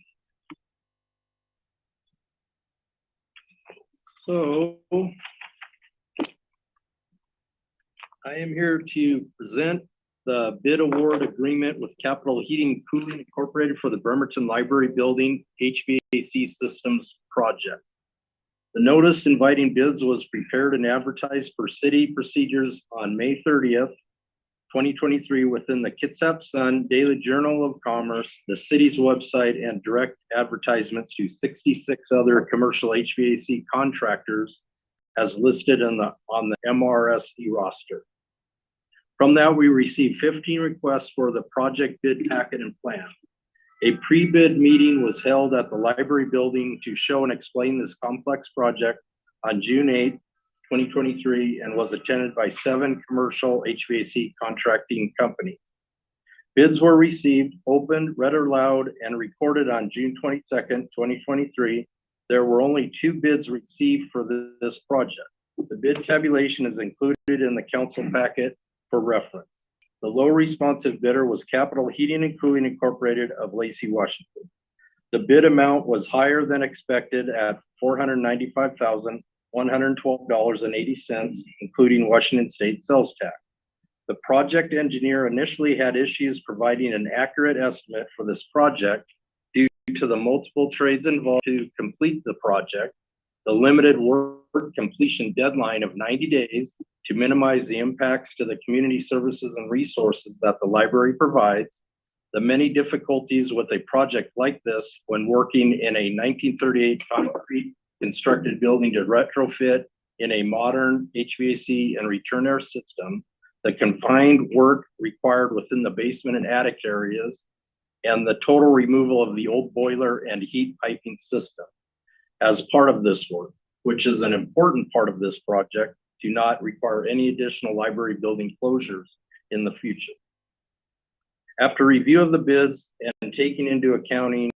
So I am here to present the bid award agreement with Capital Heating and Cooling Incorporated for the Bremerton Library Building HVAC Systems Project. The notice inviting bids was prepared and advertised per city procedures on May 30th, 2023 within the Kitsap Sun, Daily Journal of Commerce, the city's website, and direct advertisements to 66 other commercial HVAC contractors as listed on the MRSE roster. From that, we received 15 requests for the project bid packet and plan. A pre-bid meeting was held at the library building to show and explain this complex project on June 8th, 2023, and was attended by 7 commercial HVAC contracting companies. Bids were received, opened, read aloud, and recorded on June 22nd, 2023. There were only 2 bids received for this project. The bid tabulation is included in the council packet for reference. The low responsive bidder was Capital Heating and Cooling Incorporated of Lacey, Washington. The bid amount was higher than expected at $495,112.80, including Washington State sales tax. The project engineer initially had issues providing an accurate estimate for this project due to the multiple trades involved to complete the project, the limited work completion deadline of 90 days to minimize the impacts to the community services and resources that the library provides, the many difficulties with a project like this when working in a 1938 concrete constructed building to retrofit in a modern HVAC and return air system, the confined work required within the basement and attic areas, and the total removal of the old boiler and heat piping system. As part of this work, which is an important part of this project, do not require any additional library building closures in the future. After review of the bids and taking into account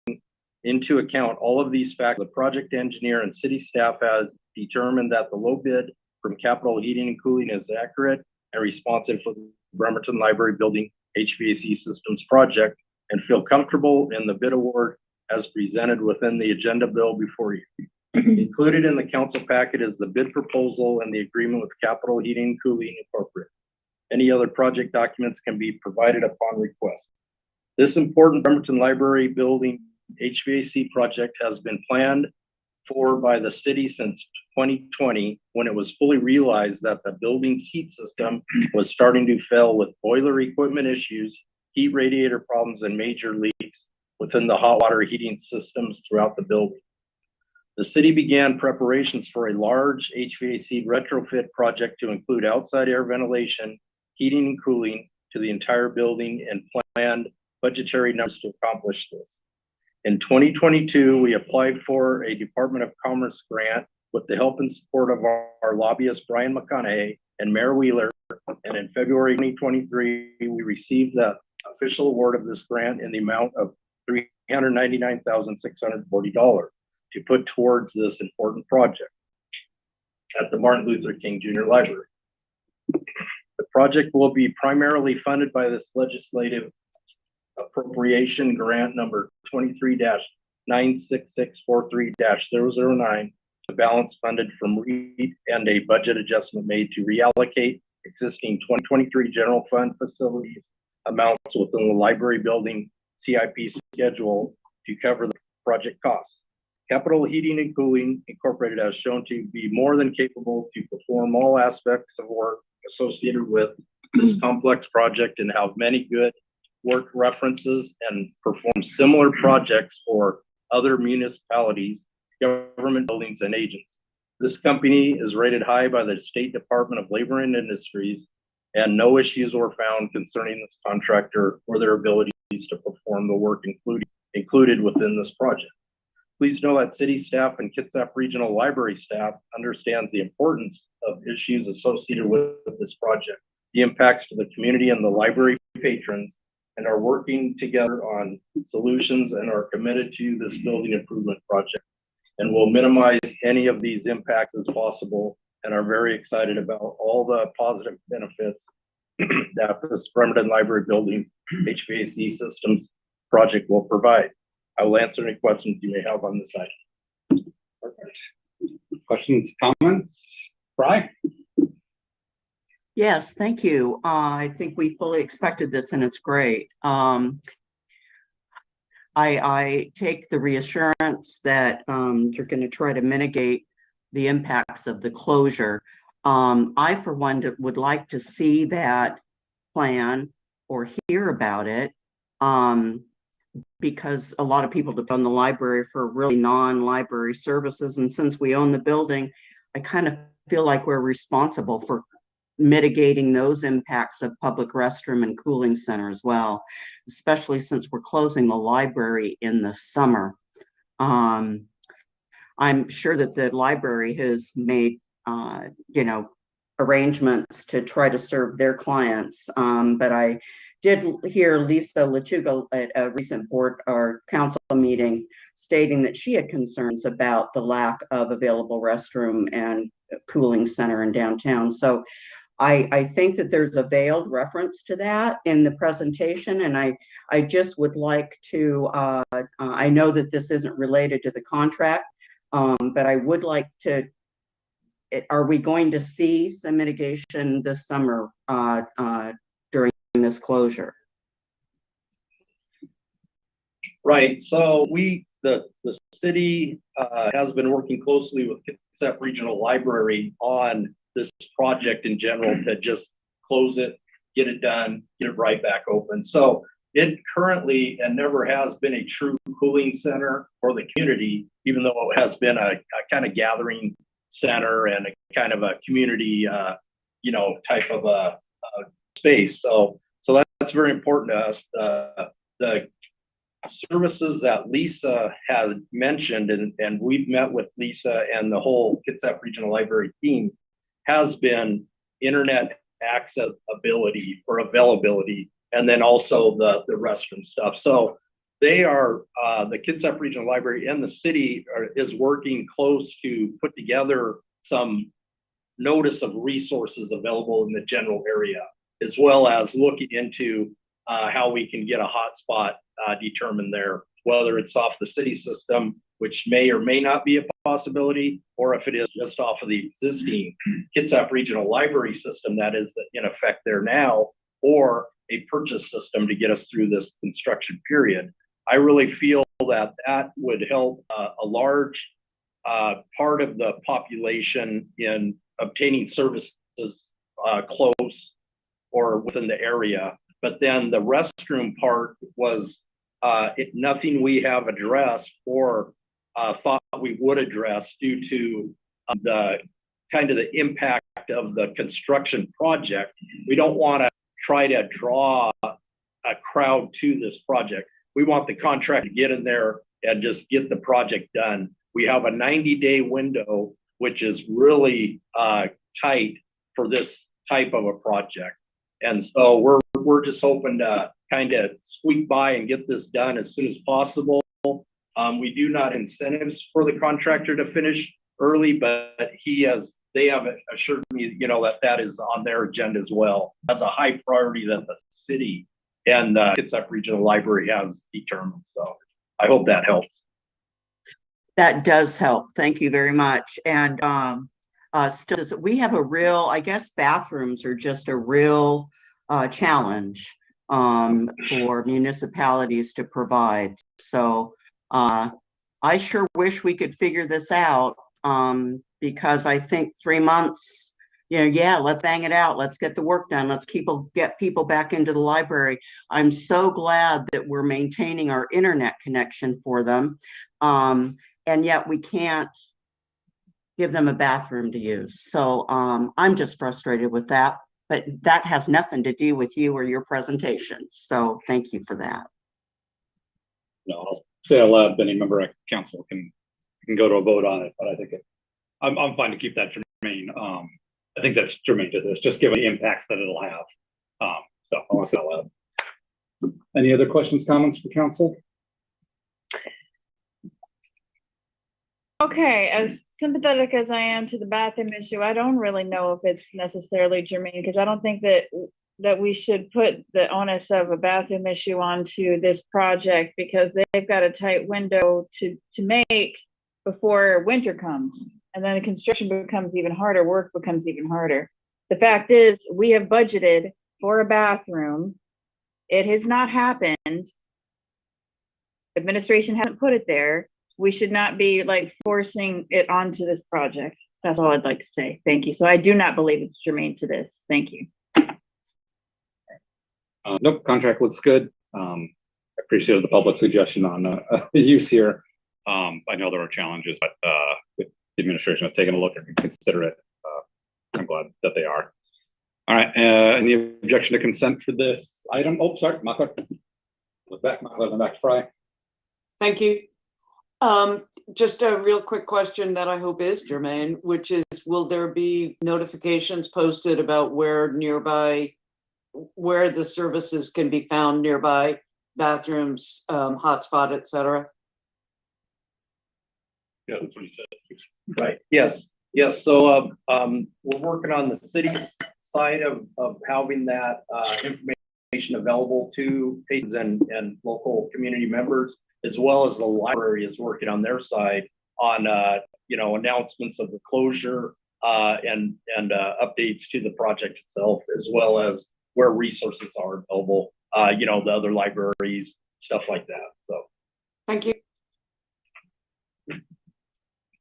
all of these factors, the project engineer and city staff has determined that the low bid from Capital Heating and Cooling is accurate and responsive for the Bremerton Library Building HVAC Systems project, and feel comfortable in the bid award as presented within the agenda bill before you. Included in the council packet is the bid proposal and the agreement with Capital Heating and Cooling Incorporated. Any other project documents can be provided upon request. This important Bremerton Library Building HVAC project has been planned for by the city since 2020, when it was fully realized that the building's heat system was starting to fail with boiler equipment issues, heat radiator problems, and major leaks within the hot water heating systems throughout the building. The city began preparations for a large HVAC retrofit project to include outside air ventilation, heating and cooling to the entire building, and planned budgetary numbers to accomplish this. In 2022, we applied for a Department of Commerce grant with the help and support of our lobbyist, Brian McConaughey, and Mayor Wheeler. And in February 2023, we received the official award of this grant in the amount of $399,640 to put towards this important project at the Martin Luther King Jr. Library. The project will be primarily funded by this legislative appropriation grant number 23-96643-009, the balance funded from REIT, and a budget adjustment made to reallocate existing 2023 general fund facilities amounts within the library building CIP schedule to cover the project costs. Capital Heating and Cooling Incorporated has shown to be more than capable to perform all aspects of work associated with this complex project and have many good work references and perform similar projects for other municipalities, government buildings, and agents. This company is rated high by the State Department of Labor and Industries, and no issues were found concerning this contractor or their abilities to perform the work included within this project. Please know that city staff and Kitsap Regional Library staff understands the importance of issues associated with this project, the impacts to the community and the library patrons, and are working together on solutions and are committed to this building improvement project and will minimize any of these impacts as possible, and are very excited about all the positive benefits that this Bremerton Library Building HVAC Systems project will provide. I will answer any questions you may have on this item. Perfect. Questions, comments? Bri? Yes, thank you. I think we fully expected this and it's great. I take the reassurance that you're going to try to mitigate the impacts of the closure. I, for one, would like to see that plan or hear about it because a lot of people depend on the library for really non-library services. And since we own the building, I kind of feel like we're responsible for mitigating those impacts of public restroom and cooling center as well, especially since we're closing the library in the summer. I'm sure that the library has made, arrangements to try to serve their clients. But I did hear Lisa Lechuga at a recent board or council meeting stating that she had concerns about the lack of available restroom and cooling center in downtown. So I think that there's a veiled reference to that in the presentation, and I just would like to, I know that this isn't related to the contract, but I would like to, are we going to see some mitigation this summer during this closure? Right, so the city has been working closely with Kitsap Regional Library on this project in general to just close it, get it done, get it right back open. So it currently and never has been a true cooling center for the community, even though it has been a kind of gathering center and a kind of a community, type of a space. So that's very important to us. The services that Lisa had mentioned, and we've met with Lisa and the whole Kitsap Regional Library team, has been internet access ability or availability, and then also the restroom stuff. So they are, the Kitsap Regional Library and the city is working close to put together some notice of resources available in the general area, as well as looking into how we can get a hotspot determined there, whether it's off the city system, which may or may not be a possibility, or if it is just off of the existing Kitsap Regional Library system that is in effect there now, or a purchase system to get us through this construction period. I really feel that that would help a large part of the population in obtaining services close or within the area. But then the restroom part was nothing we have addressed or thought we would address due to the kind of the impact of the construction project. We don't want to try to draw a crowd to this project. We want the contract to get in there and just get the project done. We have a 90-day window, which is really tight for this type of a project. And so we're just hoping to kind of squeak by and get this done as soon as possible. We do not incentives for the contractor to finish early, but they have assured me, that is on their agenda as well. That's a high priority that the city and the Kitsap Regional Library has determined. So I hope that helps. That does help. Thank you very much. And still, we have a real, I guess bathrooms are just a real challenge for municipalities to provide. So I sure wish we could figure this out because I think 3 months, let's bang it out. Let's get the work done. Let's get people back into the library. I'm so glad that we're maintaining our internet connection for them. And yet we can't give them a bathroom to use. So I'm just frustrated with that, but that has nothing to do with you or your presentation. So thank you for that. No, I'll say aloud, any member of council can go to a vote on it, but I think I'm fine to keep that germane. I think that's germane to this, just given the impacts that it'll have. So I want to say that aloud. Any other questions, comments for council? Okay, as sympathetic as I am to the bathroom issue, I don't really know if it's necessarily germane because I don't think that that we should put the onus of a bathroom issue onto this project because they've got a tight window to make before winter comes. And then the construction becomes even harder, work becomes even harder. The fact is, we have budgeted for a bathroom. It has not happened. Administration hasn't put it there. We should not be like forcing it onto this project. That's all I'd like to say. Thank you. So I do not believe it's germane to this. Thank you. Nope, contract looks good. I appreciated the public suggestion on the use here. I know there are challenges, but if the administration has taken a look and consider it, I'm glad that they are. All right, any objection to consent for this item? Oh, sorry, Martha. Look back, Martha, back to Fry. Thank you. Just a real quick question that I hope is germane, which is, will there be notifications posted about where the services can be found nearby, bathrooms, hotspot, et cetera? Yeah, that's what he said. Right, yes, yes, so, we're working on the city's side of having that, information available to patrons and local community members, as well as the library is working on their side on, announcements of the closure, and updates to the project itself, as well as where resources are available, the other libraries, stuff like that, so. Thank you.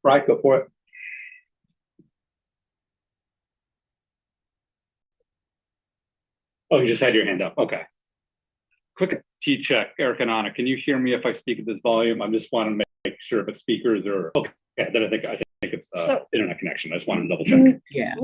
Right, go for it. Oh, you just had your hand up. Okay. Quick T check, Eric and Anna. Can you hear me if I speak at this volume? I just want to make sure if it's speakers or okay. Then I think it's internet connection. I just wanted to double check. Yeah.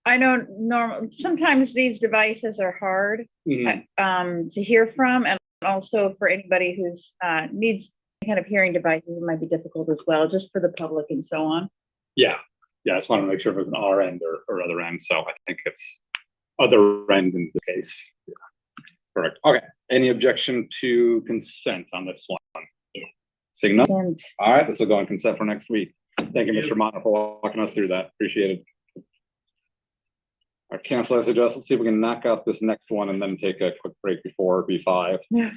I know sometimes these devices are hard to hear from, and also for anybody who's needs kind of hearing devices, it might be difficult as well, just for the public and so on. Yeah, I just want to make sure if it's an R end or other end. So I think it's other end in this case. Yeah. Correct. Okay. Any objection to consent on this one? Seeing none. All right, this will go on consent for next week. Thank you, Mr. Mata, for walking us through that. Appreciate it. All right, council, I suggest let's see if we can knock out this next one and then take a quick break before B5. Yeah.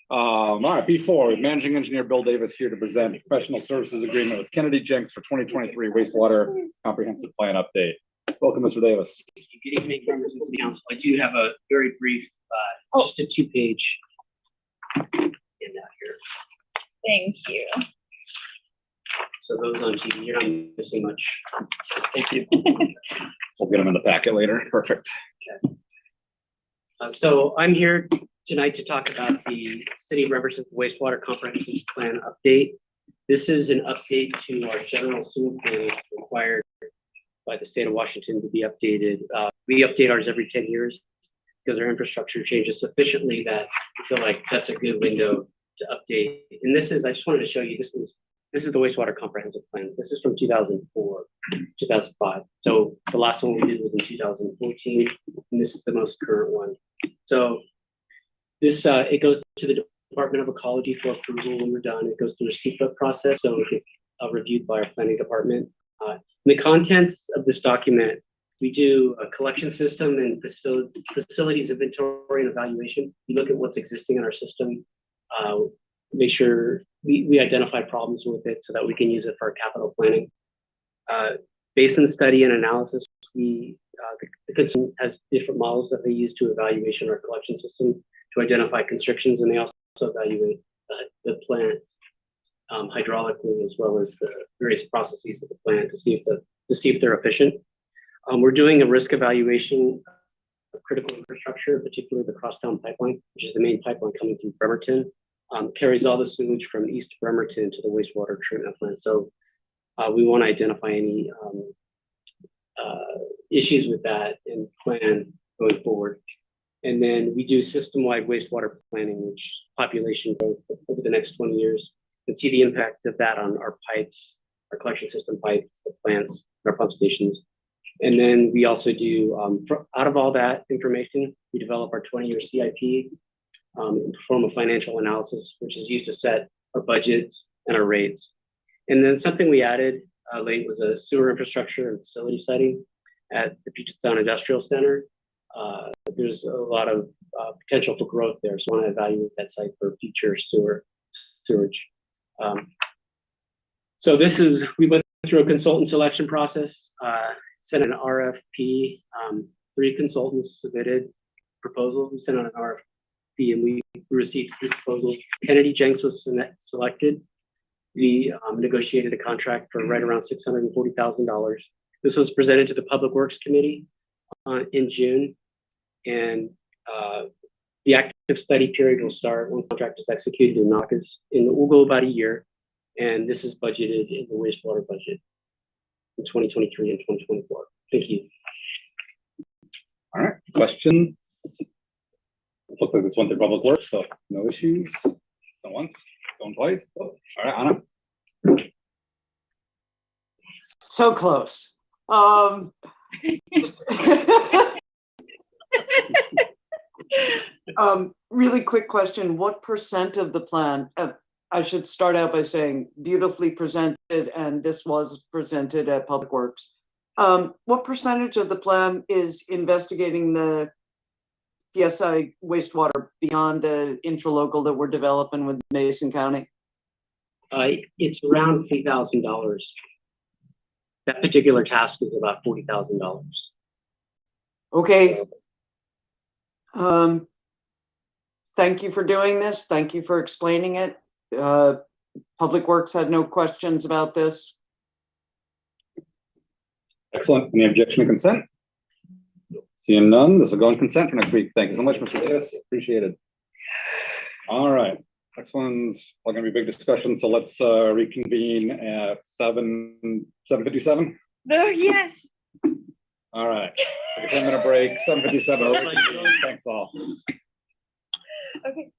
All right, B4, Managing Engineer Bill Davis here to present professional services agreement with Kennedy Jenks for 2023 wastewater comprehensive plan update. Welcome, Mr. Davis. Good evening, members of the council. I do have a very brief, just a 2-page handout here. Thank you. So those on TV, you're not missing much. Thank you. We'll get them in the packet later. Perfect. Okay. So I'm here tonight to talk about the City of Bremerton wastewater comprehensive plan update. This is an update to our general sewer plan required by the state of Washington to be updated. We update ours every 10 years because our infrastructure changes sufficiently that I feel like that's a good window to update. And this is, I just wanted to show you, this is the wastewater comprehensive plan. This is from 2004, 2005. So the last one we did was in 2014, and this is the most current one. So this, it goes to the Department of Ecology for approval when we're done. It goes through a CFIP process, so it gets reviewed by our planning department. The contents of this document, we do a collection system and facilities inventory and evaluation. We look at what's existing in our system, make sure we identify problems with it so that we can use it for our capital planning. Basin study and analysis, the consultant has different models that they use to evaluation our collection system to identify constrictions, and they also evaluate the plant hydraulically as well as the various processes of the plant to see if they're efficient. We're doing a risk evaluation of critical infrastructure, particularly the Crosstown pipeline, which is the main pipeline coming through Bremerton. Carries all the sewage from East Bremerton to the wastewater treatment plant. So we want to identify any issues with that and plan going forward. And then we do system-wide wastewater planning, which population growth over the next 20 years, and see the impact of that on our pipes, our collection system pipes, the plants, our pump stations. And then we also do, out of all that information, we develop our 20-year CIP and perform a financial analysis, which is used to set our budgets and our rates. And then something we added late was a sewer infrastructure and facility siting. at the Puget Sound Industrial Center. There's a lot of potential for growth there, so I want to evaluate that site for future sewage. So we went through a consultant selection process, sent an RFP, 3 consultants submitted proposals. We sent out an RFP and we received 3 proposals. Kennedy Jenks was selected. We negotiated a contract for right around $640,000. This was presented to the Public Works Committee in June, and the active study period will start when the contract is executed in August, and it will go about a year. And this is budgeted in the wastewater budget in 2023 and 2024. Thank you. All right, question? Looks like this went through Public Works, so no issues. Going once, going twice. Oh, all right, Anna. So close. Really quick question. What percent of the plan, I should start out by saying beautifully presented, and this was presented at Public Works. What percentage of the plan is investigating the PSI wastewater beyond the intralocal that we're developing with Mason County? It's around $3,000. That particular task is about $40,000. Okay. Thank you for doing this. Thank you for explaining it. Public Works had no questions about this. Excellent. Any objection to consent? Seeing none, this will go on consent for next week. Thank you so much, Mr. Davis. Appreciate it. All right. Next one's all gonna be big discussion, so let's reconvene at 7:57. Oh, yes. All right. Take a 10-minute break, 7:57. Thanks all. Okay.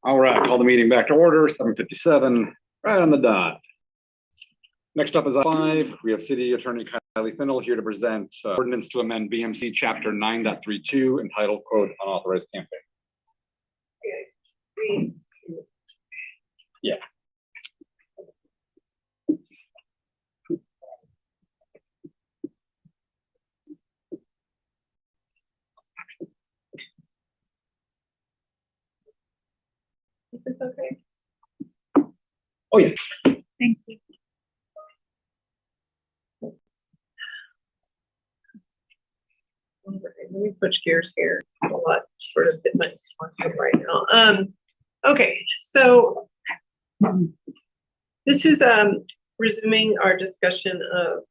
All right, call the meeting back to order, 7:57, right on the dot. Next up is 5. We have City Attorney Kylie Fennell here to present ordinance to amend BMC Chapter 9.32 entitled Quote Unauthorized Camping. Yeah. Is this okay? Oh, yeah. Thank you. Let me switch gears here. A lot sort of different right now. Okay, so this is resuming our discussion of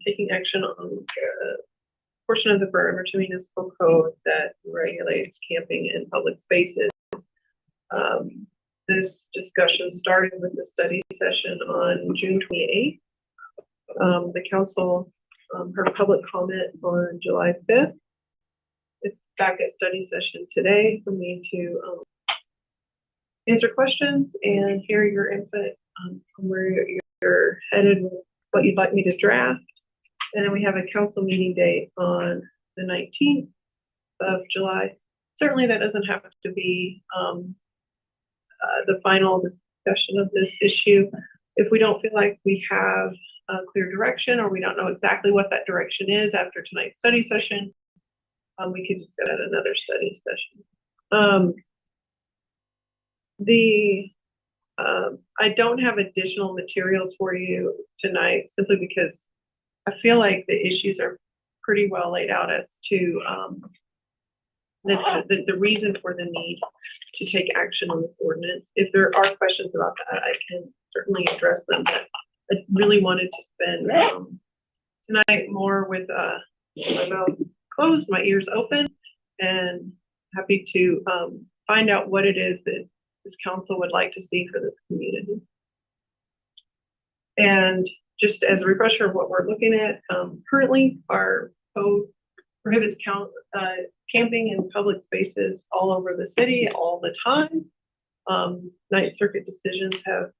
taking action on the portion of the Bremerton Municipal Code that regulates camping in public spaces. This discussion started with the study session on June 28th. The council heard public comment on July 5th. It's back at study session today for me to answer questions and hear your input on where you're headed, with what you'd like me to draft. And then we have a council meeting date on the 19th of July. Certainly that doesn't have to be the final discussion of this issue. If we don't feel like we have a clear direction, or we don't know exactly what that direction is after tonight's study session, we could just go at another study session. I don't have additional materials for you tonight, simply because I feel like the issues are pretty well laid out as to the reason for the need to take action on this ordinance. If there are questions about that, I can certainly address them. But I really wanted to spend tonight more with my mouth closed, my ears open, and happy to find out what it is that this council would like to see for this community. And just as a refresher of what we're looking at, currently our code prohibits camping in public spaces all over the city all the time. Ninth Circuit decisions have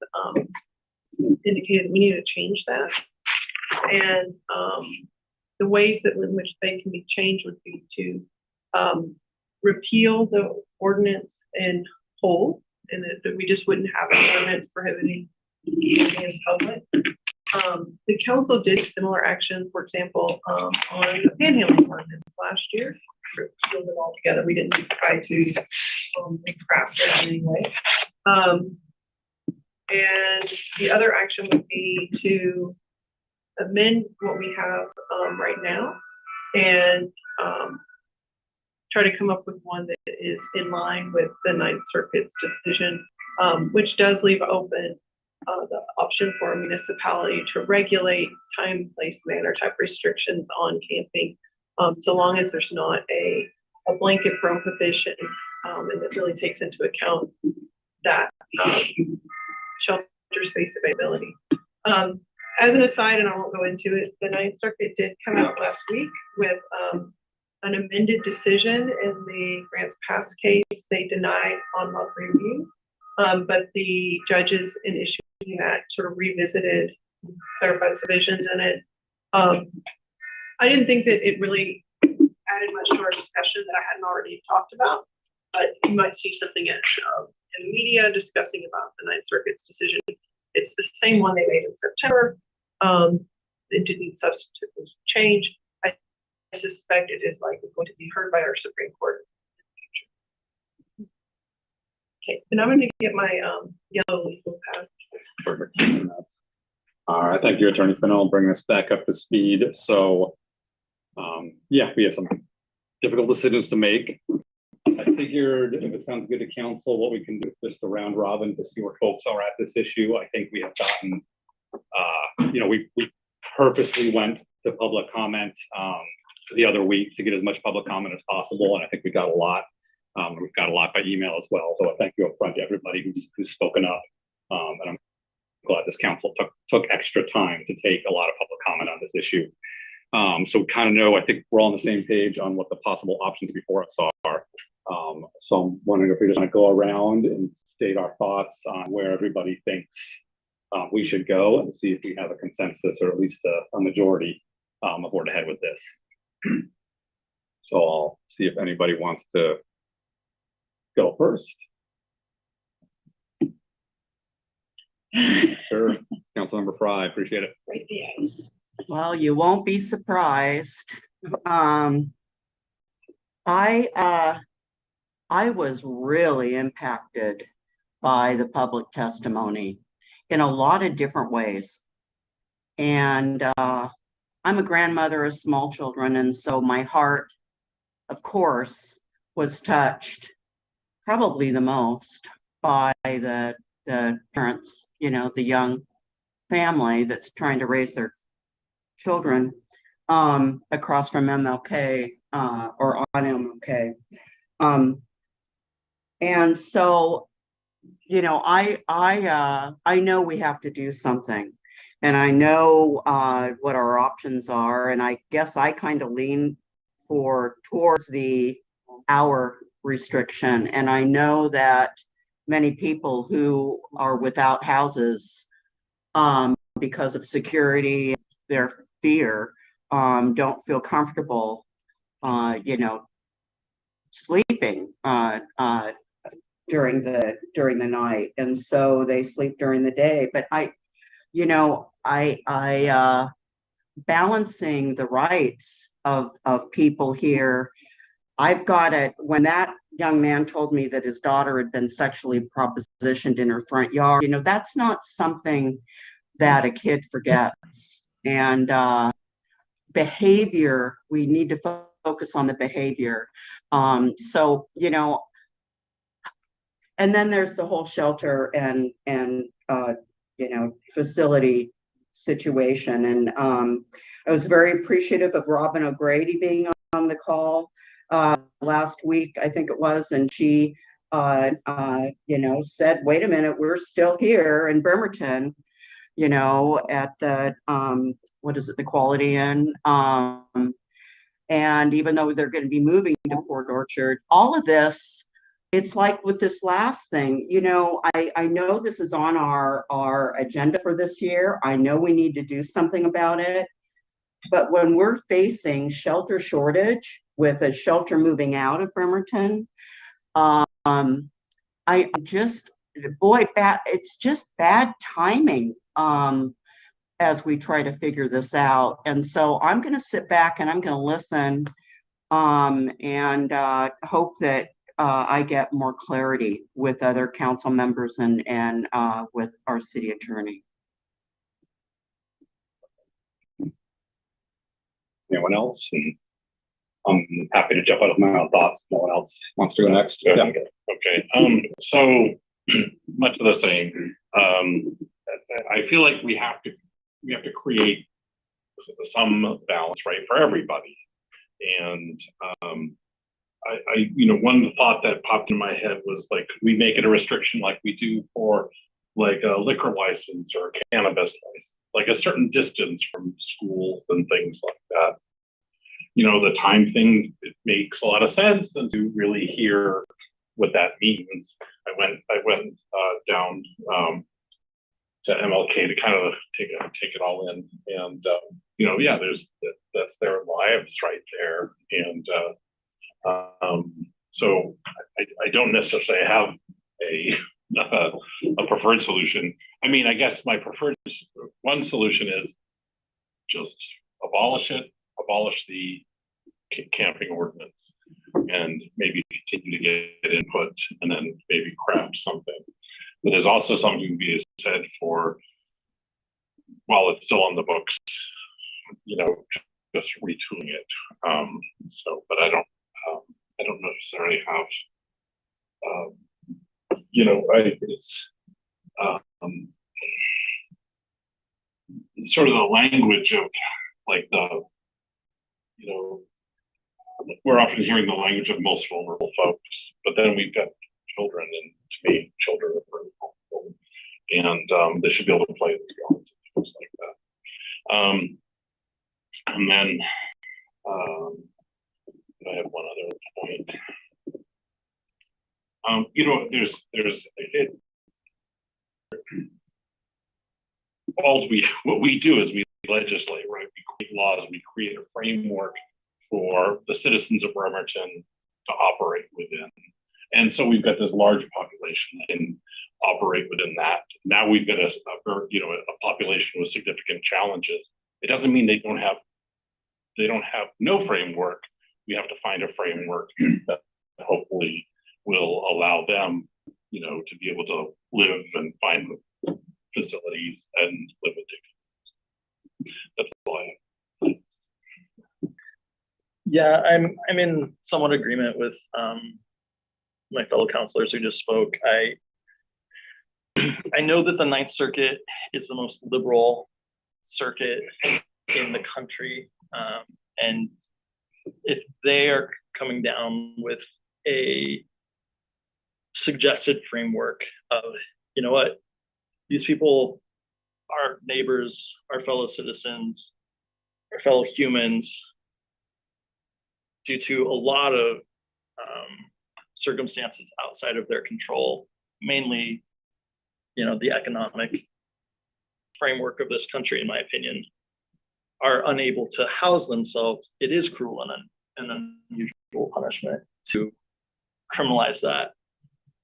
indicated we need to change that. And the ways that in which they can be changed would be to repeal the ordinance in whole, and that we just wouldn't have an ordinance prohibiting camping in public. The council did similar action, for example, on the panhandling ordinance last year. Pulled it all together. We didn't try to craft it in any way. And the other action would be to amend what we have right now and try to come up with one that is in line with the Ninth Circuit's decision, which does leave open the option for a municipality to regulate time, place, manner type restrictions on camping, so long as there's not a blanket prohibition, and it really takes into account that shelter space availability. As an aside, and I won't go into it, the Ninth Circuit did come out last week with an amended decision in the Grants Pass case. They denied on month review, but the judges in issuing that sort of revisited, clarified provisions in it. I didn't think that it really added much to our discussion that I hadn't already talked about, but you might see something in the media discussing about the Ninth Circuit's decision. It's the same one they made in September. It didn't substantively change. I suspect it is likely going to be heard by our Supreme Court in the future. Okay, and I'm going to get my yellow legal pad. Perfect. All right, thank you, Attorney Fennell. Bring us back up to speed. So, yeah, we have some difficult decisions to make. I figured if it sounds good to council, what we can do is just a round robin to see where folks are at this issue. I think we have gotten, we purposely went to public comment the other week to get as much public comment as possible, and I think we got a lot. We've got a lot by email as well. So I thank you up front to everybody who's spoken up, and I'm glad this council took extra time to take a lot of public comment on this issue. So we kind of know, I think we're all on the same page on what the possible options before us are. So I'm wondering if we just want to go around and state our thoughts on where everybody thinks we should go and see if we have a consensus or at least a majority of where to head with this. So I'll see if anybody wants to go first. Sure, Councilmember Fry, appreciate it. Break the ice. Well, you won't be surprised. I was really impacted by the public testimony in a lot of different ways. And I'm a grandmother of small children, and so my heart, of course, was touched probably the most by the parents, you know, the young family that's trying to raise their children across from MLK or on MLK. And so, you know, I know we have to do something, and I know what our options are, and I guess I kind of lean towards the hour restriction, and I know that many people who are without houses because of security, their fear, don't feel comfortable, you know, sleeping during the night, and so they sleep during the day. But I balancing the rights of people here. I've got it. When that young man told me that his daughter had been sexually propositioned in her front yard, you know, that's not something that a kid forgets. And behavior, we need to focus on the behavior. So, you know, and then there's the whole shelter and you know, facility situation. And I was very appreciative of Robin O'Grady being on the call last week, I think it was, and she you know, said, wait a minute, we're still here in Bremerton, you know, at the what is it, the Quality Inn, and even though they're going to be moving to Port Orchard, all of this, it's like with this last thing, you know, I know this is on our agenda for this year. I know we need to do something about it, but when we're facing shelter shortage with a shelter moving out of Bremerton, I just, boy, it's just bad timing as we try to figure this out. And so I'm going to sit back and I'm going to listen and hope that I get more clarity with other council members and with our city attorney. Anyone else? And I'm happy to jump out of my own thoughts. No one else wants to go next. Yeah. Okay. So much of the same. I feel like we have to create some balance, right, for everybody. And you know, one thought that popped in my head was like, we make it a restriction like we do for like a liquor license or a cannabis license, like a certain distance from schools and things like that. You know, the time thing, it makes a lot of sense, and to really hear what that means. I went down to MLK to kind of take it all in, and you know, yeah, that's their lives right there, and so I don't necessarily have a preferred solution. I mean, I guess my preferred one solution is just abolish the camping ordinance, and maybe continue to get input, and then maybe craft something. But there's also something to be said for, while it's still on the books, you know, just retooling it. So, but I don't necessarily have, you know, it's sort of the language of like you know, we're often hearing the language of most vulnerable folks, but then we've got children, and to me, children are very vulnerable, and they should be able to play in the yards and things like that. And then What we do is we legislate, right? We create laws, we create a framework for the citizens of Bremerton to operate within. And so we've got this large population that can operate within that. Now we've got a population with significant challenges. It doesn't mean they don't have no framework. We have to find a framework that hopefully will allow them, to be able to live and find facilities and live with dignity. That's all I have. Yeah, I'm in somewhat agreement with my fellow counselors who just spoke. I know that the Ninth Circuit is the most liberal circuit in the country, and if they are coming down with a suggested framework of, you know what, these people are neighbors, our fellow citizens, our fellow humans, due to a lot of circumstances outside of their control, mainly, the economic framework of this country, in my opinion, are unable to house themselves. It is cruel and an unusual punishment to criminalize that.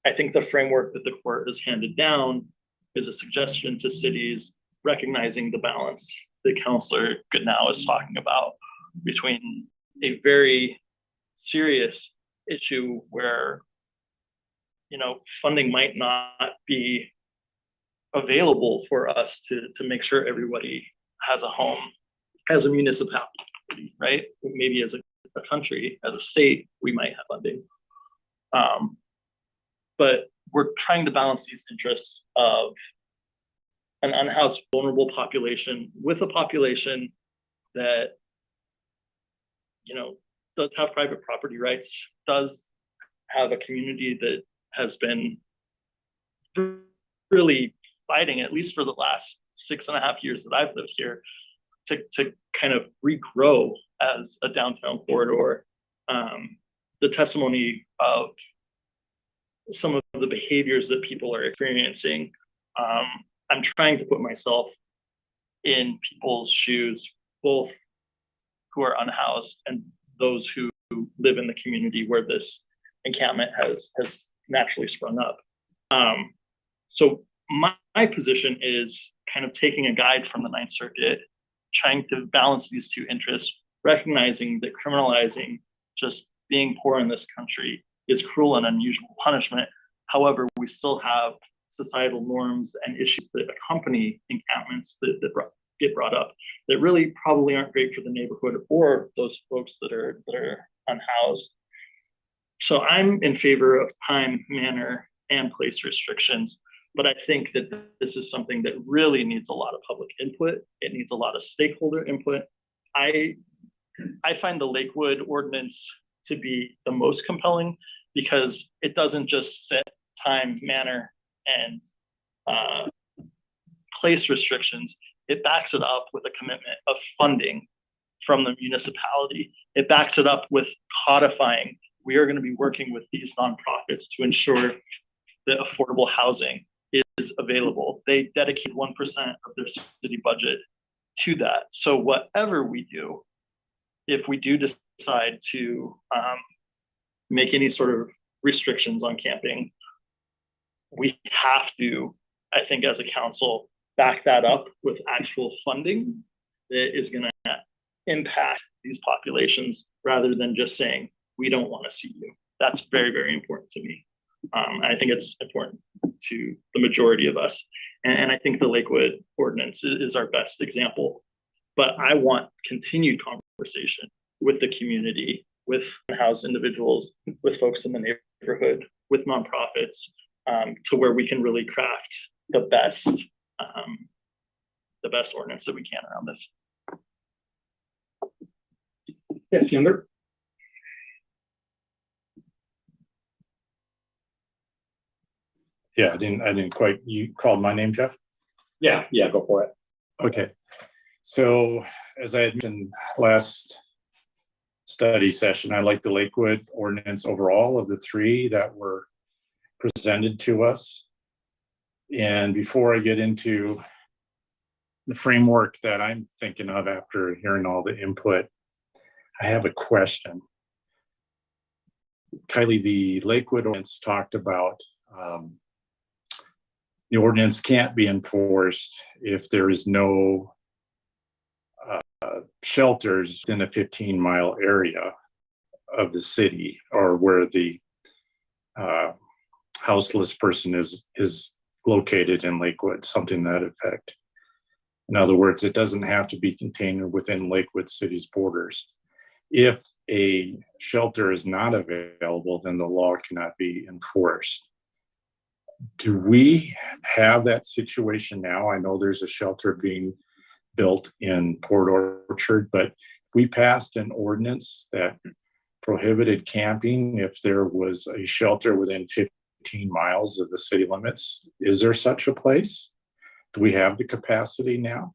I think the framework that the court has handed down is a suggestion to cities recognizing the balance that Councilor Goodnow is talking about between a very serious issue where, funding might not be available for us to make sure everybody has a home as a municipality, right? Maybe as a country, as a state, we might have funding. But we're trying to balance these interests of an unhoused, vulnerable population with a population that, does have private property rights, does have a community that has been really fighting, at least for the last 6.5 years that I've lived here, to kind of regrow as a downtown corridor. The testimony of some of the behaviors that people are experiencing, I'm trying to put myself in people's shoes, both who are unhoused and those who live in the community where this encampment has naturally sprung up. So my position is kind of taking a guide from the Ninth Circuit, trying to balance these two interests, recognizing that criminalizing just being poor in this country is cruel and unusual punishment. However, we still have societal norms and issues that accompany encampments that get brought up that really probably aren't great for the neighborhood or those folks that are unhoused. So I'm in favor of time, manner, and place restrictions, but I think that this is something that really needs a lot of public input. It needs a lot of stakeholder input. I find the Lakewood ordinance to be the most compelling because it doesn't just set time, manner, and place restrictions. It backs it up with a commitment of funding from the municipality. It backs it up with codifying. We are going to be working with these nonprofits to ensure that affordable housing is available. They dedicate 1% of their city budget to that. So whatever we do, if we do decide to make any sort of restrictions on camping, we have to, I think as a council, back that up with actual funding that is going to impact these populations rather than just saying, we don't want to see you. That's very, very important to me. I think it's important to the majority of us. And I think the Lakewood ordinance is our best example. But I want continued conversation with the community, with unhoused individuals, with folks in the neighborhood, with nonprofits, to where we can really craft the best ordinance that we can around this. Yes, Younger. Yeah, I didn't quite, you called my name, Jeff? Yeah, go for it. Okay. So as I had mentioned last study session, I like the Lakewood ordinance overall of the three that were presented to us. And before I get into the framework that I'm thinking of after hearing all the input, I have a question. Kylie, the Lakewood ordinance talked about the ordinance can't be enforced if there is no shelters within a 15-mile area of the city, or where the houseless person is located in Lakewood, something to that effect. In other words, it doesn't have to be contained within Lakewood City's borders. If a shelter is not available, then the law cannot be enforced. Do we have that situation now? I know there's a shelter being built in Port Orchard, but if we passed an ordinance that prohibited camping if there was a shelter within 15 miles of the city limits, is there such a place? Do we have the capacity now?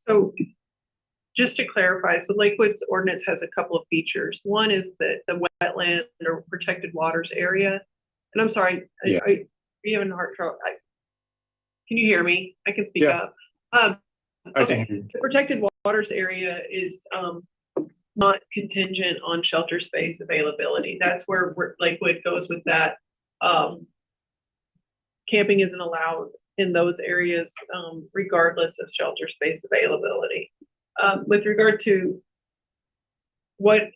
So just to clarify, so Lakewood's ordinance has a couple of features. One is that the wetland or protected waters area, and I'm sorry, Yeah. are you having heart trouble? Can you hear me? I can speak Yeah. up. I Okay. think, The protected waters area is not contingent on shelter space availability. That's where Lakewood goes with that. Camping isn't allowed in those areas regardless of shelter space availability. With regard to what,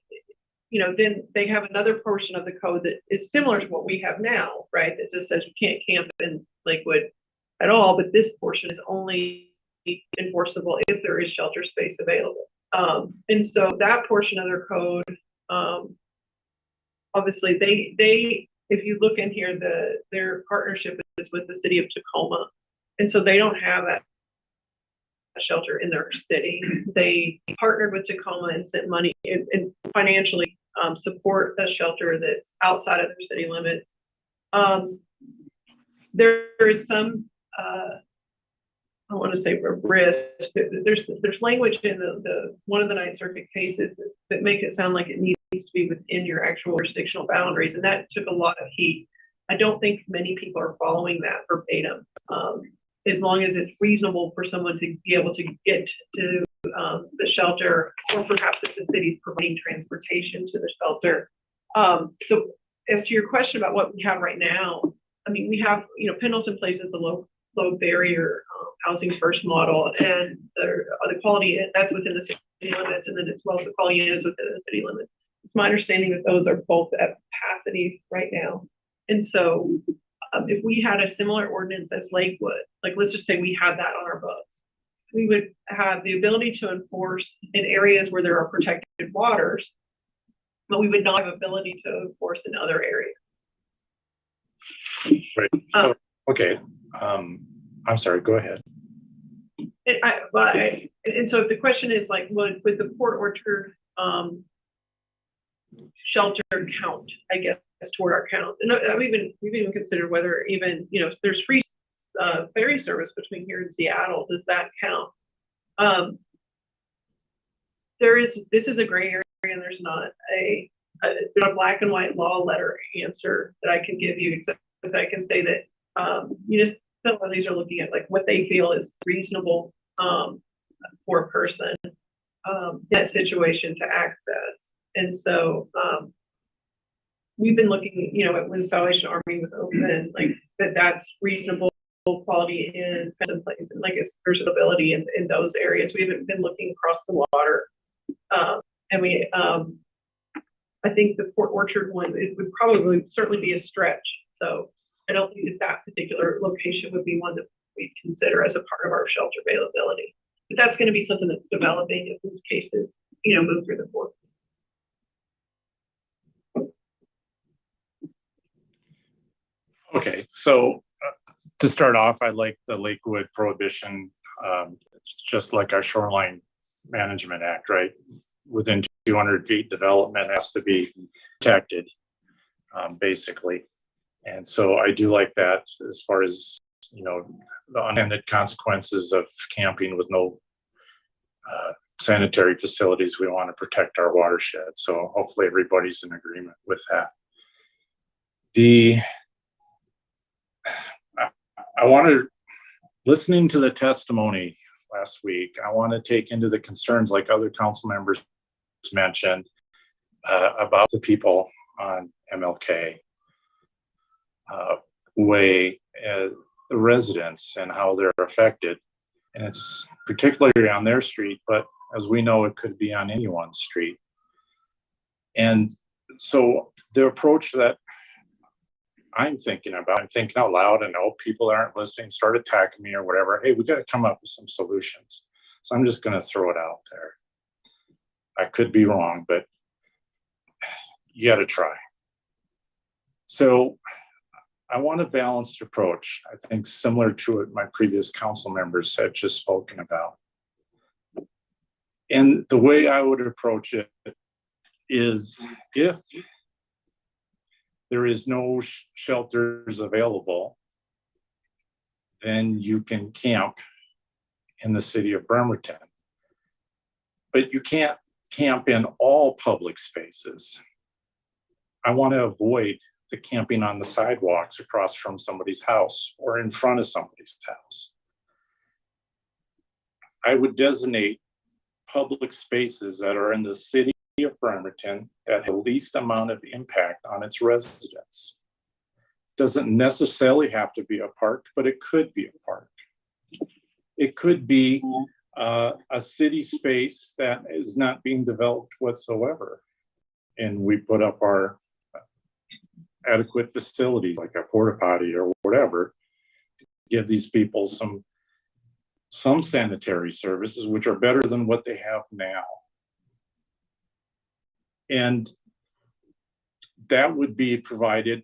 then they have another portion of the code that is similar to what we have now, right? That just says you can't camp in Lakewood at all, but this portion is only enforceable if there is shelter space available. And so that portion of their code, obviously they, if you look in here, their partnership is with the city of Tacoma. And so they don't have that shelter in their city. They partnered with Tacoma and sent money and financially support a shelter that's outside of their city limits. There is some, I want to say risk. There's language in the one of the Ninth Circuit cases that make it sound like it needs to be within your actual jurisdictional boundaries, and that took a lot of heat. I don't think many people are following that verbatim. As long as it's reasonable for someone to be able to get to the shelter, or perhaps if the city's providing transportation to the shelter. So as to your question about what we have right now, I mean, we have, Pendleton Place is a low barrier housing first model, and the quality that's within the city limits, and then as well as the quality is within the city limits. It's my understanding that those are both at capacity right now. And so if we had a similar ordinance as Lakewood, like let's just say we had that on our books, we would have the ability to enforce in areas where there are protected waters, but we would not have ability to enforce in other areas. right. Okay. I'm sorry, go ahead. And so if the question is like, would the Port Orchard shelter count, I guess, toward our counts? And we've even considered whether even, there's free ferry service between here and Seattle. Does that count? This is a gray area, and there's not a black and white law letter answer that I can give you, except that I can say that municipalities are looking at like what they feel is reasonable for a person in that situation to access. And so we've been looking, when Salvation Army was open, like that's reasonable quality in place, and like there's ability in those areas. We haven't been looking across the water, and we I think the Port Orchard one, it would probably certainly be a stretch. So I don't think that particular location would be one that we'd consider as a part of our shelter availability. But that's going to be something that's developing as these cases, move through the courts. Okay, so to start off, I like the Lakewood prohibition. It's just like our Shoreline Management Act, right? Within 200 feet, development has to be protected, basically. And so I do like that as far as, the unintended consequences of camping with no sanitary facilities. We want to protect our watershed. So hopefully everybody's in agreement with that. I wanted, listening to the testimony last week, I want to take into the concerns like other council members mentioned about the people on MLK Way, the residents and how they're affected. And it's particularly on their street, but as we know, it could be on anyone's street. And so the approach that I'm thinking about, I'm thinking out loud, and oh, people aren't listening, start attacking me or whatever. Hey, we got to come up with some solutions. So I'm just going to throw it out there. I could be wrong, but you got to try. So I want a balanced approach, I think similar to what my previous council members had just spoken about. And the way I would approach it is, if there is no shelters available, then you can camp in the city of Bremerton. But you can't camp in all public spaces. I want to avoid the camping on the sidewalks across from somebody's house or in front of somebody's house. I would designate public spaces that are in the city of Bremerton that have the least amount of impact on its residents. Doesn't necessarily have to be a park, but it could be a park. It could be a city space that is not being developed whatsoever. And we put up our adequate facilities like a porta potty or whatever, to give these people some sanitary services, which are better than what they have now. And that would be provided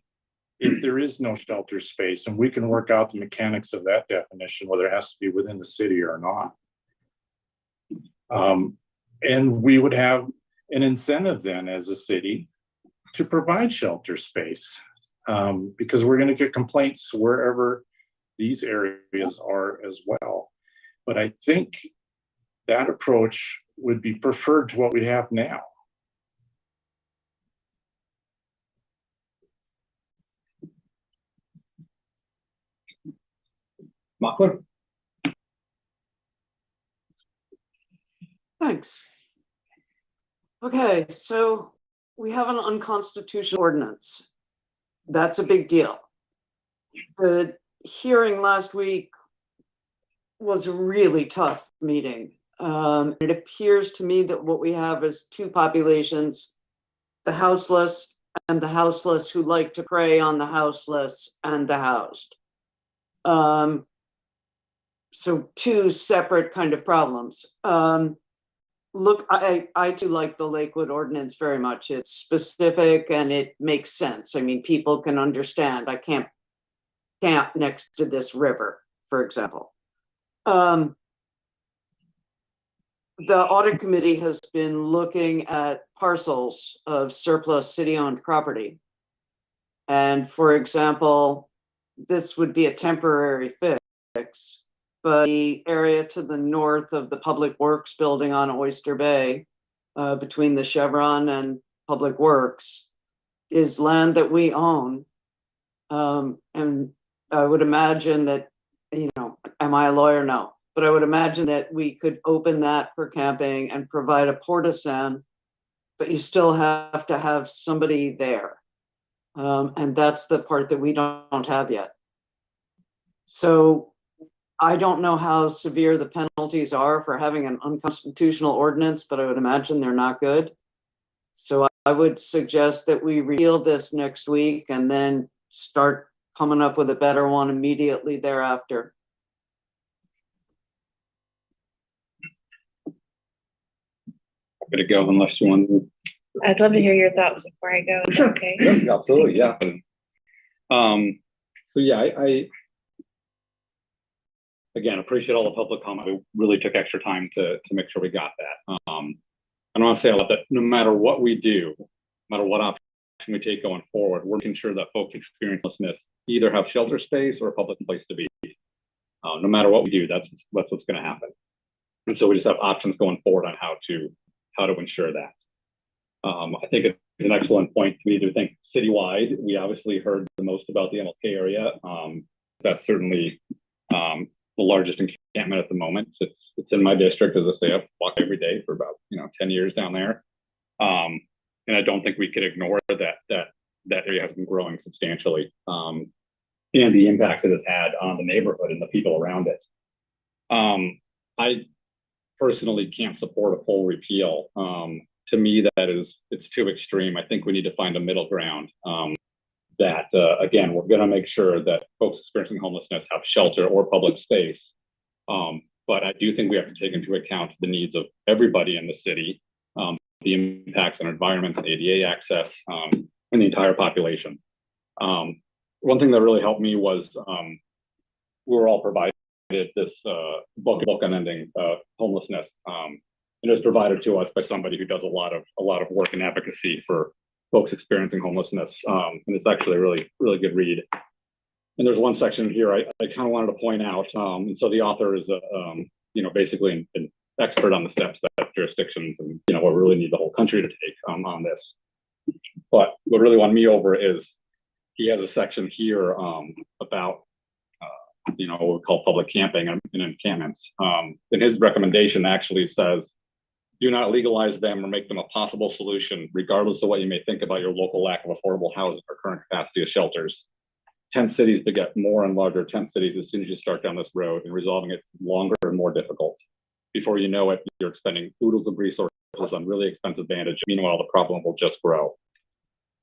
if there is no shelter space, and we can work out the mechanics of that definition, whether it has to be within the city or not. And we would have an incentive then as a city to provide shelter space, because we're going to get complaints wherever these areas are as well. But I think that approach would be preferred to what we have now. Mochler? Thanks. Okay, so we have an unconstitutional ordinance. That's a big deal. The hearing last week was a really tough meeting. It appears to me that what we have is two populations, the houseless and the houseless who like to prey on the houseless and the housed. So two separate kind of problems. Look, I too like the Lakewood ordinance very much. It's specific and it makes sense. I mean, people can understand. I can't camp next to this river, for example. The audit committee has been looking at parcels of surplus city-owned property. And for example, this would be a temporary fix, but the area to the north of the Public Works building on Oyster Bay, between the Chevron and Public Works, is land that we own. And I would imagine that, you know, am I a lawyer? No. But I would imagine that we could open that for camping and provide a portisan, but you still have to have somebody there. And that's the part that we don't have yet. So I don't know how severe the penalties are for having an unconstitutional ordinance, but I would imagine they're not good. So I would suggest that we repeal this next week and then start coming up with a better one immediately thereafter. Gonna go unless you want to. I'd love to hear your thoughts before I go. Sure. Okay. Yeah, absolutely, yeah. So yeah, I again appreciate all the public comment. We really took extra time to make sure we got that. I want to say a lot that no matter what we do, no matter what option we take going forward, we're making sure that folks experiencing homelessness either have shelter space or a public place to be. No matter what we do, that's what's going to happen. And so we just have options going forward on how to ensure that. I think an excellent point. We do think citywide. We obviously heard the most about the MLK area. That's certainly the largest encampment at the moment. It's in my district, as I say, I walk every day for about 10 years down there. And I don't think we could ignore that area has been growing substantially, and the impacts it has had on the neighborhood and the people around it. I personally can't support a full repeal. To me, it's too extreme. I think we need to find a middle ground. Again, we're going to make sure that folks experiencing homelessness have shelter or public space. But I do think we have to take into account the needs of everybody in the city, the impacts on environment and ADA access, and the entire population. One thing that really helped me was we were all provided this book on ending homelessness. It was provided to us by somebody who does a lot of work and advocacy for folks experiencing homelessness. And it's actually a really good read. And there's one section here I kind of wanted to point out. And so the author is basically an expert on the steps that jurisdictions and what we really need the whole country to take on this. But what really won me over is he has a section here about what we call public camping and encampments. And his recommendation actually says, do not legalize them or make them a possible solution, regardless of what you may think about your local lack of affordable housing or current capacity of shelters. Tent cities beget more and larger tent cities as soon as you start down this road, and resolving it longer and more difficult. Before you know it, you're expending oodles of resources on really expensive bandage. Meanwhile, the problem will just grow.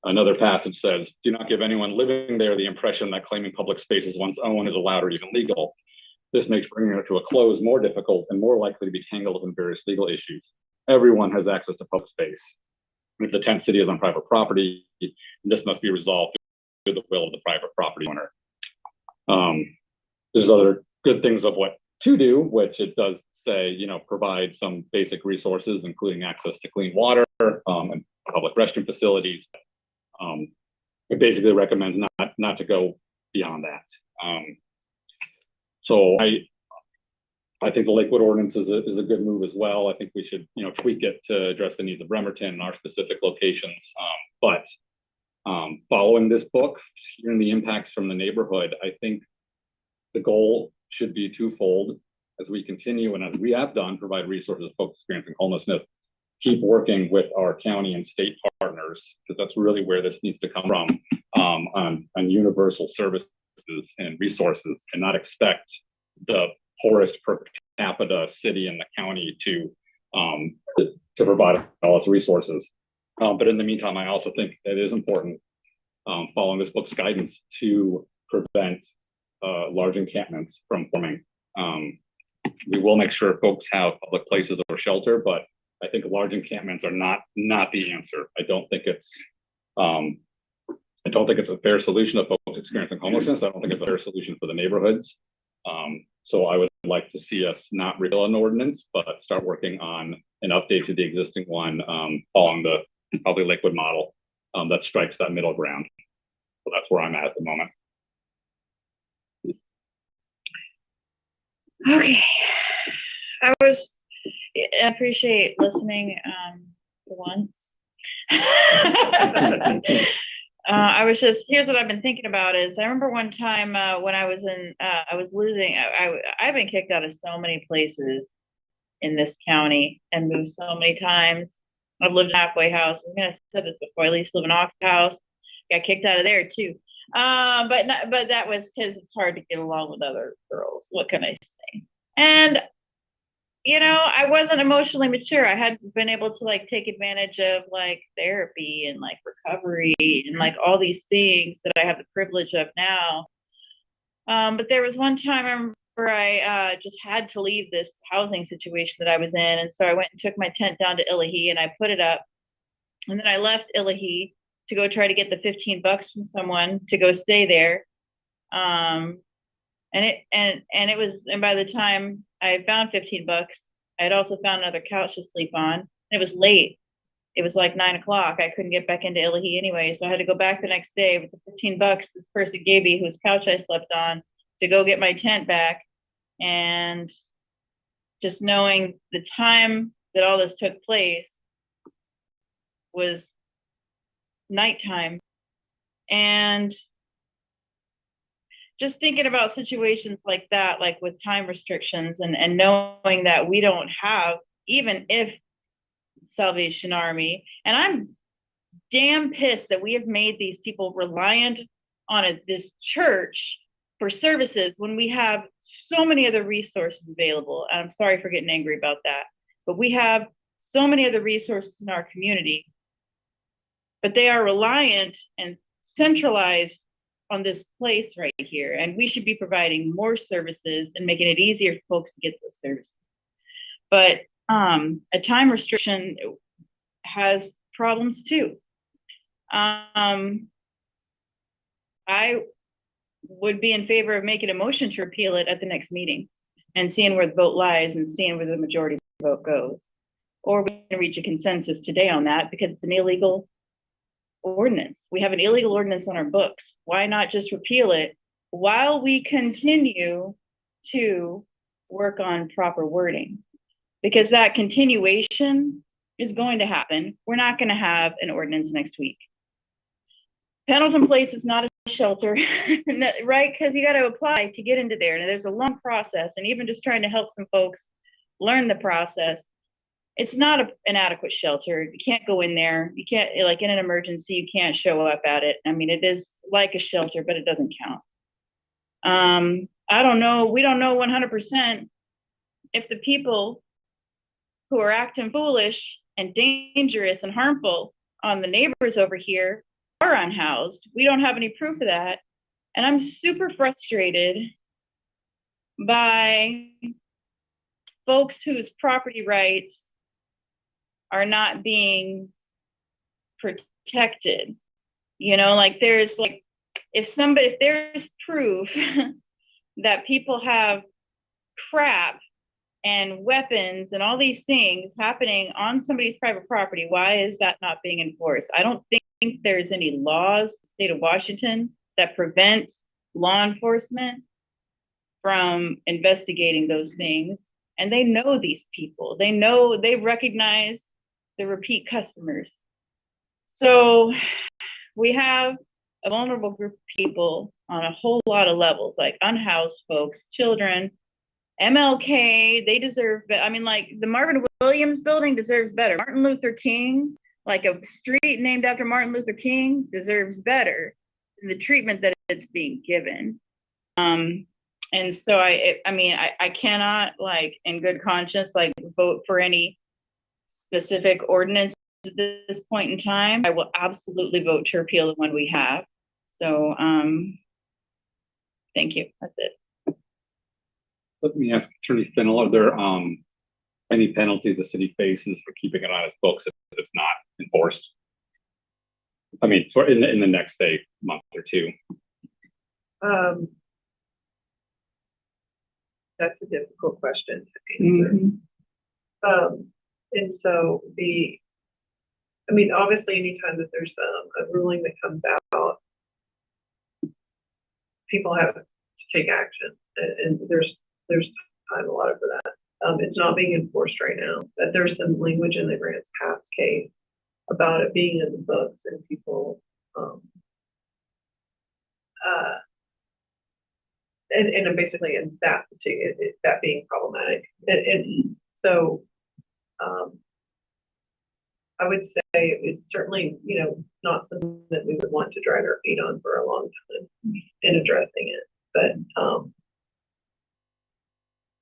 Another passage says, do not give anyone living there the impression that claiming public space as one's own is allowed or even legal. This makes bringing it to a close more difficult and more likely to be tangled in various legal issues. Everyone has access to public space. If the tent city is on private property, this must be resolved through the will of the private property owner. There's other good things of what to do, which it does say, provide some basic resources, including access to clean water and public restroom facilities. It basically recommends not to go beyond that. So I think the Lakewood ordinance is a good move as well. I think we should, tweak it to address the needs of Bremerton and our specific locations. But following this book, hearing the impacts from the neighborhood, I think the goal should be twofold as we continue and as we have done, provide resources to folks experiencing homelessness, keep working with our county and state partners, because that's really where this needs to come from, on universal services and resources, and not expect the poorest per capita city in the county to provide all its resources. But in the meantime, I also think it is important, following this book's guidance, to prevent large encampments from forming. We will make sure folks have public places or shelter, but I think large encampments are not the answer. I don't think it's a fair solution to folks experiencing homelessness. I don't think it's a fair solution for the neighborhoods. So I would like to see us not repeal an ordinance, but start working on an update to the existing one, following the probably Lakewood model that strikes that middle ground. So that's where I'm at the moment. Okay. I appreciate listening for once. Here's what I've been thinking about is I remember one time when I was I've been kicked out of so many places in this county and moved so many times. I've lived in a halfway house. I mean, I said this before. I used to live in an Ox house. Got kicked out of there too. But that was because it's hard to get along with other girls. What can I say? And I wasn't emotionally mature. I hadn't been able to take advantage of therapy and recovery and all these things that I have the privilege of now. But there was one time I remember I just had to leave this housing situation that I was in. And so I went and took my tent down to Illahee and I put it up. And then I left Illahee to go try to get the $15 from someone to go stay there. And by the time I had found $15, I had also found another couch to sleep on. And it was late. It was like 9 o'clock. I couldn't get back into Illahee anyway. So I had to go back the next day with the $15 this person gave me, whose couch I slept on, to go get my tent back. And just knowing the time that all this took place was nighttime. And just thinking about situations like that, like with time restrictions and knowing that we don't have, even if Salvation Army, and I'm damn pissed that we have made these people reliant on this church for services when we have so many other resources available. And I'm sorry for getting angry about that, but we have so many other resources in our community, but they are reliant and centralized on this place right here. And we should be providing more services and making it easier for folks to get those services. But a time restriction has problems too. I would be in favor of making a motion to repeal it at the next meeting and seeing where the vote lies and seeing where the majority vote goes. Or we can reach a consensus today on that because it's an illegal ordinance. We have an illegal ordinance on our books. Why not just repeal it while we continue to work on proper wording? Because that continuation is going to happen. We're not going to have an ordinance next week. Pendleton Place is not a shelter, right? Because you got to apply to get into there. And there's a long process. And even just trying to help some folks learn the process, it's not an adequate shelter. You can't go in there. You can't, like in an emergency, you can't show up at it. I mean, it is like a shelter, but it doesn't count. I don't know. We don't know 100% if the people who are acting foolish and dangerous and harmful on the neighbors over here are unhoused. We don't have any proof of that. And I'm super frustrated by folks whose property rights are not being protected. You know, like there's like, if there's proof that people have crap and weapons and all these things happening on somebody's private property, why is that not being enforced? I don't think there's any laws in the state of Washington that prevent law enforcement from investigating those things. And they know these people. They recognize the repeat customers. So we have a vulnerable group of people on a whole lot of levels, like unhoused folks, children, MLK, they deserve, I mean, like the Marvin Williams building deserves better. Martin Luther King, like a street named after Martin Luther King, deserves better than the treatment that it's being given. And so I cannot, like, in good conscience, like vote for any specific ordinance at this point in time. I will absolutely vote to repeal the one we have. So thank you. That's it. Let me ask Attorney Fennell, are there any penalties the city faces for keeping it on its books if it's not enforced? I mean, for in the next, say, month or two. That's a difficult question to answer. And so obviously anytime that there's a ruling that comes out, people have to take action, and there's time allotted for that. It's not being enforced right now, but there's some language in the Grants Pass case about it being in the books and people and basically in that that being problematic. And so I would say it's certainly, not something that we would want to drag our feet on for a long time in addressing it. But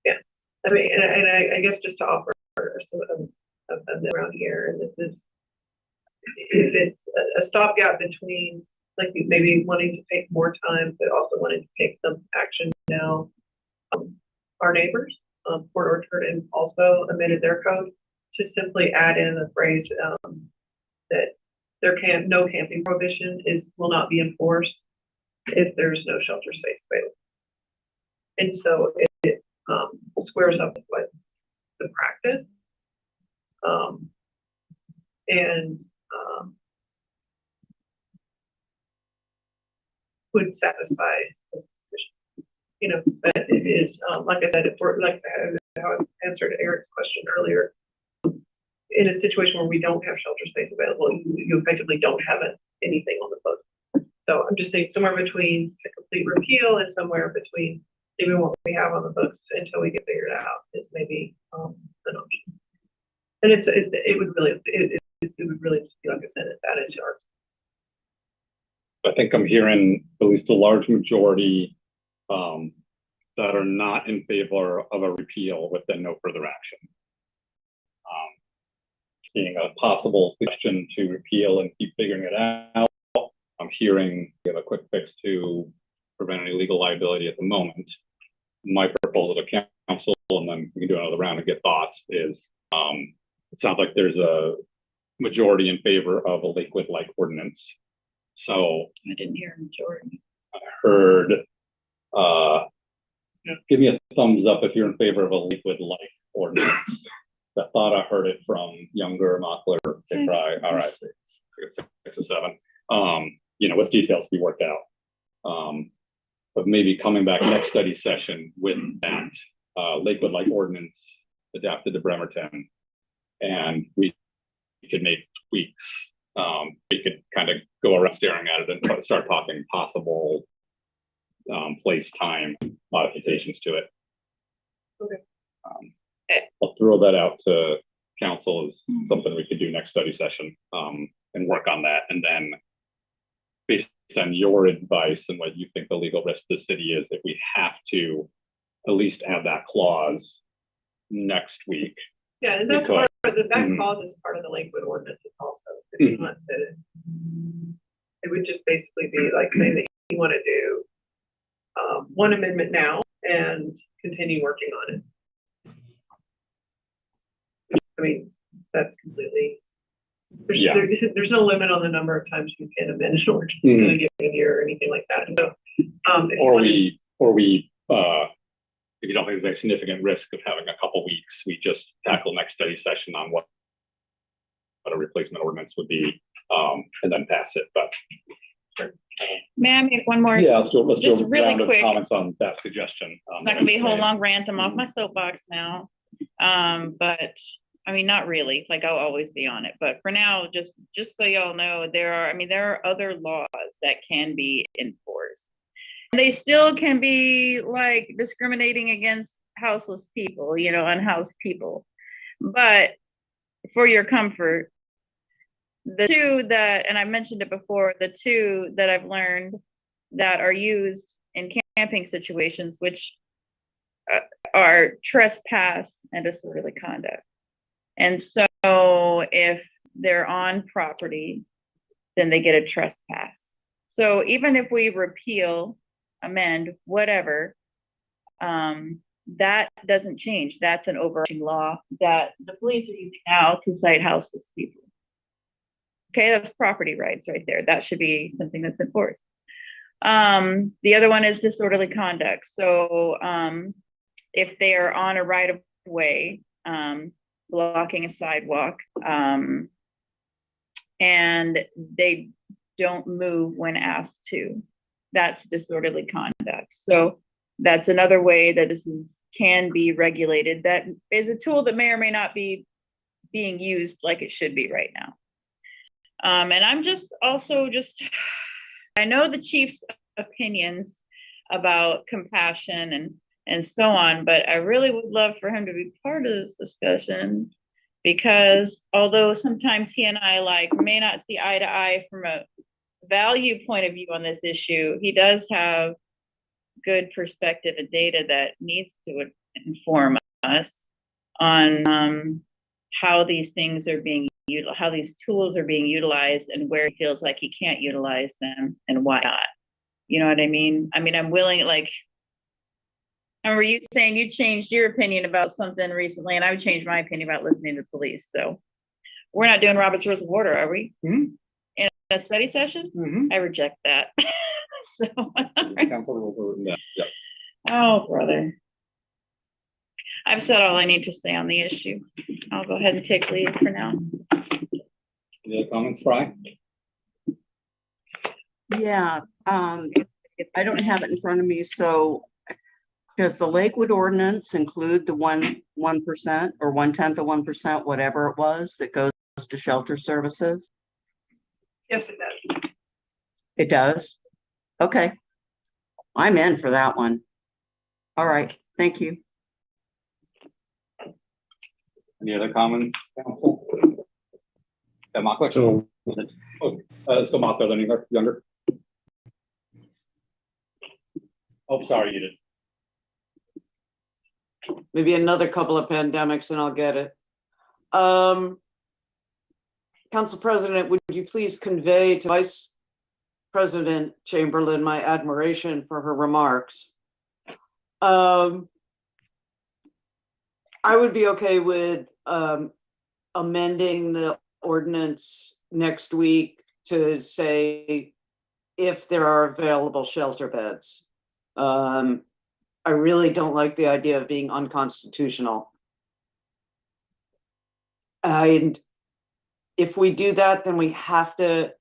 yeah, I mean, and I guess just to offer some of them around here, and this is, if it's a stopgap between like maybe wanting to take more time, but also wanting to take some action now. Our neighbors, Port Orchard, and also amended their code to simply add in a phrase that no camping prohibition will not be enforced if there's no shelter space available. And so it squares up with what's the practice. Would satisfy, but it is, like I said, if we're like how I answered Eric's question earlier, in a situation where we don't have shelter space available, you effectively don't have anything on the books. So I'm just saying somewhere between a complete repeal and somewhere between even what we have on the books until we get figured out is maybe an option. And it would really just be, like I said, it's added to our. I think I'm hearing at least a large majority that are not in favor of a repeal with then no further action. Seeing a possible suggestion to repeal and keep figuring it out. I'm hearing we have a quick fix to prevent any legal liability at the moment. My proposal to council, and then we can do another round and get thoughts, is it sounds like there's a majority in favor of a Lakewood-like ordinance. So I didn't hear a majority. I heard, give me a thumbs up if you're in favor of a Lakewood-like ordinance. I thought I heard it from Younger, Mockler, Fry. All right, 6 or 7. You know, with details to be worked out. But maybe coming back next study session with that Lakewood-like ordinance adapted to Bremerton, and we could make tweaks. We could kind of go around staring at it and start talking possible place, time modifications to it. Okay. I'll throw that out to council as something we could do next study session and work on that. And then based on your advice and what you think the legal risk to the city is, if we have to at least have that clause next week. Yeah, and that's part of that clause is part of the Lakewood ordinance. It's also, it's not that it would just basically be like saying that you want to do one amendment now and continue working on it. I mean, that's completely, there's no limit on the number of times you can amend an ordinance in a given year or anything like that. So, if you don't think there's a significant risk of having a couple weeks, we just tackle next study session on what a replacement ordinance would be, and then pass it. But May I make one more? yeah, let's do just a really round of quick. comments on that suggestion. It's not gonna be a whole long rant. I'm off my soapbox now. But I mean, not really, like I'll always be on it, but for now, just so y'all know, there are other laws that can be enforced. And they still can be like discriminating against houseless people, you know, unhoused people. But for your comfort, the two that, and I mentioned it before, the two that I've learned that are used in camping situations, which are trespass and disorderly conduct. And so if they're on property, then they get a trespass. So even if we repeal, amend, whatever, that doesn't change. That's an overarching law that the police are using now to cite houseless people. Okay, that's property rights right there. That should be something that's enforced. The other one is disorderly conduct. So if they are on a right of way, blocking a sidewalk, and they don't move when asked to, that's disorderly conduct. So that's another way that can be regulated. That is a tool that may or may not be being used like it should be right now. And I'm I know the chief's opinions about compassion and so on, but I really would love for him to be part of this discussion, because although sometimes he and I may not see eye to eye from a value point of view on this issue, he does have good perspective and data that needs to inform us on how these things are being utilized, how these tools are being utilized, and where he feels like he can't utilize them and why not. You know what I mean? I mean, I'm willing, I remember you saying you changed your opinion about something recently, and I've changed my opinion about listening to police. So we're not doing Robert's Rules of Order, are we? In a study session? I reject that. So, oh, brother. I've said all I need to say on the issue. I'll go ahead and take lead for now. Any other comments, Fry? Yeah, I don't have it in front of me, so does the Lakewood ordinance include the one 1% or 1/10 of 1%, whatever it was, that goes to shelter services? Yes, it does. It does? Okay. I'm in for that one. All right, thank you. Any other comments, council? Yeah, Mockler? So, Let's go Mockler, then Younger. Oh, sorry, you did. Maybe another couple of pandemics and I'll get it. Council President, would you please convey to Vice President Chamberlain my admiration for her remarks? I would be okay with amending the ordinance next week to say if there are available shelter beds. I really don't like the idea of being unconstitutional. And if we do that, then we have to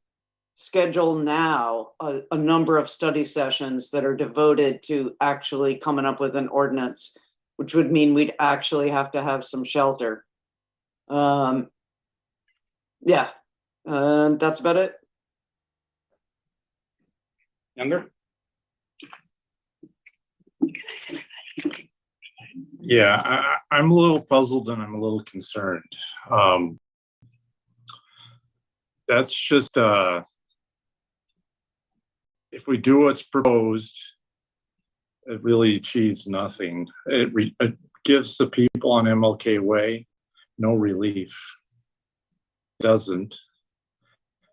schedule now a number of study sessions that are devoted to actually coming up with an ordinance, which would mean we'd actually have to have some shelter. Yeah, that's about it. Younger? yeah, I'm a little puzzled and I'm a little concerned. That's just, if we do what's proposed, it really achieves nothing. It gives the people on MLK Way no relief. It doesn't,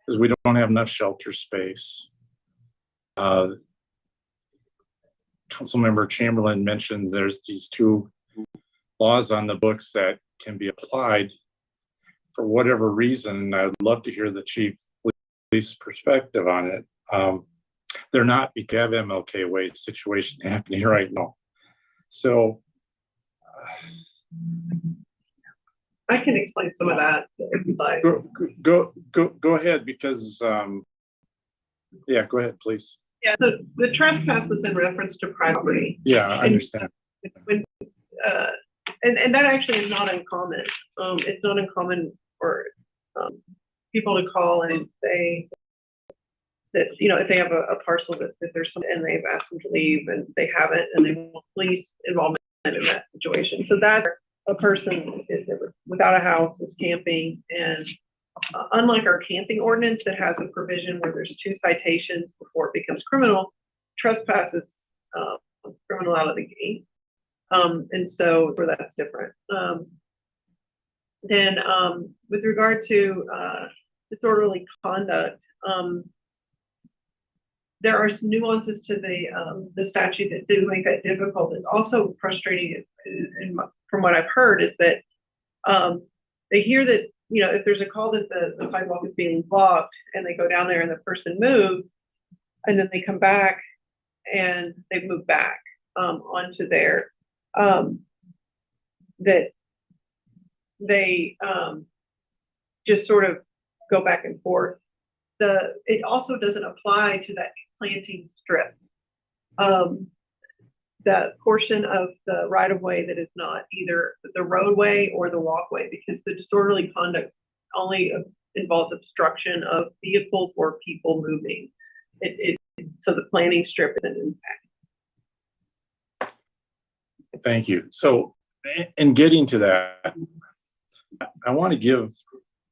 because we don't have enough shelter space. Councilmember Chamberlain mentioned there's these two laws on the books that can be applied for whatever reason. I'd love to hear the chief police perspective on it. They're not because we have MLK Way situation happening right now. So I can explain some of that if you'd like. go ahead, because yeah, go ahead, please. Yeah, the trespass was in reference to property. Yeah, I understand. When, and that actually is not uncommon. It's not uncommon for people to call and say that, you know, if they have a parcel that there's some and they've asked them to leave and they haven't, and they want police involvement in that situation. So that a person is without a house, is camping, and unlike our camping ordinance that has a provision where there's 2 citations before it becomes criminal, trespass is criminal out of the gate. And so where that's different. Then with regard to disorderly conduct, there are some nuances to the statute that do make that difficult. It's also frustrating, from what I've heard, is that they hear that, you know, if there's a call that the sidewalk is being blocked and they go down there and the person moves, and then they come back and they move back onto there, that they just sort of go back and forth. It also doesn't apply to that planting strip. That portion of the right of way that is not either the roadway or the walkway, because the disorderly conduct only involves obstruction of vehicles or people moving. So the planting strip is an impact. Thank you. So in getting to that, I want to give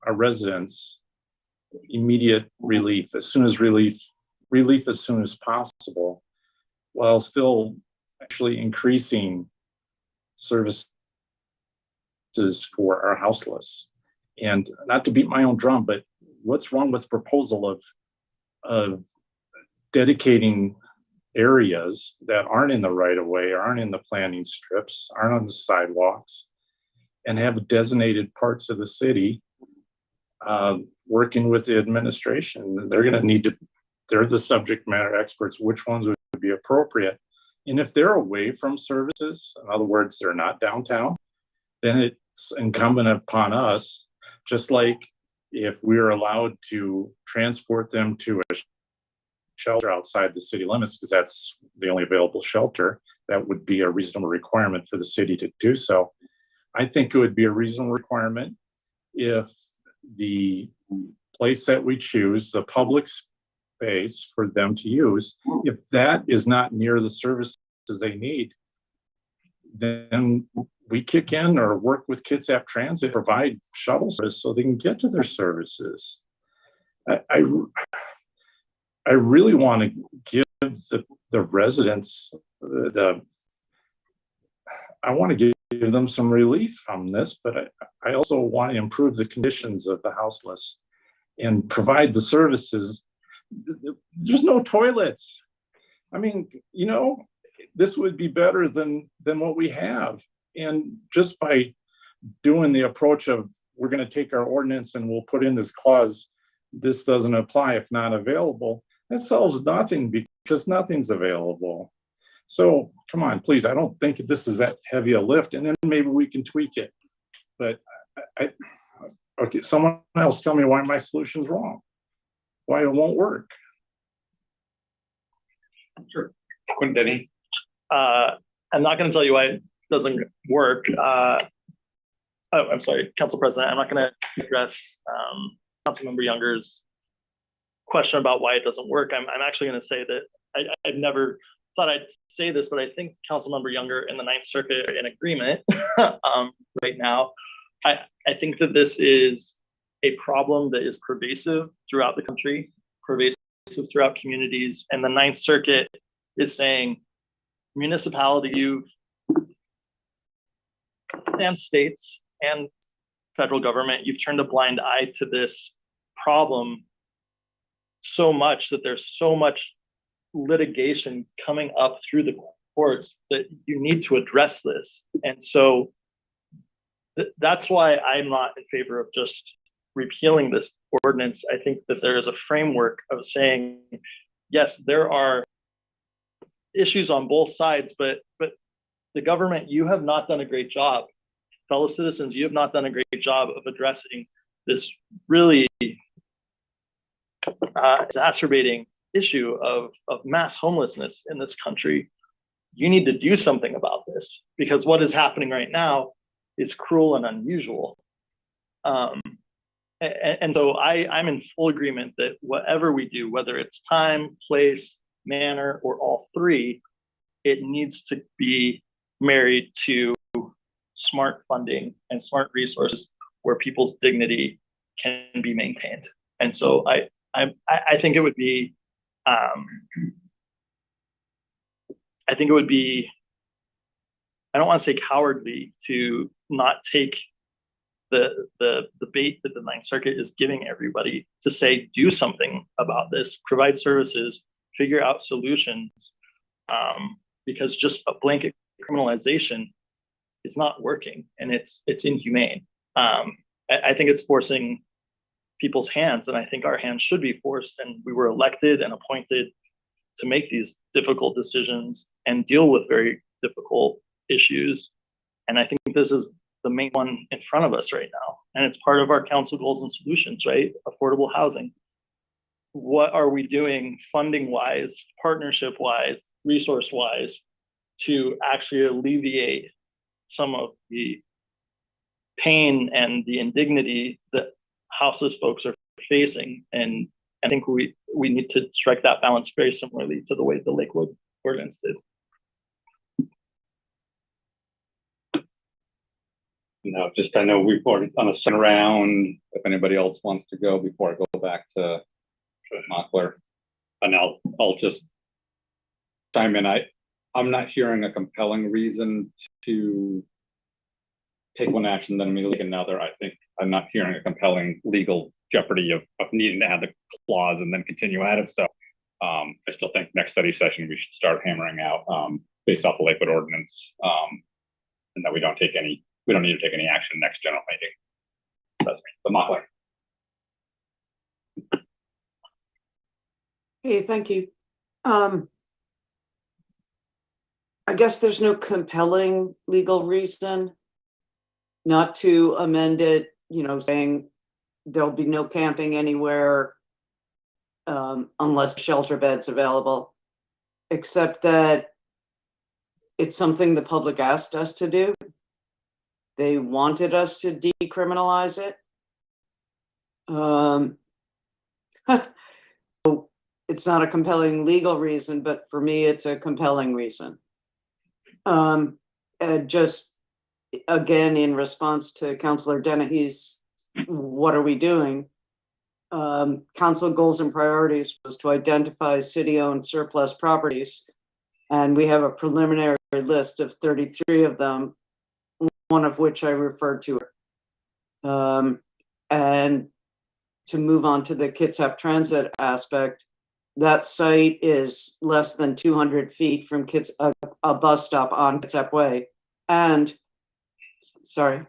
our residents immediate relief as soon as as soon as possible, while still actually increasing services for our houseless. And not to beat my own drum, but what's wrong with the proposal of dedicating areas that aren't in the right of way, aren't in the planting strips, aren't on the sidewalks, and have designated parts of the city working with the administration? They're going to need to, they're the subject matter experts, which ones would be appropriate. And if they're away from services, in other words, they're not downtown, then it's incumbent upon us, just like if we're allowed to transport them to a shelter outside the city limits, because that's the only available shelter, that would be a reasonable requirement for the city to do so. I think it would be a reasonable requirement if the place that we choose, the public space for them to use, if that is not near the services they need, then we kick in or work with Kitsap Transit, provide shuttle service so they can get to their services. I really want to give the residents I want to give them some relief from this, but I also want to improve the conditions of the houseless and provide the services. There's no toilets. I mean, you know, this would be better than what we have. And just by doing the approach of we're going to take our ordinance and we'll put in this clause, this doesn't apply if not available, that solves nothing because nothing's available. So come on, please. I don't think this is that heavy a lift, and then maybe we can tweak it. But okay, someone else tell me why my solution's wrong, why it won't work. Sure. Quinn Denny. I'm not going to tell you why it doesn't work. I'm sorry, Council President. I'm not going to address Councilmember Younger's question about why it doesn't work. I'm actually going to say that I've never thought I'd say this, but I think Councilmember Younger and the Ninth Circuit are in agreement right now. I think that this is a problem that is pervasive throughout the country, pervasive throughout communities, and the Ninth Circuit is saying municipality and states and federal government, you've turned a blind eye to this problem so much that there's so much litigation coming up through the courts that you need to address this. And so that's why I'm not in favor of just repealing this ordinance. I think that there is a framework of saying, yes, there are issues on both sides, but the government, you have not done a great job. Fellow citizens, you have not done a great job of addressing this really exacerbating issue of mass homelessness in this country. You need to do something about this because what is happening right now is cruel and unusual. And so I'm in full agreement that whatever we do, whether it's time, place, manner, or all three, it needs to be married to smart funding and smart resources where people's dignity can be maintained. And so I think it would be I think it would be, I don't want to say cowardly to not take the bait that the Ninth Circuit is giving everybody to say, do something about this, provide services, figure out solutions, because just a blanket criminalization is not working and it's inhumane. I think it's forcing people's hands, and I think our hands should be forced, and we were elected and appointed to make these difficult decisions and deal with very difficult issues. And I think this is the main one in front of us right now. And it's part of our council goals and solutions, right? Affordable housing. What are we doing funding wise, partnership wise, resource wise to actually alleviate some of the pain and the indignity that houseless folks are facing? And I think we need to strike that balance very similarly to the way the Lakewood ordinance did. You know, just I know we've already done a second round. If anybody else wants to go before I go back to Mockler, and I'll just chime in. I'm not hearing a compelling reason to take one action, then immediately take another. I think I'm not hearing a compelling legal jeopardy of needing to have the clause and then continue at it. So I still think next study session we should start hammering out based off the Lakewood ordinance, and that we don't need to take any action next general meeting. That's me, the Mockler. Hey, thank you. I guess there's no compelling legal reason not to amend it, you know, saying there'll be no camping anywhere unless shelter beds available, except that it's something the public asked us to do. They wanted us to decriminalize it. It's not a compelling legal reason, but for me, it's a compelling reason. And just again, in response to Councillor Dennehy's, what are we doing? Council goals and priorities was to identify city-owned surplus properties. And we have a preliminary list of 33 of them, one of which I referred to. And to move on to the Kitsap Transit aspect, that site is less than 200 feet from a bus stop on Kitsap Way. And, sorry.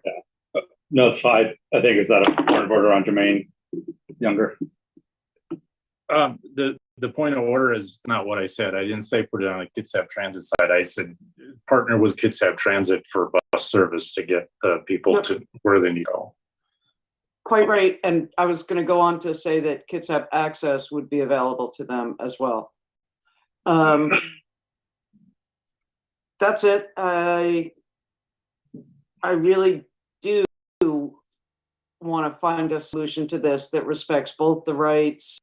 No, it's fine. I think is that a point of order on Jermaine Younger? The point of order is not what I said. I didn't say put it on a Kitsap Transit side. I said partner with Kitsap Transit for bus service to get the people to where they need to go. Quite right. And I was going to go on to say that Kitsap Access would be available to them as well. That's it. I really do want to find a solution to this that respects both the rights,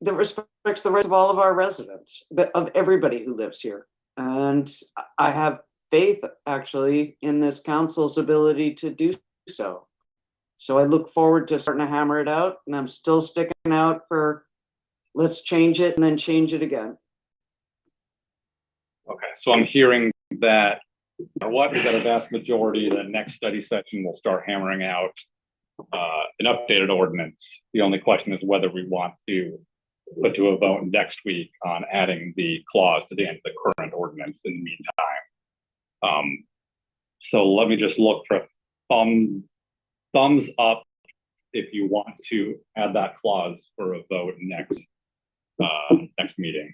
that respects the rights of all of our residents, of everybody who lives here. And I have faith actually in this council's ability to do so. So I look forward to starting to hammer it out, and I'm still sticking out for let's change it and then change it again. Okay, so I'm hearing that what is that a vast majority, the next study session will start hammering out an updated ordinance. The only question is whether we want to put to a vote next week on adding the clause to the end of the current ordinance in the meantime. So let me just look for thumbs up if you want to add that clause for a vote next meeting.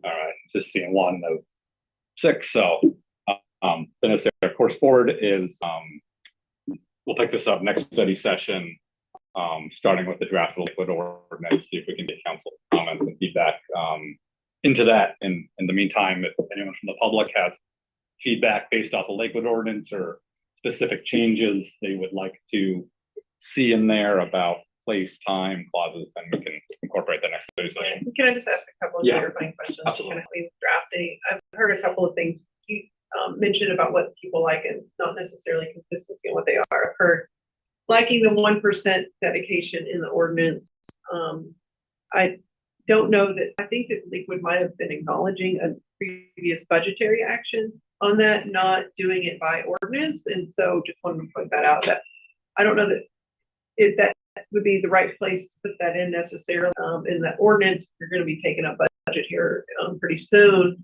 All right, just seeing 1 of 6. So the necessary course forward is we'll pick this up next study session, starting with the draft of the liquid ordinance, see if we can get council comments and feedback into that. And in the meantime, if anyone from the public has feedback based off the liquid ordinance or specific changes they would like to see in there about place, time, clauses, then we can incorporate the next study session. Can I just ask a couple of clarifying questions? Absolutely. Kind of leave drafting. I've heard a couple of things you mentioned about what people like and not necessarily consistency in what they are. I've heard liking the 1% dedication in the ordinance. I don't know that, I think that Liquid might have been acknowledging a previous budgetary action on that, not doing it by ordinance. And so just wanted to put that out, that I don't know that if that would be the right place to put that in necessarily. In that ordinance, you're going to be taking up budget here pretty soon,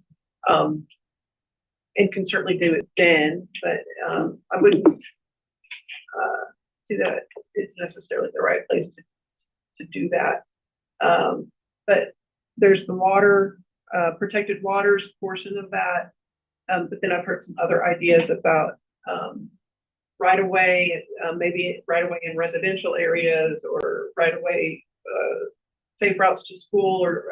and can certainly do it then, but I wouldn't see that it's necessarily the right place to do that. But there's the water, protected waters portion of that. But then I've heard some other ideas about right away, maybe right away in residential areas, or right away safe routes to school, or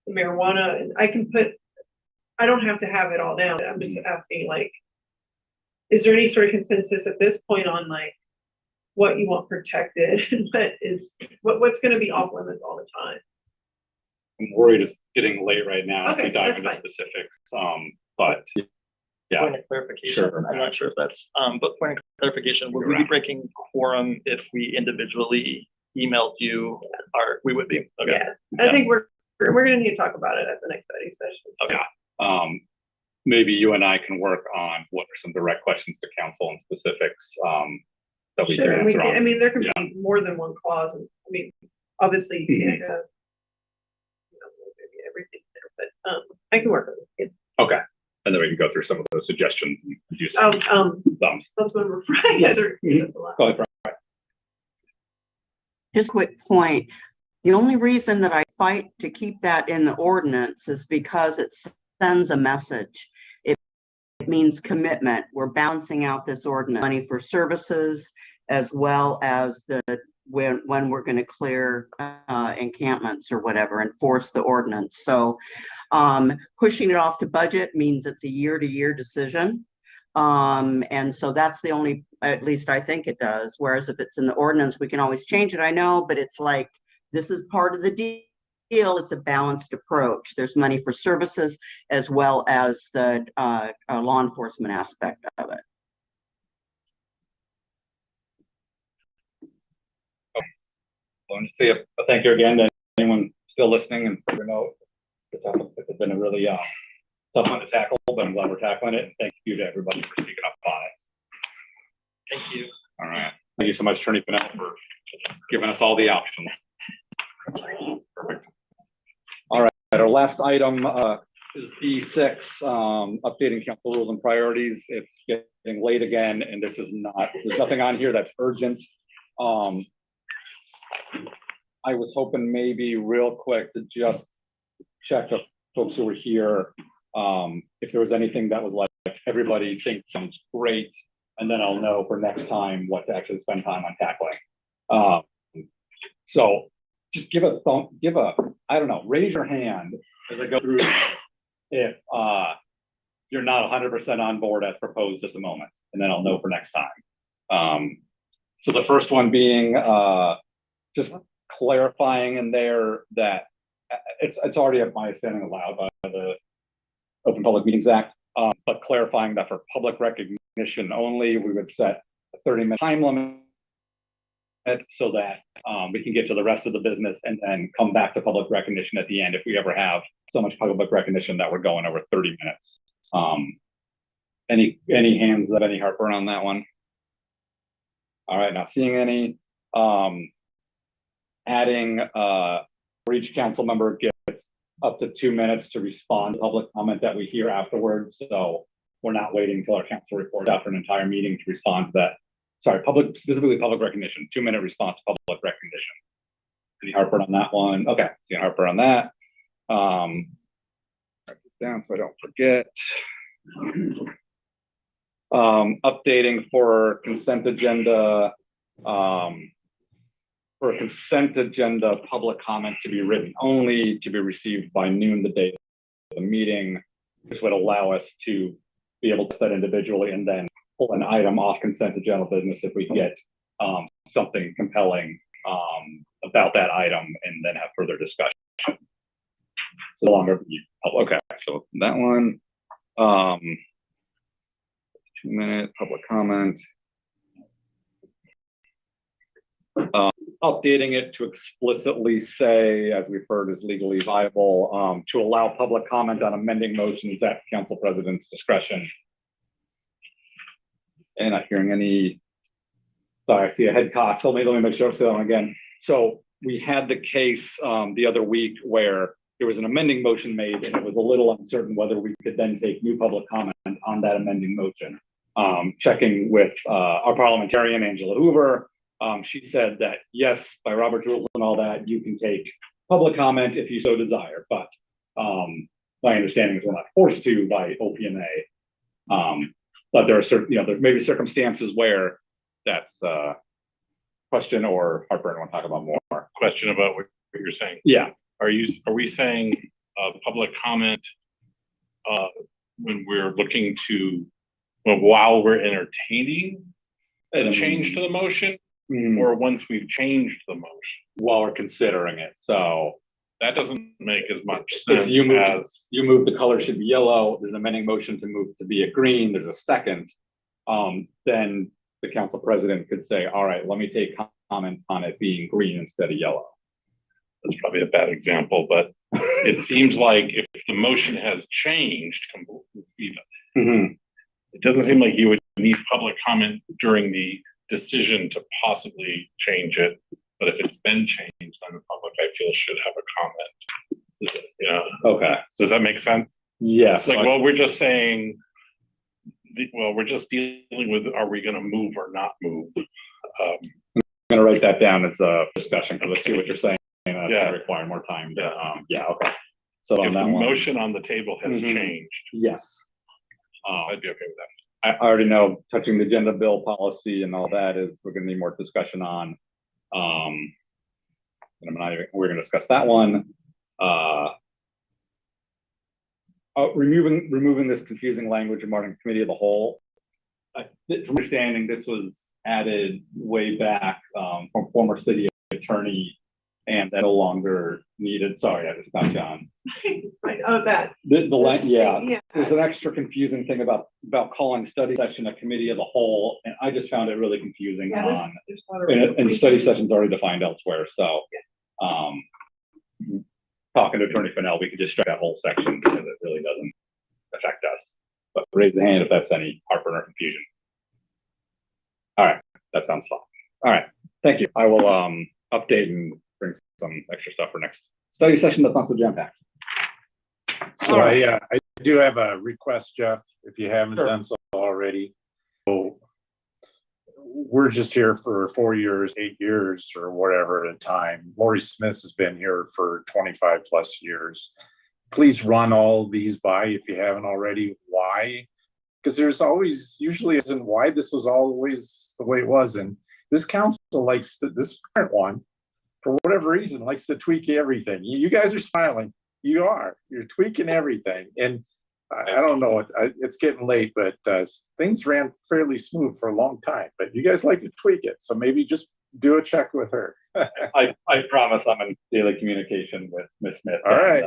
marijuana. And I don't have to have it all down. I'm just asking, like, is there any sort of consensus at this point on like what you want protected and what's going to be off limits all the time? I'm worried it's getting late right now. Okay, If we dive that's into fine. specifics, but yeah. Point of clarification, Sure. I'm not sure if that's, but point of clarification, would we be breaking quorum if we individually emailed you, or we would be? Okay. Yeah, I think we're going to need to talk about it at the next study session. Okay. Maybe you and I can work on what are some direct questions to council and specifics that we can Sure, answer on. I mean, there can be more than one clause. And, I mean, obviously, you can't have maybe everything there, but I can work on it. Okay. And then we can go through some of those suggestions and do some thumbs. Councilmember Frye, yes, sir. Go ahead, Brian. Just a quick point. The only reason that I fight to keep that in the ordinance is because it sends a message. It means commitment. We're balancing out this ordinance, money for services, as well as the when we're going to clear encampments or whatever, enforce the ordinance. So pushing it off to budget means it's a year-to-year decision. And so that's the only, at least I think it does. Whereas if it's in the ordinance, we can always change it. I know, but it's like, this is part of the deal. It's a balanced approach. There's money for services as well as the law enforcement aspect of it. I want to say a thank you again to anyone still listening and remote. It's been a really tough one to tackle, but I'm glad we're tackling it. Thank you to everybody for speaking up on it. Thank you. All right. Thank you so much, Attorney Fennell, for giving us all the options. Perfect. All right. Our last item is B6, updating council rules and priorities. It's getting late again, and this is not, there's nothing on here that's urgent. I was hoping maybe real quick to just check with folks who were here, if there was anything that was like everybody thinks sounds great, and then I'll know for next time what to actually spend time on tackling. So just give a thumb, I don't know, raise your hand as I go through if you're not 100% on board as proposed at the moment, and then I'll know for next time. So the first one being just clarifying in there that it's already at my understanding allowed by the Open Public Meetings Act, but clarifying that for public recognition only, we would set a 30-minute time limit so that we can get to the rest of the business and then come back to public recognition at the end if we ever have so much public recognition that we're going over 30 minutes. Any hands of any heartburn on that one? All right, not seeing any. Adding for each council member gets up to 2 minutes to respond to public comment that we hear afterwards. So we're not waiting until our council report after an entire meeting to respond to that. Sorry, specifically public recognition, 2-minute response to public recognition. Any heartburn on that one? Okay, see heartburn on that. Write this down so I don't forget. Updating for consent agenda. For a consent agenda, public comment to be written only, to be received by noon the day of the meeting. This would allow us to be able to set individually and then pull an item off consent agenda business if we get something compelling about that item and then have further discussion. So longer, okay, so that one, 2-minute public comment. Updating it to explicitly say, as we've heard, is legally viable, to allow public comment on amending motions at council president's discretion. And not hearing any, sorry, I see a head cock, so let me make sure I say that one again. So we had the case the other week where there was an amending motion made and it was a little uncertain whether we could then take new public comment on that amending motion. Checking with our parliamentarian, Angela Hoover, she said that yes, by Robert's rules and all that, you can take public comment if you so desire, but my understanding is we're not forced to by OPMA. But there are certain, there may be circumstances where that's question or heartburn. I want to talk about more. Question about what you're saying. Yeah. Are we saying public comment when we're looking to, while we're entertaining a change to the motion? Or once we've changed the motion while we're considering it? So that doesn't make as much sense. If you move the color should be yellow, there's an amending motion to move to be a green, there's a second, then the council president could say, all right, let me take comment on it being green instead of yellow. That's probably a bad example, but it seems like if the motion has changed completely, it doesn't seem like you would need public comment during the decision to possibly change it, but if it's been changed, then the public, I feel, should have a comment. Yeah. Okay. Does that make sense? Yes. Like, well, we're just saying, we're just dealing with, are we going to move or not move? I'm going to write that down as a discussion because I see what you're saying. That's going to require more time. Okay. So if the motion on the table has changed, yes, I'd be okay with that. I already know touching the agenda bill policy and all that is we're going to need more discussion on And we're gonna discuss that one. Removing this confusing language regarding committee of the whole. From understanding, this was added way back from former city attorney, and that no longer needed. Sorry, I just got John. Oh, that. Yeah, there's an extra confusing thing about calling study session a committee of the whole, and I just found it really confusing and study session's already defined elsewhere. So, talking to Attorney Fennell, we could just strike that whole section because it really doesn't affect us. But raise the hand if that's any heartburn or confusion. All right, that sounds fine. All right, thank you. I will update and bring some extra stuff for next study session that's not so jam-packed. So I do have a request, Jeff, if you haven't done so already. So we're just here for 4 years, 8 years, or whatever at a time. Lori Smith has been here for 25 plus years. Please run all these by if you haven't already. Why? Because there's always usually isn't why this was always the way it was. And this council likes this current one, for whatever reason, likes to tweak everything. You guys are smiling. You're tweaking everything. And I don't know, it's getting late, but things ran fairly smooth for a long time, but you guys like to tweak it. So maybe just do a check with her. I promise I'm in daily communication with Ms. Smith. All right.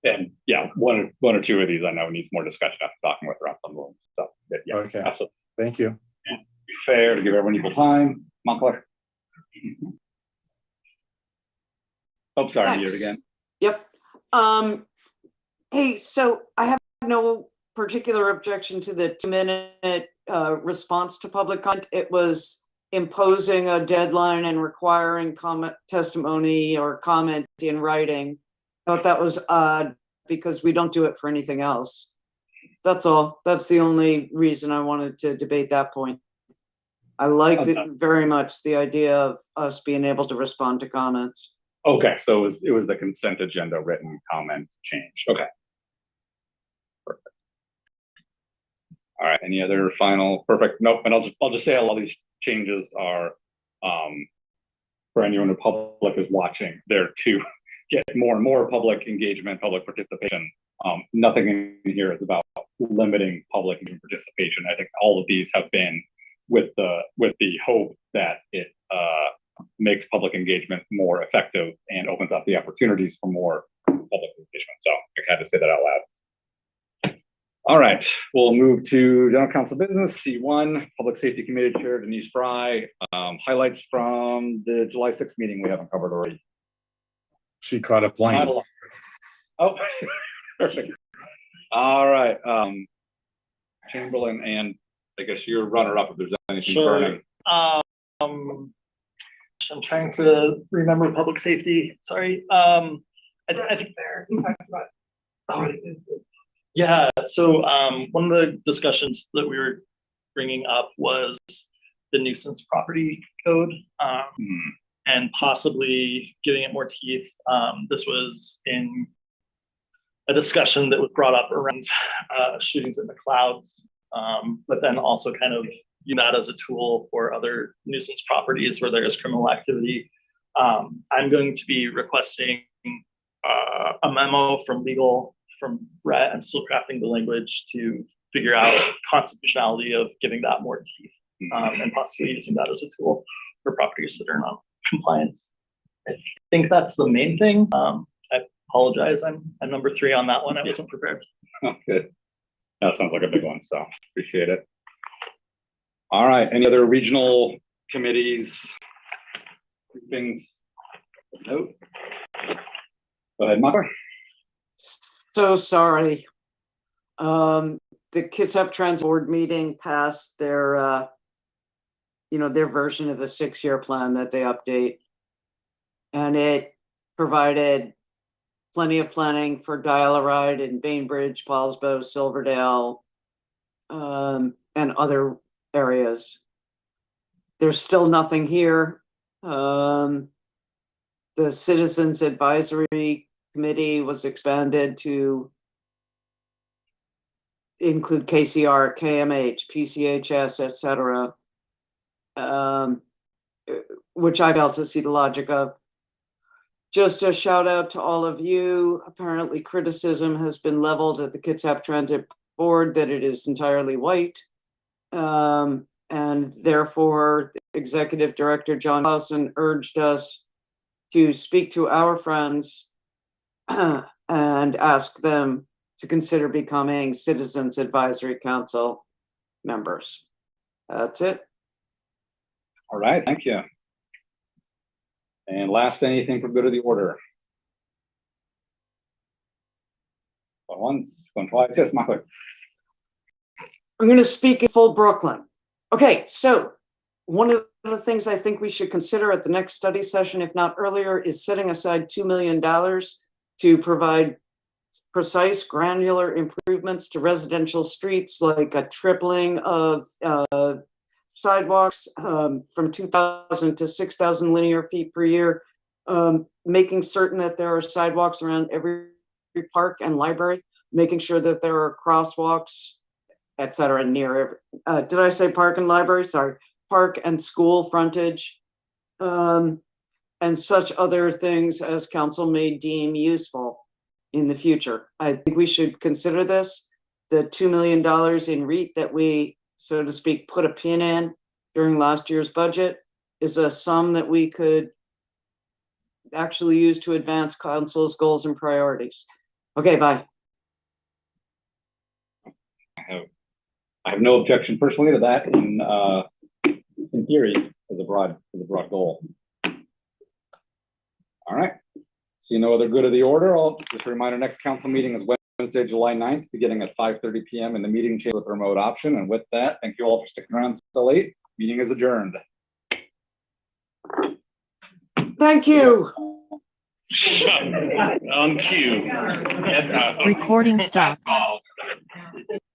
And yeah, one or two of these I know needs more discussion after talking with her on some of them. So yeah, okay. Absolutely. Thank you. And be fair to give everyone equal time. Montclair. Oh, sorry, I muted again. Yep. Hey, so I have no particular objection to the 2-minute response to public comment. It was imposing a deadline and requiring comment, testimony or comment in writing. I thought that was odd because we don't do it for anything else. That's all. That's the only reason I wanted to debate that point. I liked it very much, the idea of us being able to respond to comments. Okay, so it was the consent agenda written comment change. Okay. Perfect. All right, any other final, perfect, nope, and I'll just say all these changes are for anyone in the public is watching, they're to get more and more public engagement, public participation. Nothing in here is about limiting public participation. I think all of these have been with the hope that it makes public engagement more effective and opens up the opportunities for more public engagement. So I had to say that out loud. All right, we'll move to general council business. C1, Public Safety Committee Chair Denise Fry. Highlights from the July 6th meeting we haven't covered already. She caught a plane. Oh, perfect. All right, Chamberlain, and I guess you're runner-up if there's anything burning. I'm trying to remember public safety. Sorry. I think there. You talked about. Yeah. So one of the discussions that we were bringing up was the nuisance property code and possibly giving it more teeth. This was in a discussion that was brought up around shootings in the clouds, but then also kind of use that as a tool for other nuisance properties where there is criminal activity. I'm going to be requesting a memo from legal, from Brett. I'm still crafting the language to figure out constitutionality of giving that more teeth and possibly using that as a tool for properties that are not compliance. I think that's the main thing. I apologize. I'm number 3 on that one. I wasn't prepared. Oh, good. That sounds like a big one, so appreciate it. All right, any other regional committees, things? Nope. Go ahead, Mark. So sorry. The Kitsap Trans Board meeting passed their, their version of the 6-year plan that they update. And it provided plenty of planning for Dial-A-Ride in Bainbridge, Paulsbo, Silverdale, and other areas. There's still nothing here. The Citizens Advisory Committee was expanded to include KCR, KMH, PCHS, etc. which I fail to see the logic of. Just a shout out to all of you. Apparently criticism has been leveled at the Kitsap Transit Board that it is entirely white. And therefore, Executive Director John Clausen urged us to speak to our friends and ask them to consider becoming Citizens Advisory Council members. That's it. All right, thank you. And last, anything for good of the order? Going twice, yes, Michael. I'm going to speak in full Brooklyn. Okay, so one of the things I think we should consider at the next study session, if not earlier, is setting aside $2 million to provide precise granular improvements to residential streets, like a tripling of sidewalks from 2,000 to 6,000 linear feet per year, making certain that there are sidewalks around every park and library, making sure that there are crosswalks, et cetera, near every, did I say park and library? Sorry, park and school frontage, and such other things as council may deem useful in the future. I think we should consider this. The $2 million in REIT that we, so to speak, put a pin in during last year's budget is a sum that we could actually use to advance council's goals and priorities. Okay, bye. I have no objection personally to that in theory as a broad goal. All right. See no other good of the order. I'll just remind our next council meeting is Wednesday, July 9th, beginning at 5:30 p.m. in the meeting chamber with remote option. And with that, thank you all for sticking around so late. Meeting is adjourned. Thank you. On cue. Recording stopped.